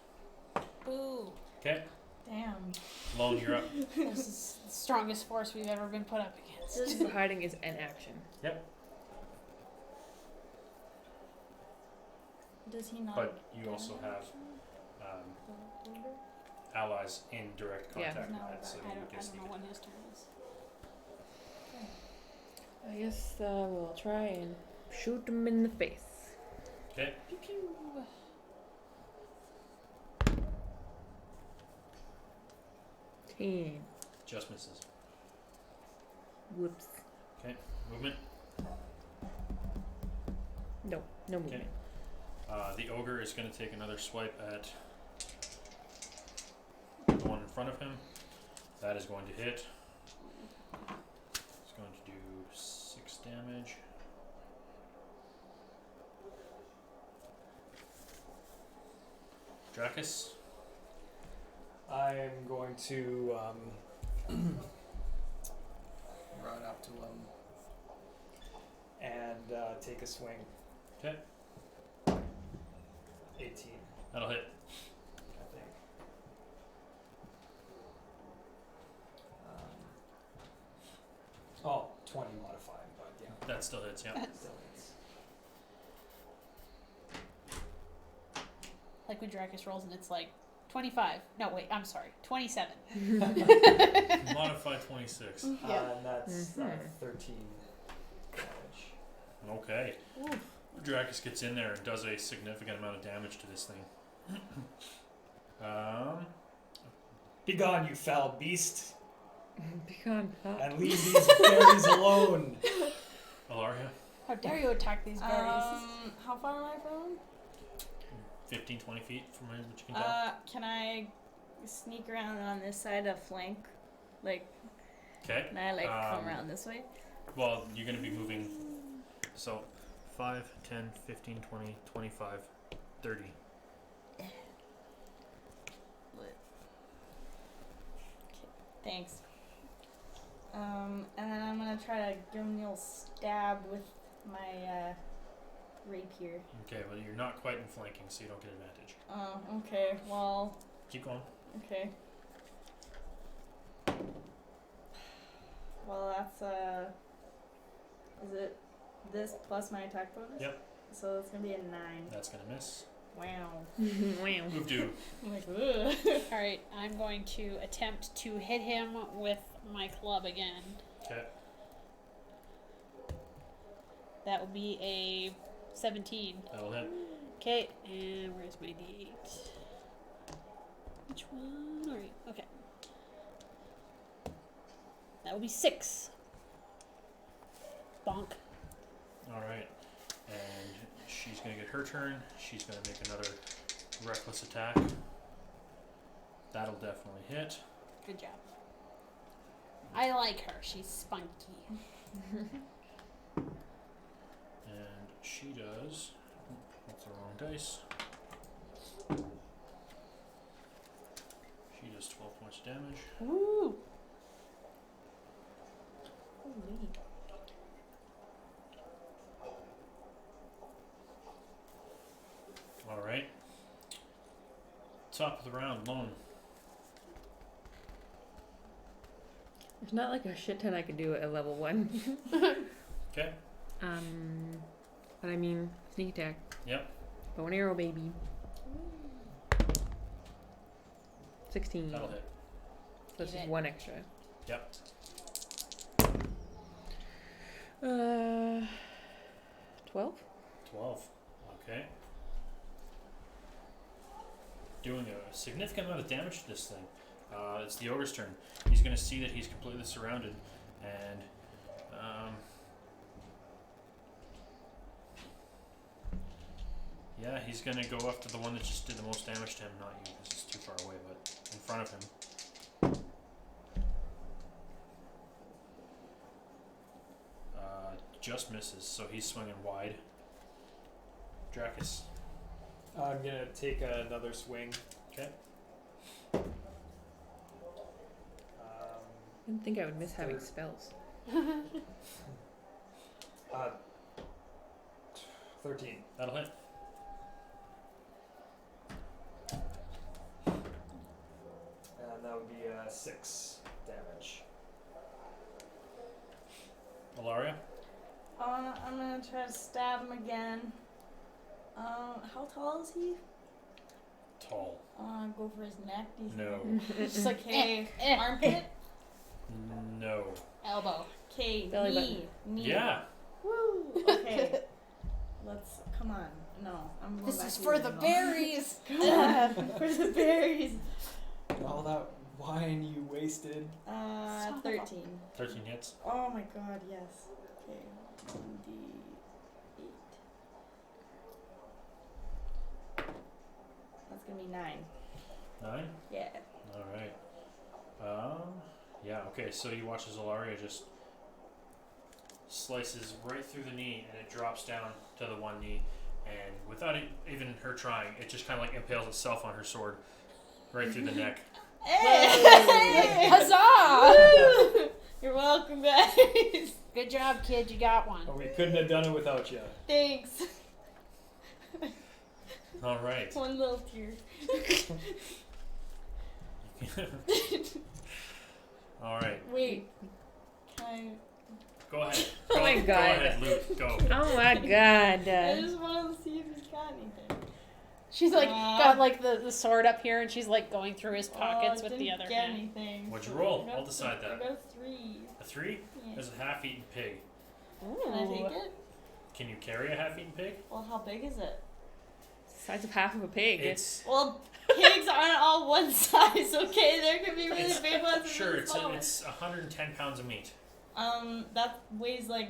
Boo. Okay, Damn. Lone, you're up. This is the strongest force we've ever been put up against. So hiding is an action. Does he not? But you also have allies in direct Yeah. contact No, with that, so I you don't get know what his turn is. I guess we'll try and shoot him in the face. Okay. Pew pew. 10. Just misses. Whoops. Movement. No movement. The ogre is going to take another swipe at the one in front of him. That is going to hit. It's going to do 6 damage. Dracus. I'm going to run up to him and take a swing. Okay. 18, That'll hit. I think. Oh, 20 modified, but yeah. That still hits, yeah. Still hits. Like when Dracus rolls and it's like 25. No, wait, I'm sorry. 27. Modify 26. Yeah. And that's 13 damage. Okay. Dracus gets in there and does a significant amount of damage to this thing. Be gone, you foul beast, Begone, huh? and leave these berries alone. Alaria, How dare you attack these berries? How far am I from him? 15, 20 feet from what you can tell. Can I sneak around on this side of flank? Like, Okay. can I come around this way? Well, you're going to be moving. So 5, 10, 15, 20, 25, 30. Thanks. try to give him a little stab with my rapier. Okay, well you're not quite in flanking, so you don't get advantage. Oh, okay. Well, Keep going. okay. Well, that's is it this plus my attack bonus? Yep. So it's gonna be a 9. That's gonna miss. Wow. Wow. Move to. I'm like, ugh. All right, I'm going to attempt to hit him with my club again. Okay. That will be a 17. That'll hit. Okay, and where's my D8? Which one? All right, okay. That will be 6. Bonk. Alright. And she's gonna get her turn. She's gonna make another reckless attack. That'll definitely hit. Good job. I like her. She's spunky. And she does. That's the wrong dice. She does 12 points of damage. Woo! Holy. Alright. Top of the round, Lone. There's not like a shit ton I could do at level 1. Okay. But I mean, sneak attack. Yep. Bow and arrow, baby. 16. That'll hit. So this Hit is it. 1 extra. Yep. 12? 12. Okay. Doing a significant amount of damage to this thing. It's the ogre's turn. He's going to see that he's completely surrounded, and yeah, he's going to go after the one that just did the most damage to him. Not you, because it's too far away, but in front of him. Just misses, so he's swinging wide. Dracus. I'm gonna take another swing. Okay. I didn't think I would miss having spells. 13. That'll hit. And that would be 6 damage. Ilaria? I'm gonna try to stab him again. How tall is he? Tall. Go for his neck. Do you No. think? Just like, hey, Eh. armpit. No. Elbow. Okay, Belly knee. Yeah. Woo. Okay. Let's come on. No, I'm going This back is to for the original. berries. Come on, for the berries. All that wine you wasted. Son of a- 13. 13 hits. Oh my god, yes. Okay, 1d8. That's gonna be 9. 9? Yeah. Alright. Yeah, okay, so you watch as Ilaria just slices right through the knee and it drops down to the one knee, and without even her trying, it just kind of like impales itself on her sword right through the neck. Hey! Huzzah! You're welcome, guys. Good job, kid. You got one. Oh, we couldn't have done it without you. Thanks. Alright. One little tear. Alright. Wait. Can Go ahead. Oh my Go God. ahead, Luke. Go. Oh my god. I just wanted to see if he's got anything. She's like got like the sword up here, and she's like going through his pockets Oh, with the didn't other get hand. anything. What'd you so roll? I got I'll decide I that. got a 3. A 3? Yeah. There's a half-eaten pig. Can I take it? Can you carry a half-eaten pig? Well, how big is it? Size of half of a pig. It's Well, pigs aren't all one size, okay? There could be really It's- big ones and sure. really small ones. It's 110 pounds of meat. That weighs like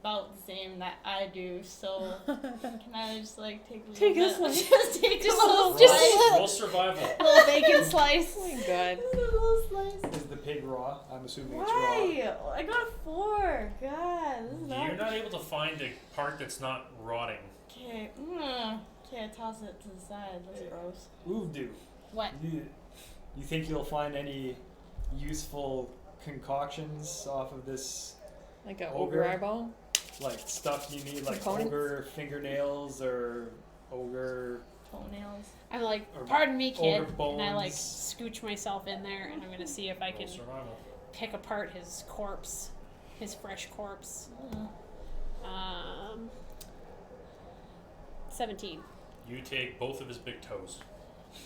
about the same that I do. So can I just like take a little Take a bit? slice. Just take Just a little just slice. a little- Roll survival. Little bacon slice. Oh my god. Just a little slice. Is the pig raw? I'm assuming it's raw. Why? I got a 4. God, this is You're not able to find a part that's not rotting. Okay. Okay, I toss it to the side. That's gross. Oovdu. What? You think you'll find any useful concoctions off of this Like an Ogre? ogre eyeball? Like stuff you need, like Components? ogre fingernails or ogre. Toenails. I'm like, Or pardon me, kid. ogre And I like bones. scooch myself in there, and I'm gonna see if I Roll can survival. pick apart his corpse, his fresh corpse. 17. You take both of his big toes.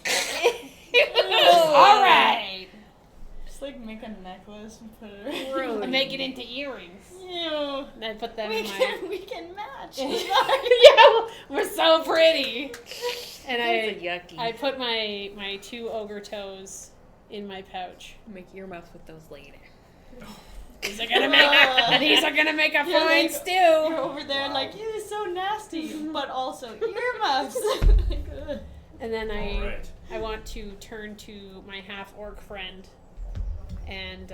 All right. Just like make a necklace and put it. Really? I make it into earrings. Ew. And I put them We in my. can we can match. Yeah, we're so pretty. And That's yucky. I put my 2 ogre toes in my pouch. Make earmuffs with those later. These are gonna make a You're fine like- stew. You're over there Wow. like, you are so nasty, but also earmuffs. Good. And then All right. I want to turn to my half orc friend and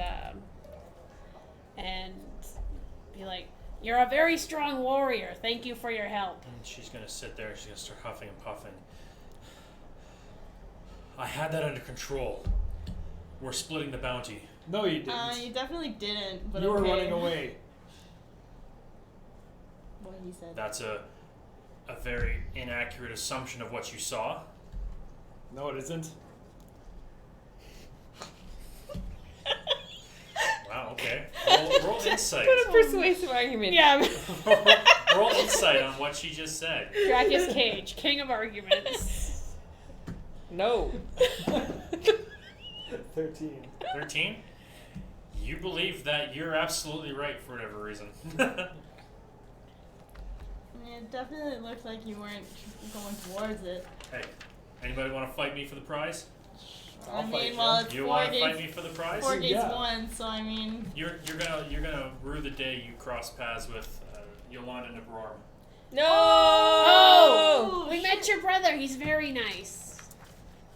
be like, "You're a very strong warrior. Thank you for your help." And she's gonna sit there. She's gonna start huffing and puffing. I had that under control. We're splitting the bounty. No, you didn't. You definitely didn't, but you were okay. running away. What he said. That's a very inaccurate assumption of what you saw. No, it isn't. Wow. Okay. Roll insight. What a persuasive argument. Yeah, Roll insight on what she just said. Dracus Cage, king of arguments. No. 13. 13. You believe that you're absolutely right for whatever reason. I mean, it definitely looked like you weren't going towards it. Hey, anybody want to fight me for the prize? I'll I fight mean, you. well, it's You 4 want to fight gates. me for the prize? 4 gates Yeah. 1, so I mean. You're gonna rue the day you cross paths with Yolanda Nebrarm. No! Oh, we met your brother. He's very nice.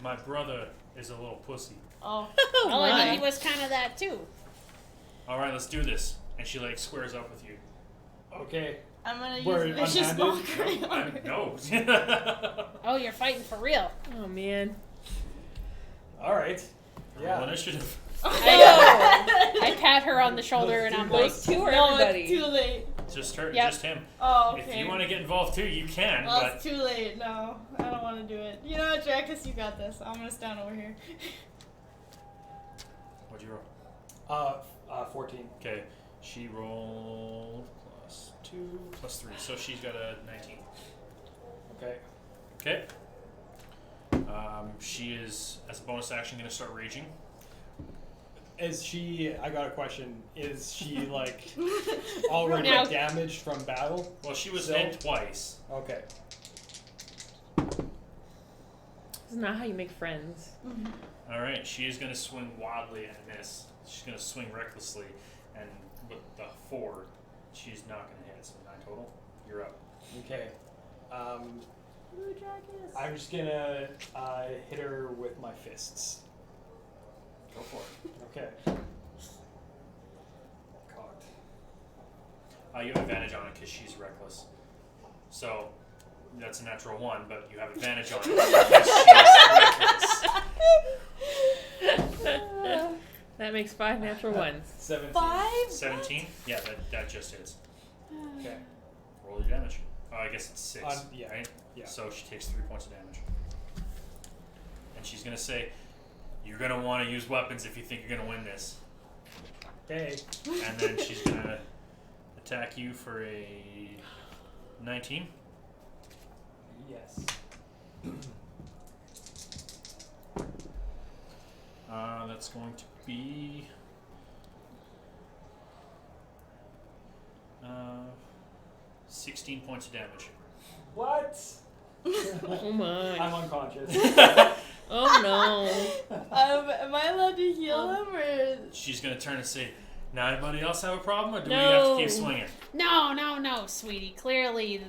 My brother is a little pussy. Oh. Oh, Oh, I mean, my. he was kind of that too. All right, let's do this. And she like squares up with you. Okay. I'm gonna We're use vicious unhanded? mockery on her. No. Oh, you're fighting for real. Oh, man. All right. Roll Yeah. initiative. I pat her on the shoulder and I'm like, Those two or No, everybody? it's too late. Just her. Yep. Just him. Oh, okay. If you want to get involved too, you can. Well, But it's too late. No, I don't want to do it. You know what, Dracus, you got this. I'm gonna stand over here. what'd you roll? 14. Okay. She rolled +2 +3, so she's got a 19. Okay. Okay. She is, as a bonus action, going to start raging. Is she? I got a question. Is she like already Now- damaged from battle? Well, she was So- hit twice. Okay. This is not how you make friends. All right, she is going to swing wildly and miss. She's going to swing recklessly, and with the 4, she's not going to hit. So 9 total. You're up. Okay. Ooh, Dracus. I'm just gonna hit her with my fists. Go for it. Okay. Cocked. You have advantage on it because she's reckless. So that's a natural 1, but you have advantage on it because she's reckless. That makes 5 natural ones. 17. 5? 17? Yeah, that just hits. Okay. Roll your damage. Oh, I guess it's 6. Yeah. Right? Yeah. So she takes 3 points of damage. And she's going to say, "You're going to want to use weapons if you think you're going to win this." Okay. And then she's going to attack you for a 19. Yes. That's going to be 16 points of damage. What? Oh, my. I'm unconscious. Oh, no. Am I allowed to heal him or? She's going to turn and say, "Now anybody else have a problem, or do we have to keep No. swinging?" No, sweetie. Clearly,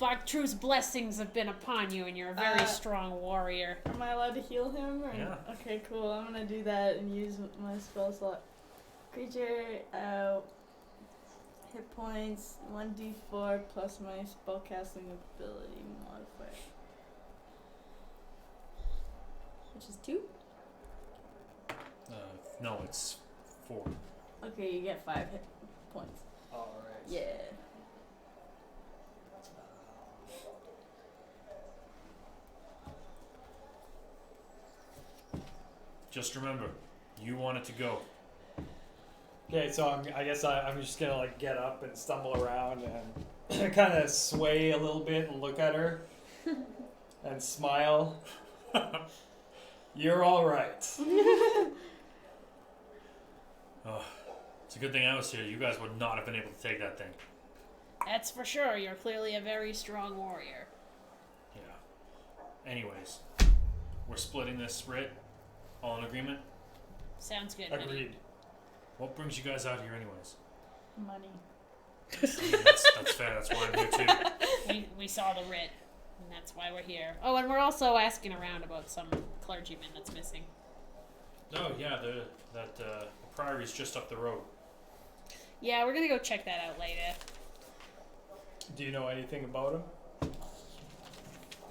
Baktru's blessings have been upon you, and you're a very strong warrior. Am I allowed to heal him? Or? Yeah. Okay, cool. I'm gonna do that and use my spell slot. Creature, hit points 1d4 plus my spellcasting ability modifier, which is 2. No, it's 4. Okay, you get 5 hit points. All right. Yeah. Just remember, you want it to go. Okay, so I guess I'm just gonna like get up and stumble around and kind of sway a little bit and look at her and smile. You're all right. Oh, it's a good thing I was here. You guys would not have been able to take that thing. That's for sure. You're clearly a very strong warrior. Yeah. Anyways, we're splitting this writ. All in agreement? Sounds good. Minnie. Agreed. What brings you guys out here anyways? Money. I mean, that's fair. That's why I'm here too. We saw the writ, and that's why we're here. Oh, and we're also asking around about some clergyman that's missing. Oh yeah, the priory's just up the road. Yeah, we're gonna go check that out later. Do you know anything about him?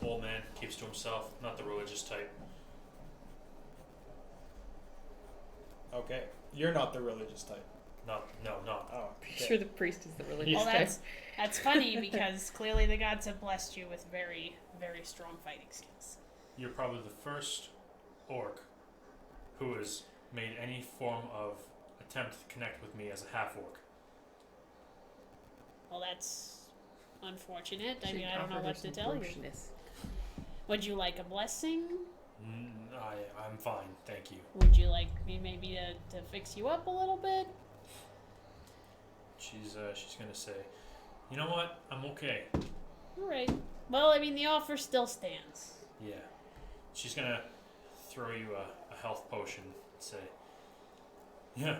Old man, keeps to himself, not the religious type. Okay. You're not the religious type. No. Oh, Pretty sure the priest is the religious Yeah. Well, type. that's funny because clearly the gods have blessed you with very, very strong fighting skills. You're probably the first orc who has made any form of attempt to connect with me as a half orc. Well, that's unfortunate. I Should mean, I don't know offer her what to some tell you. grossness. Would you like a blessing? I'm fine, thank you. Would you like me maybe to fix you up a little bit? She's gonna say, you know what? I'm okay. All right. Well, I mean, the offer still stands. Yeah. She's gonna throw you a health potion and say, yeah,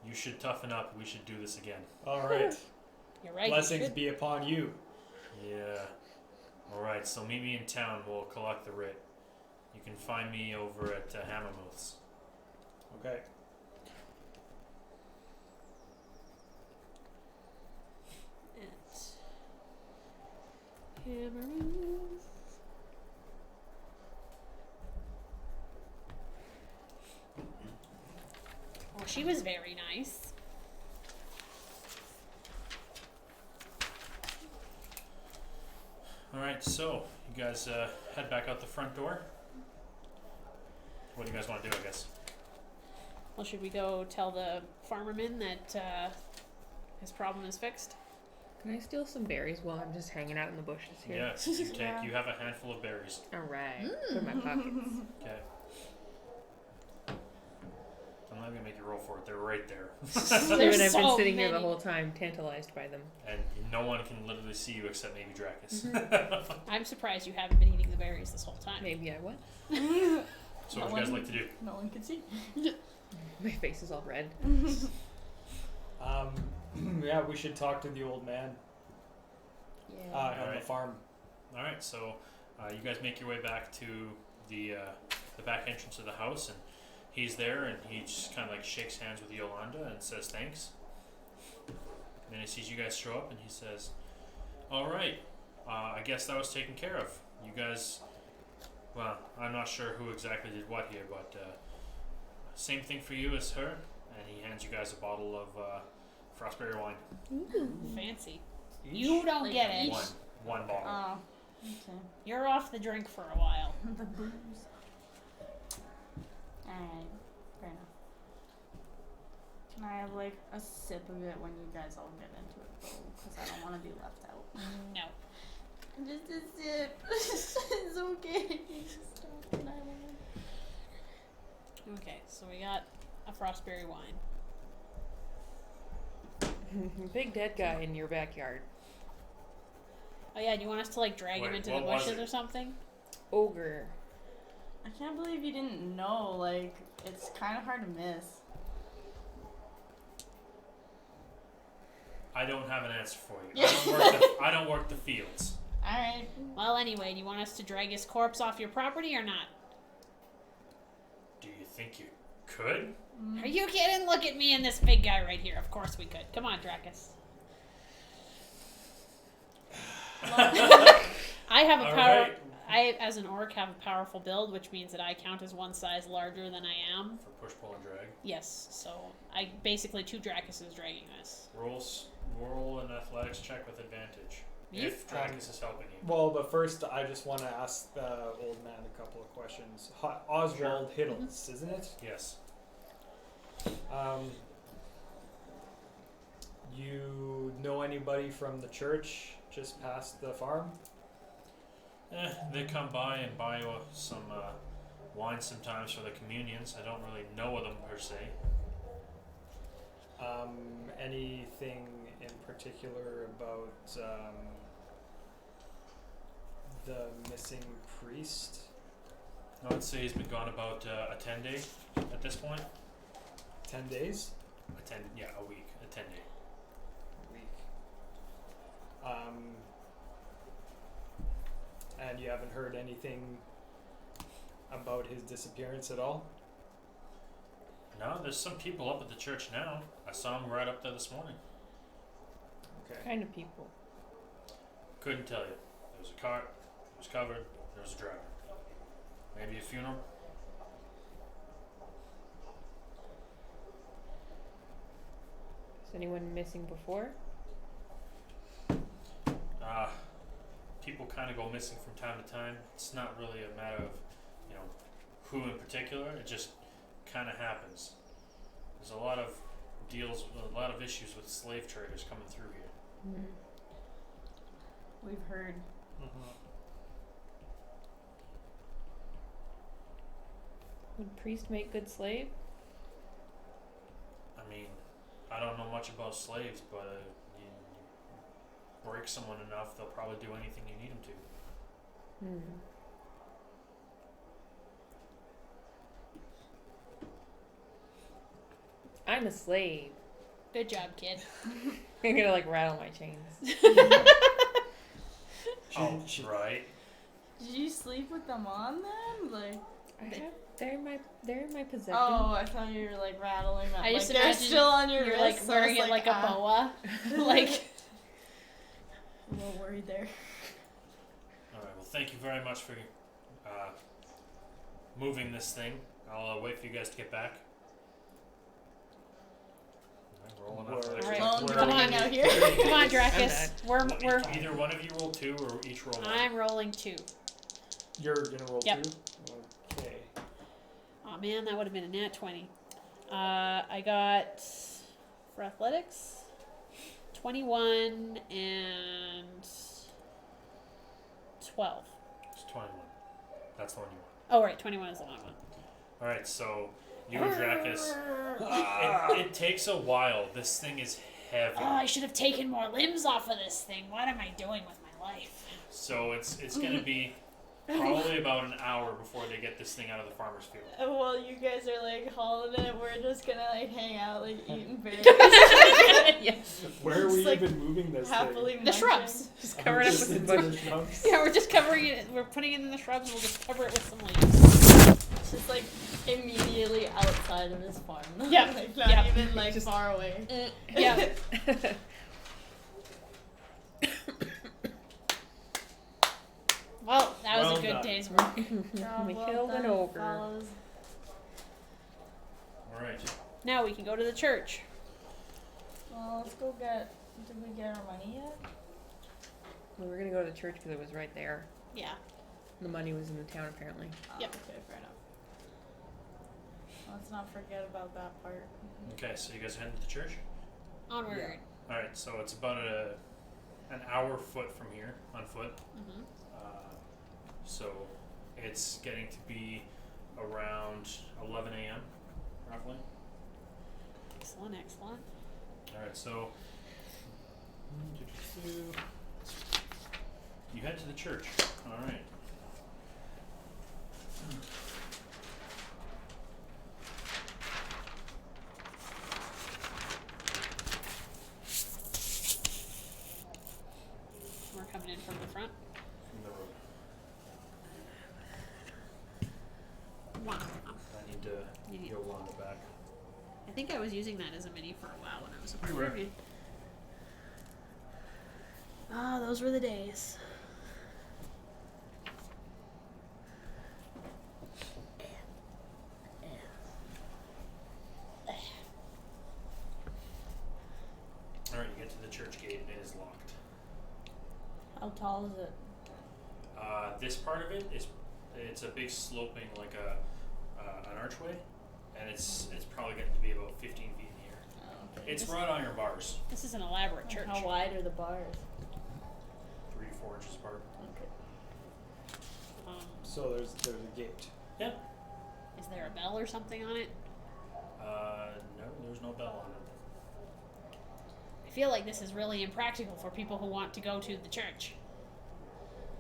you should toughen up. We should do this again. all right. You're right. you Blessings should. be upon you. Yeah. Alright, so meet me in town. We'll collect the writ. You can find me over at Hammermouth's. Okay. Hammermouth. Oh, she was very nice. Alright, so you guys head back out the front door. What do you guys want to do, I guess? Well, should we go tell the farmerman that his problem is fixed? Can I steal some berries while I'm just hanging out in the bushes here? Yes, you take. Yeah. You have a handful of berries. Alright. Put in my pockets. Okay. I'm not gonna make you roll for it. They're right there, There's And I've been so sitting here the many. whole time, tantalized by them. and no one can literally see you except maybe Dracus. I'm surprised you haven't been eating the berries this whole time. Maybe I would. So what do you guys like to do? No one could see. My face is all red. Yeah, we should talk to the old man Yeah. on the Alright. farm. All right, so you guys make your way back to the back entrance of the house, and he's there, and he just kind of like shakes hands with Yolanda and says thanks. And then he sees you guys show up, and he says, "All right, I guess that was taken care of. You guys, well, I'm not sure who exactly did what here, but same thing for you as her." And he hands you guys a bottle of frostberry wine. Fancy. You don't Like get it. One bottle. Oh. Okay. You're off the drink for a while. The booze. Alright. Fair enough. Can I have like a sip of it when you guys all get into it though? Because I don't want to be left out. No. Just a sip. It's okay. Just stop and I want. Okay, so we got a frostberry wine. Big dead guy in your backyard. Oh yeah, do you want us to like drag him Wait, into the what was bushes it? or something? Ogre. I can't believe you didn't know. Like, it's kind of hard to miss. I don't have an answer for you. Yeah. I don't work the fields. Alright. Well, anyway, do you want us to drag his corpse off your property or not? Do you think you could? Are you kidding? Look at me and this big guy right here. Of course we could. Come on, Dracus. I have a All power. right. I, as an orc, have a powerful build, which means that I count as one size larger than I am. For push, pull, and drag. Yes, so I basically 2 Dracuses dragging this. Roll an athletics check with advantage. You? If Dracus is helping you. Well, but first, I just want to ask the old man a couple of questions. Oswald Hiddles, isn't it? Yes. You know anybody from the church just past the farm? They come by and buy some wine sometimes for the communions. I don't really know of them per se. Anything in particular about the missing priest? I would say he's been gone about a 10-day at this point. 10 days? A week. A 10-day. A week. And you haven't heard anything about his disappearance at all? No, there's some people up at the church now. I saw him right up there this morning. Okay. Kind of people. Couldn't tell you. There was a cart. It was covered. There was a driver. Maybe a funeral. Is anyone missing before? People kind of go missing from time to time. It's not really a matter of, who in particular. It just kind of happens. There's a lot of issues with slave traders coming through here. We've heard. Would priest make good slave? I mean, I don't know much about slaves, but you break someone enough, they'll probably do anything you need them to. I'm a slave. Good job, kid. I'm gonna rattle my chains. Right. Did you sleep with them on them? They're in my possession. Oh, I thought you were rattling them. I just they're imagine still on your You're wrist. so wearing it's it like a boa. I'm a little worried there. Alright, well, thank you very much for moving this thing. I'll wait for you guys to get back. Rolling up. Alright, Well, come we're on hanging out here. Come on, Dracus. We're Either one of you roll 2 or each roll 1. I'm rolling 2. You're gonna roll Yep. 2? Okay. Oh man, that would have been a nat 20. I got for athletics 21 and 12. It's 21. That's the one you want. Oh right, 21 is the long one. Alright, so you and Dracus. It takes a while. This thing is heavy. Oh, I should have taken more limbs off of this thing. What am I doing with my life? So it's gonna be probably about an hour before they get this thing out of the farmer's field. While you guys are hauling it, we're just gonna hang out, eating berries. Yes. Where are we Just, even moving this happily thing? The munching. shrubs. Just cover it up Just with into the the bush. shrubs? Yeah, we're just covering it. We're putting it in the shrubs. And we'll just cover it with some leaves. It's just immediately outside of his farm. Yep. Not Yep. even Just- far away. Yeah. Well, that was Well a good done. day's work. We killed an ogre. Alright. Now we can go to the church. Well, let's go get. Did we get our money yet? We were gonna go to the church because it was right there. Yeah. The money was in the town apparently. Yep. Okay, fair enough. Let's not forget about that part. Okay, so you guys are heading to the church? Onward. Alright, so it's about an hour foot from here, on foot. Mm-hmm. So it's getting to be around 11 a.m. roughly. Excellent, excellent. Alright, so you head to the church. Alright. We're coming in from the front. From the road. Wow. I need to You need- go along the back. I think I was using that as a mini for a while when I was a You were. barbarian. Ah, those were the days. church gate and it is locked. How tall is it? This part of it is it's a big sloping like an archway, and it's probably going to be about 15 feet in the air. Oh, okay. It's wrought iron bars, This is an elaborate And church. how wide are the bars? 3 to 4 inches apart. Okay. So there's a gate. Yep. Is there a bell or something on it? No, there's no bell on it. I feel like this is really impractical for people who want to go to the church.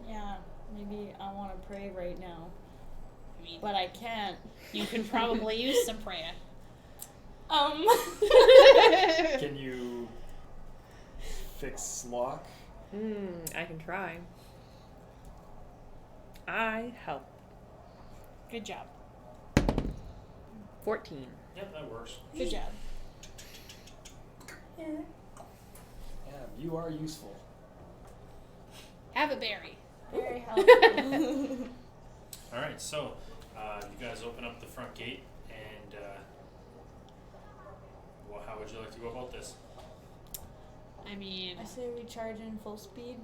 Yeah, maybe I want to pray right now, I mean, but I can't. you can probably use some prayer. Can you fix lock? I can try. I help. Good job. 14. Yep, that works. Good job. Yeah. Yeah, you are useful. Have a berry. Very helpful. All right, so you guys open up the front gate, and well, how would you like to go about this? I mean, I say we charge in full speed.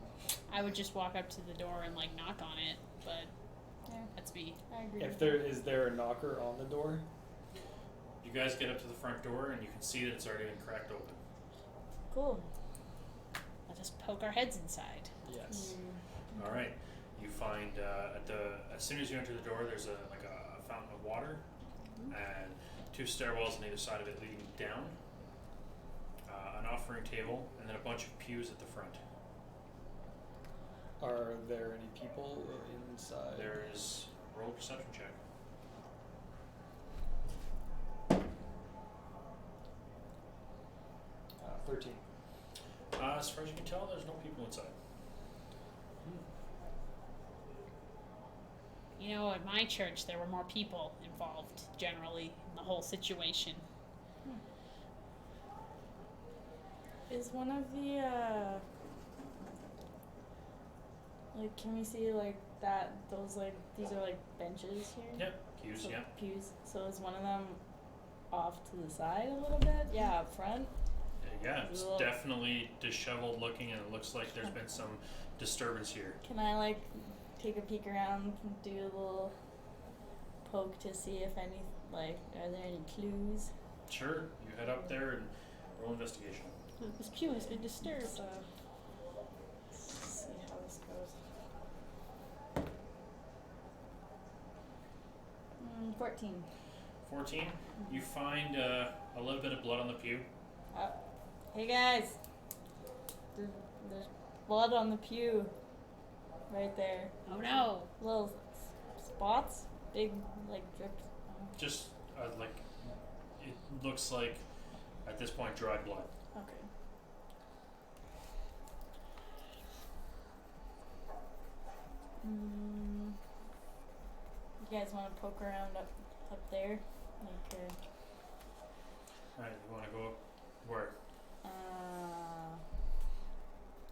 I would just walk up to the door and like knock on it, but Yeah, that's me. I agree. If with there that. is there a knocker on the door? You guys get up to the front door, and you can see that it's already been cracked open. Cool. Let us poke our heads inside. Yes. All right, you find as soon as you enter the door, there's a fountain of water, and 2 stairwells on either side of it leading down. An offering table, and then a bunch of pews at the front. Are there any people inside? There is roll a perception check. 13. As far as you can tell, there's no people inside. You know, at my church, there were more people involved generally in the whole situation. Is one of the like, can we see like that? Those like these are like benches here. Yep, pews. So, Yeah. Pews. So is one of them off to the side a little bit? Yeah, up front. Yeah, it's Cool. definitely disheveled looking, and it looks like there's been some disturbance here. Can I like take a peek around and do a little poke to see if any like are there any clues? Sure, you head up there and roll investigation. This pew has been disturbed. So, let's see how this goes. 14. 14, you find a little bit of blood on the pew. Hey guys, there's blood on the pew, right there. Oh no! Little spots, big like drips. Just like, it looks like at this point dried blood. Okay. You guys want to poke around up there, like Alright, you want to go up where?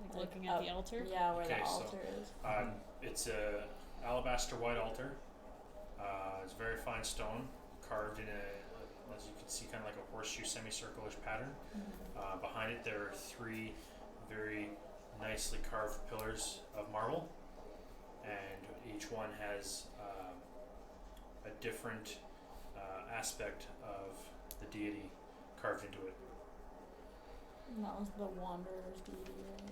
Like Like looking at the up. altar. Yeah, where Okay, the so, altar is. It's a alabaster white altar. It's very fine stone, carved in as you can see, kind of like a horseshoe semicircular pattern. Behind it, there are 3 very nicely carved pillars of marble, and each one has a different aspect of the deity carved into it. And that was the Wanderer's deity, right?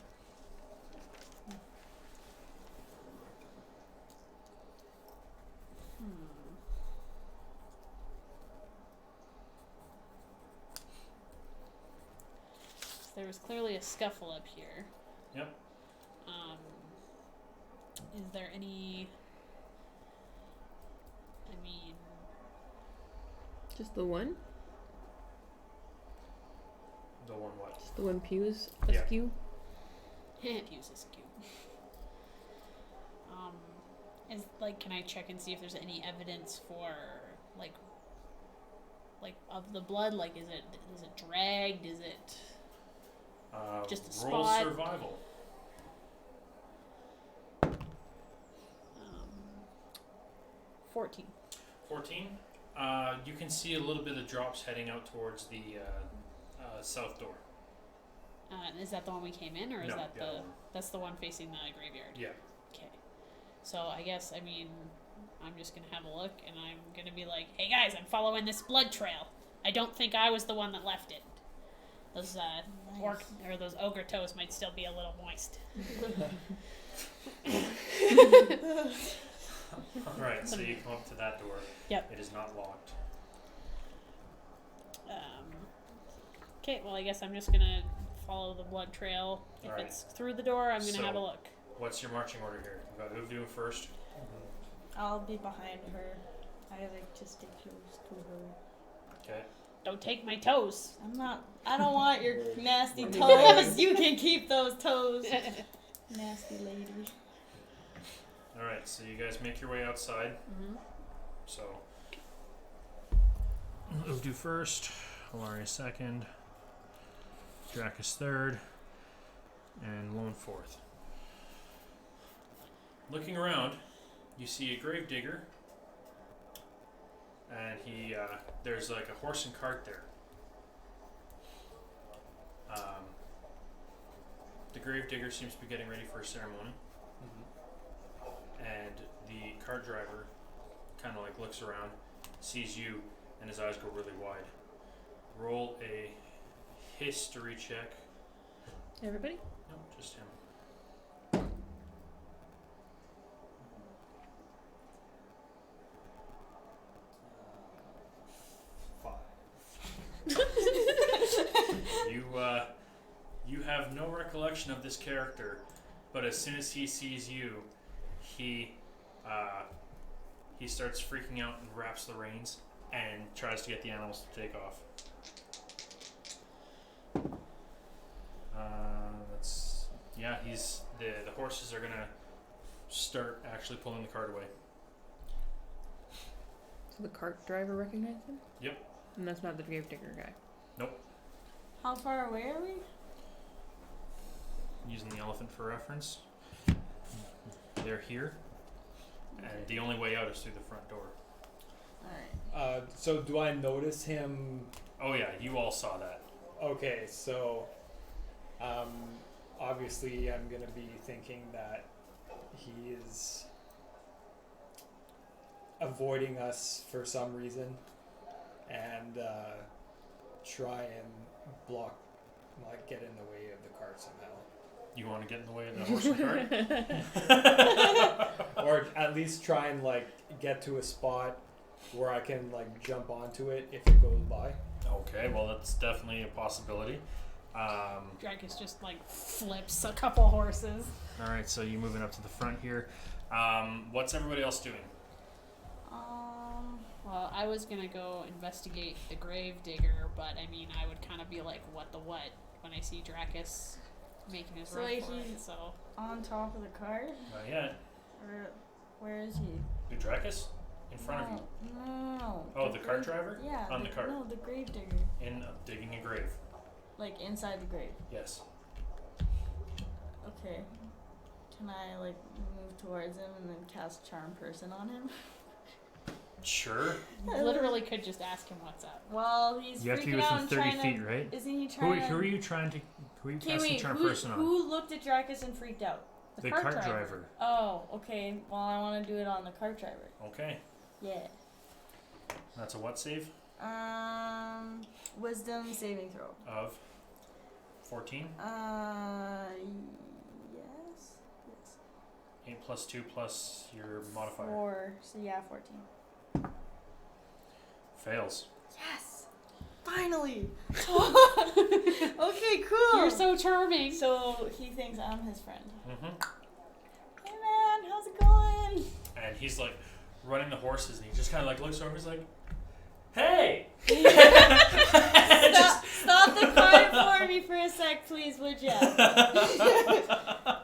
There was clearly a scuffle up here. Yep. Is there any? I mean, Just the one? The one what? Just the one pew is Yeah. askew? pews is cute. Is like, can I check and see if there's any evidence for like of the blood? Like, is it dragged? Is it just a roll spot? survival. 14. 14. You can see a little bit of drops heading out towards the south door. Is that the one we came in, or is No, that the other one. that's the one facing the graveyard? Yeah. Okay. So I guess I'm just gonna have a look, and I'm gonna be like, "Hey guys, I'm following this blood trail. I don't think I was the one that left it. Those orc or those ogre toes might still be a little moist." Alright, so you come up to that door. Yep. It is not locked. Okay, well I guess I'm just gonna follow the blood trail. If Alright. it's through the door, I'm gonna So- have a look. What's your marching order here? You've got Uvdu first. I'll be behind her. I like to stay close to her. Okay. Don't take my toes. I don't want your nasty toes. You can keep those toes. Nasty lady. Alright, so you guys make your way outside. Mm-hmm. So, Uvdu first, Hilaria second, Dracus third, and Lone fourth. Looking around, you see a gravedigger, and there's like a horse and cart there. The gravedigger seems to be getting ready for a ceremony, and the cart driver kind of like looks around, sees you, and his eyes go really wide. Roll a history check. Everybody? No, just him. You have no recollection of this character, but as soon as he sees you, he starts freaking out and wraps the reins and tries to get the animals to take off. The horses are gonna start actually pulling the cart away. So the cart driver recognized him? Yep. And that's not the gravedigger guy. How far away are we? Using the elephant for reference. They're here, and the only way out is through the front door. Alright. So do I notice him? Oh yeah, you all saw that. Okay, so obviously I'm gonna be thinking that he is avoiding us for some reason, and try and block, like get in the way of the cart somehow. You want to get in the way of the horse and cart? Or at least try and like get to a spot where I can like jump onto it if it goes by. Okay, well that's definitely a possibility. Dracus just like flips a couple horses. Alright, so you're moving up to the front here. What's everybody else doing? Well, I was gonna go investigate the grave digger, but I mean, I would kind of be like, what when I see Dracus making his So run wait, for it. he's- So On top of the cart? Not yet. Or where is he? Dracus? In front of you. No. Oh, the cart driver? Yeah. On the cart. No, the grave digger. Digging a grave. Like inside the grave. Yes. Okay. Can I like move towards him and then cast Charm Person on him? Sure. you literally could just ask him what's up. Well, he's You have to be freaking out within and 30 trying feet, to, right? Isn't he Who trying are you trying to... Who are you Okay, casting wait, Charm who, Person on? who looked at Dracus and freaked out? The cart driver. Oh, okay. Well, I want to do it on the cart driver. Okay. Yeah. That's a what save? Wisdom saving throw. Of 14? Yes. 8 plus 2 plus your modifier. 4. So yeah, 14. Fails. Yes. Finally. Okay, cool. You're so charming. So he thinks I'm his friend. Mm-hmm. Hey man, how's it going? And he's like running the horses, and he just kind of like looks over. He's like, "Hey!" Stop the cart for me for a sec, please, would ya?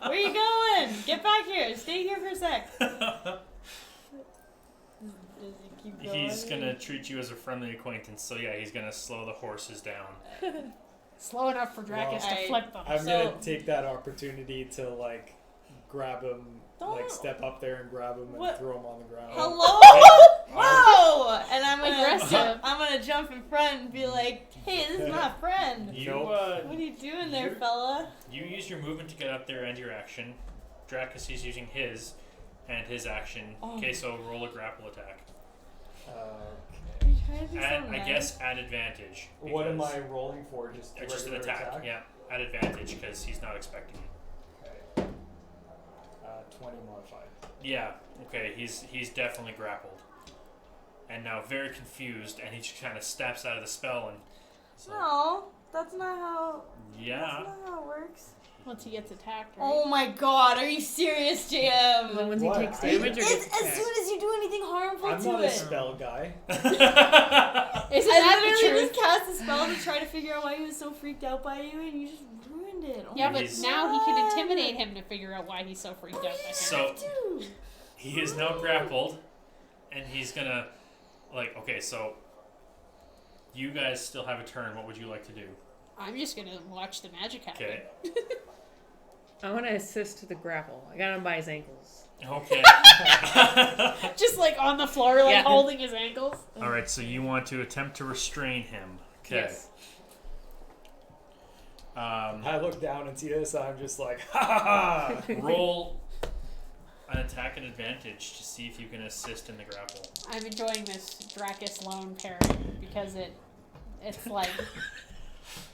Where you going? Get back here. Stay here for a sec. Does he keep going? He's gonna treat you as a friendly acquaintance. So yeah, he's gonna slow the horses down. Slow enough for Dracus Well, to flip them. I'm So- gonna take that opportunity to like grab him, like Don't- step up there and grab him and What? throw him on the ground. Hello? Whoa! no! And I'm Aggressive. gonna jump in front and be like, hey, this is my friend. You What are you doing there, fella? you use your movement to get up there and your action. Dracus is using his and his action. Okay, so roll a grapple attack. Okay. Are you trying to be so At, nice? I guess at advantage. What am because- I rolling for? Just a Just an regular attack. Yeah, at advantage because he's not expecting it. Okay. 20 modified. Yeah. Okay. He's definitely grappled, and now very confused, and he just kind of steps out of the spell and. So, No, that's not how. yeah. That's not how it works. Once he gets attacked, right? Oh my god, are you serious, And then JM? once What? he takes I- damage or It's gets as attacked. soon as you do anything harmful I'm to not it. a spell guy. Isn't that I the literally truth? just cast a spell to try to figure out why he was so freaked out by you, and you just ruined it. Oh Yeah, my but He's- now he can God. intimidate him to figure out why he's so freaked out by him. So- Dude. He is now grappled, and he's gonna, okay, so you guys still have a turn. What would you like to do? I'm just gonna watch the magic happen. Okay. I want to assist to the grapple. I got him by his ankles. Okay. Just like on the floor, like Yeah. holding his ankles. All right. So you want to attempt to restrain him. Okay. Yes. I look down and see this, I'm just like, ha ha ha! Roll an attack at advantage to see if you can assist in the grapple. I'm enjoying this Dracus lone pairing because it's like,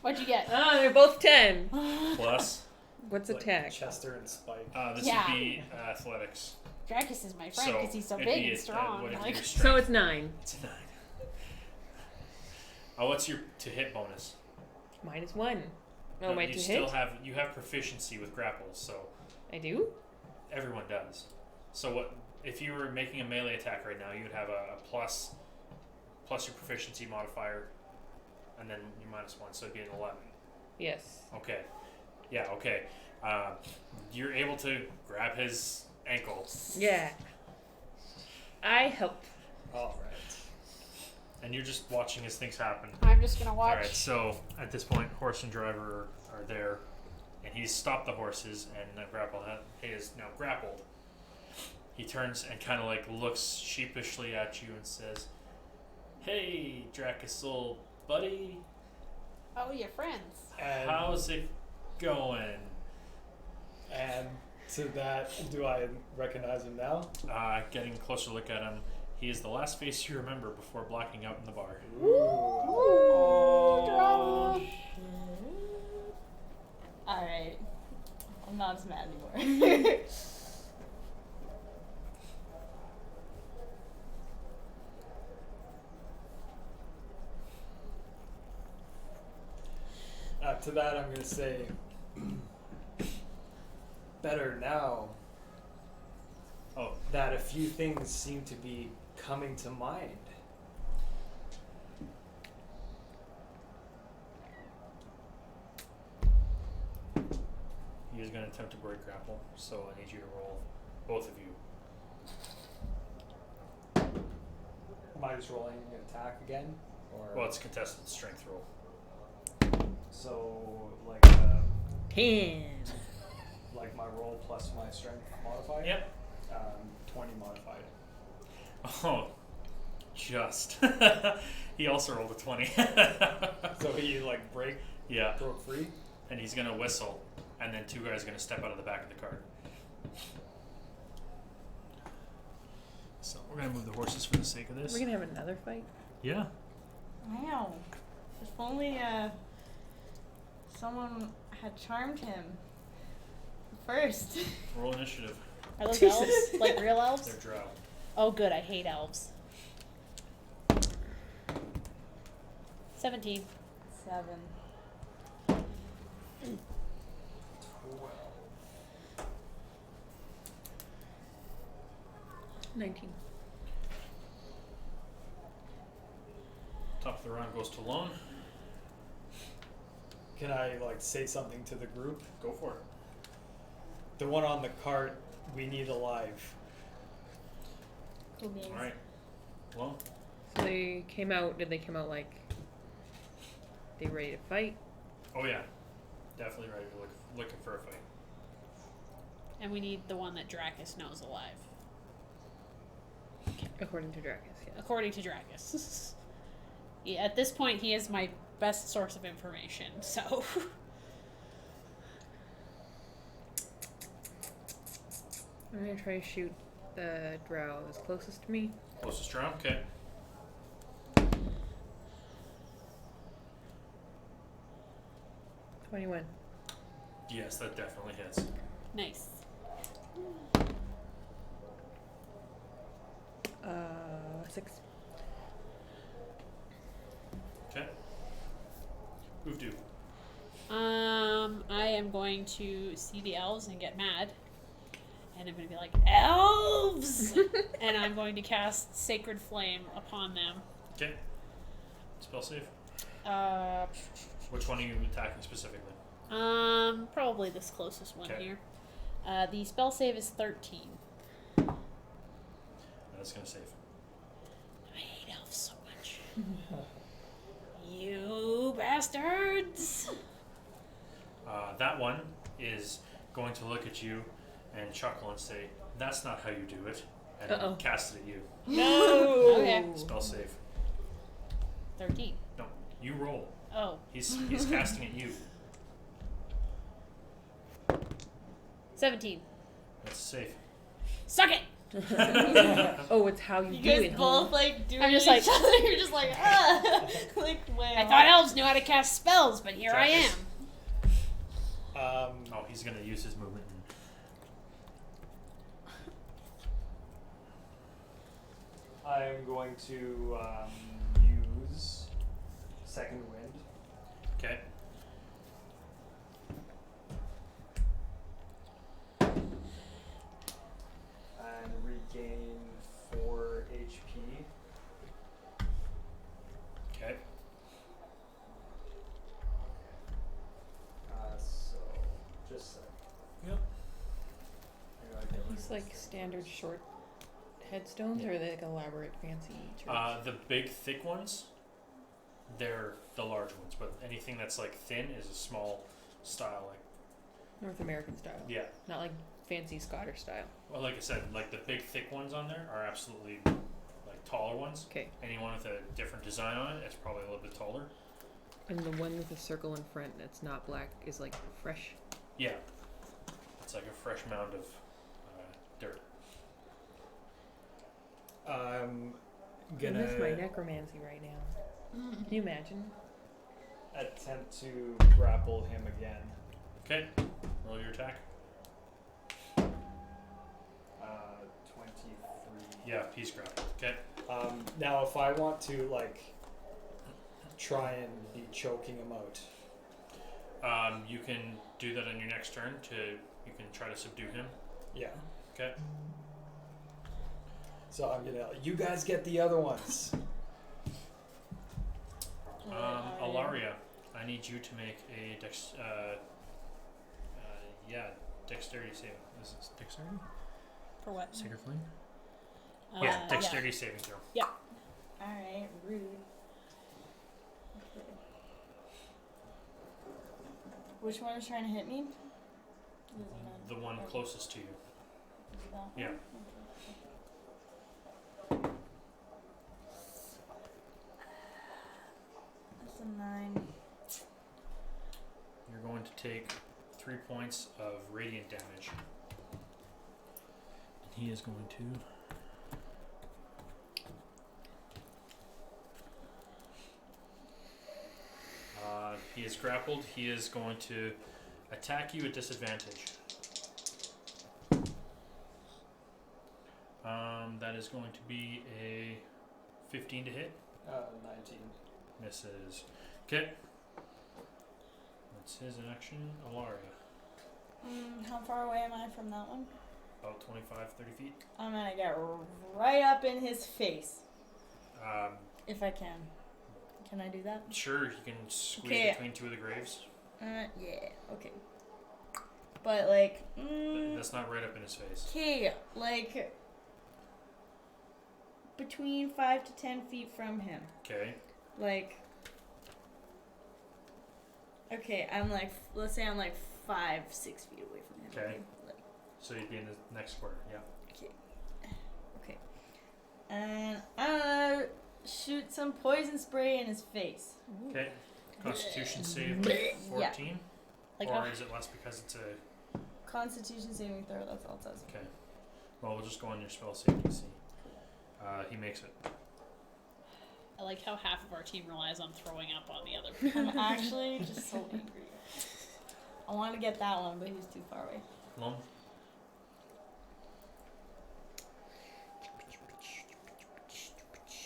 what'd you get? Ah, they're both 10. Plus, What's Like attack? Chester and Spike. this Yeah. would be athletics. Dracus is my friend So because he's so it'd big be and strong. what if Like, you So strength? it's 9. It's a 9. Oh, what's your to hit bonus? -1. Oh, No, my you to still hit? you have proficiency with grapples, so I do? everyone does. So what if you were making a melee attack right now? You would have a plus your proficiency modifier, and then your -1, so it'd be an 11. Yes. Okay, yeah, okay. You're able to grab his ankle, Yeah. I help. Alright. and you're just watching as things happen. I'm just gonna watch. All right, so at this point, horse and driver are there, and he's stopped the horses, and he is now grappled. He turns and kind of looks sheepishly at you and says, "Hey, Dracus, old buddy, Oh, you're friends. And, how's it going?" and to that, do I recognize him now? Getting a closer look at him, he is the last face you remember before blacking out in the bar. Drama. Alright. I'm not as mad anymore. To that, I'm gonna say, better now Oh, that a few things seem to be coming to mind. he is going to attempt to break grapple, so I need you to roll, both of you. Am I just rolling an attack again? Or Well, it's a contested strength roll. so 10. like my roll plus my strength modifier? Yep. 20 modified. Oh, just. He also rolled a 20. So he Yeah, broke free? and he's going to whistle, and then two guys are going to step out of the back of the cart. So we're going to move the horses for the sake of this. We're going to have another fight? Yeah. Wow. If only someone had charmed him first. Roll initiative. Are those Jesus. elves? Like real elves? They're drow. Oh, good. I hate elves. 17. 7. 19. Top of the round goes to Lone. Can I say something to the group? Go for it. The one on the cart, we need alive. Who means? All right. Lone. So they came out, did they come out they ready to fight? Oh yeah. Definitely ready to looking for a fight. And we need the one that Dracus knows alive. According to Dracus, yeah. According to Dragus. Yeah, at this point, he is my best source of information, so. I'm gonna try to shoot the drow that's closest to me. Closest drow? Okay. 21. Yes, that definitely hits. Nice. 6. Okay. Oofdo. I am going to see the elves and get mad. And I'm going to be like, elves! And I'm going to cast Sacred Flame upon them. Okay. Spell save. Which one are you attacking specifically? Probably this closest one Okay. here. The spell save is 13. That's going to save. I hate elves so much. You bastards! That one is going to look at you and chuckle and say, "That's not how you do it," and then cast it at you. No! Okay. Spell save. 13. No, you roll. Oh. He's casting at you. 17. That's safe. Suck it! Oh, it's how you You do guys it. both like doing I'm just each like- other. You're just like like way. I thought elves knew how to cast spells, but here I am. Oh, he's going to use his movement. I'm going to use Second Wind. Okay. And regain 4 HP. Okay. So, just a sec. Yep. I gotta get rid These of like this. standard short headstones, or are they like elaborate, fancy church? The big, thick ones, they're the large ones, but anything that's like thin is a small style. Like, North American style. yeah. Not like fancy Scottish style. Well, like I said, like the big, thick ones on there are absolutely like taller ones. Okay. Anyone with a different design on it, it's probably a little bit taller. And the one with the circle in front that's not black is like fresh. Yeah. It's like a fresh mound of dirt. I'm I gonna miss my necromancy right now. Can you imagine? attempt to grapple him again. Okay. Roll your attack. 23. Yeah, he's grappled. Okay. Now, if I want to like try and be choking him out, You can do that on your next turn. You can try to subdue him. yeah. Okay. So I'm gonna. You guys get the other ones. Alaria, I need you to make a dexterity saving. Is it dexterity? For what? Sacred Flame? Yeah, dexterity saving throw. Alright, rude. Okay. Which one is trying to hit me? The one closest to you. Is it that one? Yeah. Okay. That's a 9. You're going to take 3 points of radiant damage. He is going to. He is grappled. He is going to attack you at disadvantage. That is going to be a 15 to hit. 19. Misses. Okay. That's his action. Alaria. How far away am I from that one? About 25, 30 feet. I'm gonna get right up in his face. If I can. Can I do that? Sure, you can squeeze Okay. between two of the graves. Yeah, okay. But, like, That's not right up in his face. okay, like, between 5 to 10 feet from him. Okay. Like, okay, I'm like, let's say I'm like 5, 6 feet away from him. Okay. Like, So you'd be in the next quarter. Yeah. okay. And I'm gonna shoot some poison spray in his face. Okay. Constitution save 14? Like or how- is it less because it's a... Constitution saving throw, that's all it says. Okay. Well, we'll just go on your spell save and see. He makes it. I like how half of our team relies on throwing up on the other. I'm actually just so angry. I want to get that one, but he's too far away. Lone?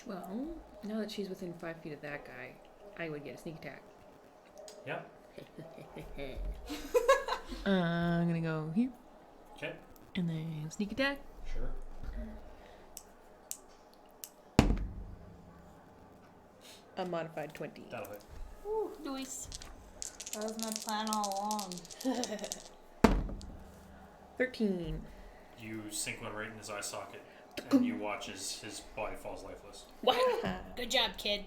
Well, now that she's within 5 feet of that guy, I would get a sneak attack. Yep. I'm gonna go here. Okay. And then sneak attack. Sure. A modified 20. That'll hit. Ooh, nice. That was my plan all along. 13. You sink one right in his eye socket, and you watch as his body falls lifeless. Wow. Good job, kid.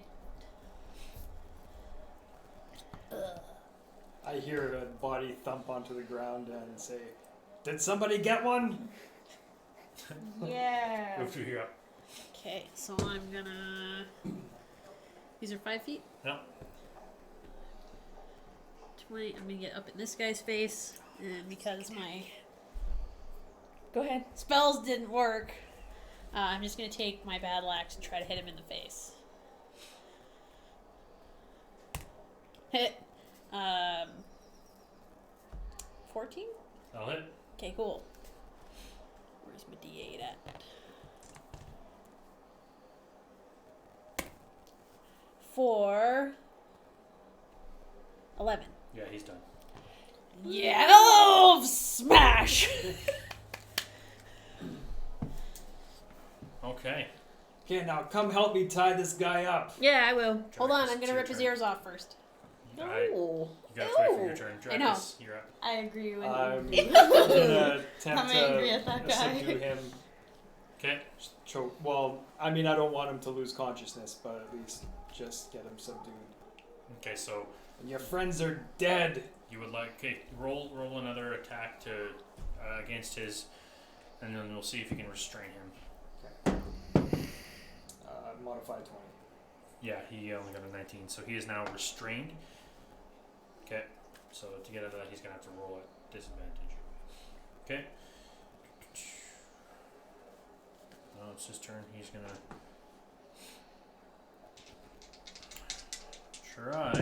I hear a body thump onto the ground and say, "Did somebody get one?" Yeah. Move to here up. Okay, so I'm gonna. These are 5 feet? No. 20. I'm gonna get up in this guy's face, and because my Go ahead. spells didn't work, I'm just gonna take my battle axe and try to hit him in the face. Hit. 14? That'll hit. Okay, cool. Where's my D8 at? 4. 11. Yeah, he's done. Yeah! Oh, smash! Okay. Okay, now come help me tie this guy up. Yeah, I will. Hold on, Dracus, I'm it's gonna your rip his turn. ears off first. You Oh. gotta wait for your Ew. turn. I know. Dracus, you're up. I agree with I'm you. gonna attempt I'm angry to at that guy. subdue him. Okay. Choke. Well, I mean, I don't want him to lose consciousness, but at least just get him subdued. Okay, so And your friends are dead. you would like... Okay, roll another attack to against his... And then we'll see if you can restrain him. Modified 20. Yeah, he only got a 19, so he is now restrained. Okay, so to get out of that, he's gonna have to roll at disadvantage. Okay. Now it's his turn. He's gonna try.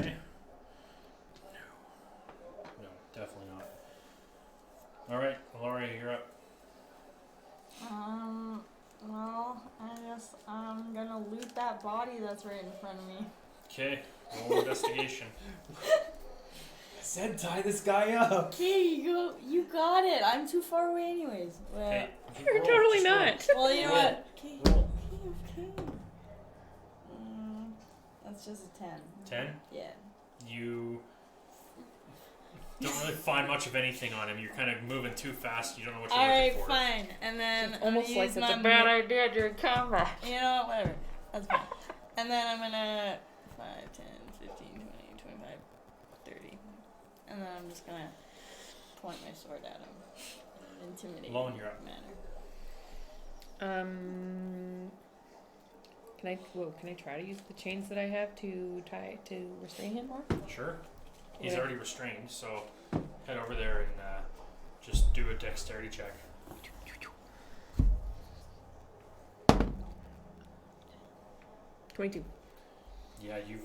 No, definitely not. All right, Ilaria, you're up. Well, I guess I'm gonna loot that body that's right in front of me. Okay, roll investigation. I said tie this guy up. Okay, you got it. I'm too far away anyways. Well, Okay, You're roll, totally just roll. not. well you know Roll. what? Okay, Roll. okay. That's just a 10. 10. Yeah. You don't really find much of anything on him. You're kind of moving too fast. You don't know what you're Alright, looking for. fine. And then It's almost I'm like gonna it's use a my bad idea during combat. You know what? Whatever. That's fine. And then I'm gonna 5, 10, 15, 20, 25, 30. And then I'm just gonna point my sword at him in an intimidating Lone, you're up. manner. Can I try to use the chains that I have to restrain him more? Sure. He's Yeah. already restrained, so head over there and just do a dexterity check. $22. Yeah, you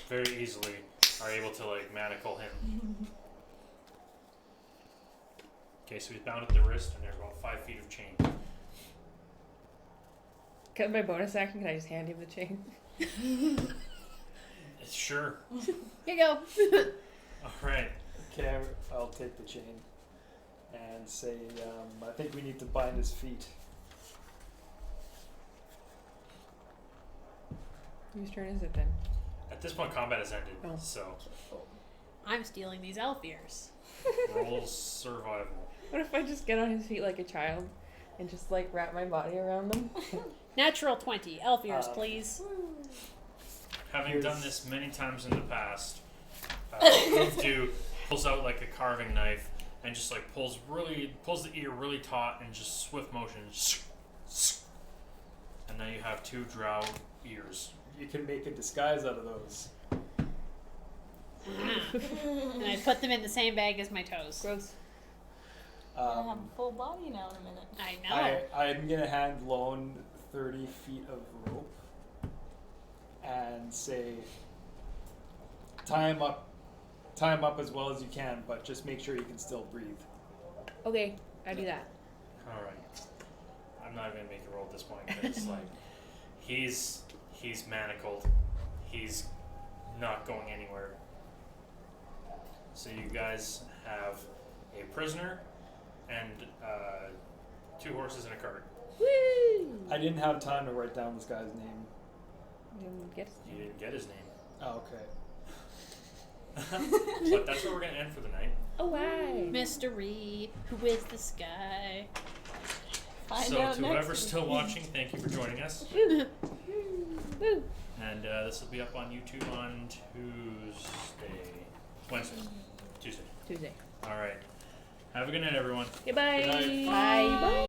very easily are able to like manacle him. Okay, so he's bound at the wrist, and there's about 5 feet of chain. Cut my bonus action. Can I just hand him the chain? Sure. Here you go. All right. Okay, I'll take the chain and say, I think we need to bind his feet. Whose turn is it then? At this point, combat has ended, Oh. so I'm stealing these elf ears. roll survival. What if I just get on his feet like a child and just like wrap my body around them? Natural 20. Elf ears, Uh, please. Having done this many times in the past, pulls out like a carving knife and just like pulls the ear really taut and just swift motion, And now you have 2 drow ears. You can make a disguise out of those. And I put them in the same bag as my toes. Gross. I have a full body now in a minute. I know. I'm gonna hand Lone 30 feet of rope and say, tie him up as well as you can, but just make sure you can still breathe. Okay, I do that. Alright. I'm not even gonna make a roll at this point, but it's like he's manacled. He's not going anywhere. So you guys have a prisoner and 2 horses and a cart. Woo! I didn't have time to write down this guy's name. Didn't get You didn't get his name. Oh, okay. But that's where we're gonna end for the night. Oh, why? Mystery. Who is this guy? Find So out to next whoever's week. still watching, thank you for joining us. Woo! And this will be up on YouTube on Tuesday. Tuesday. Alright. Have a good night, everyone. Goodbye. Good night. Bye. Bye.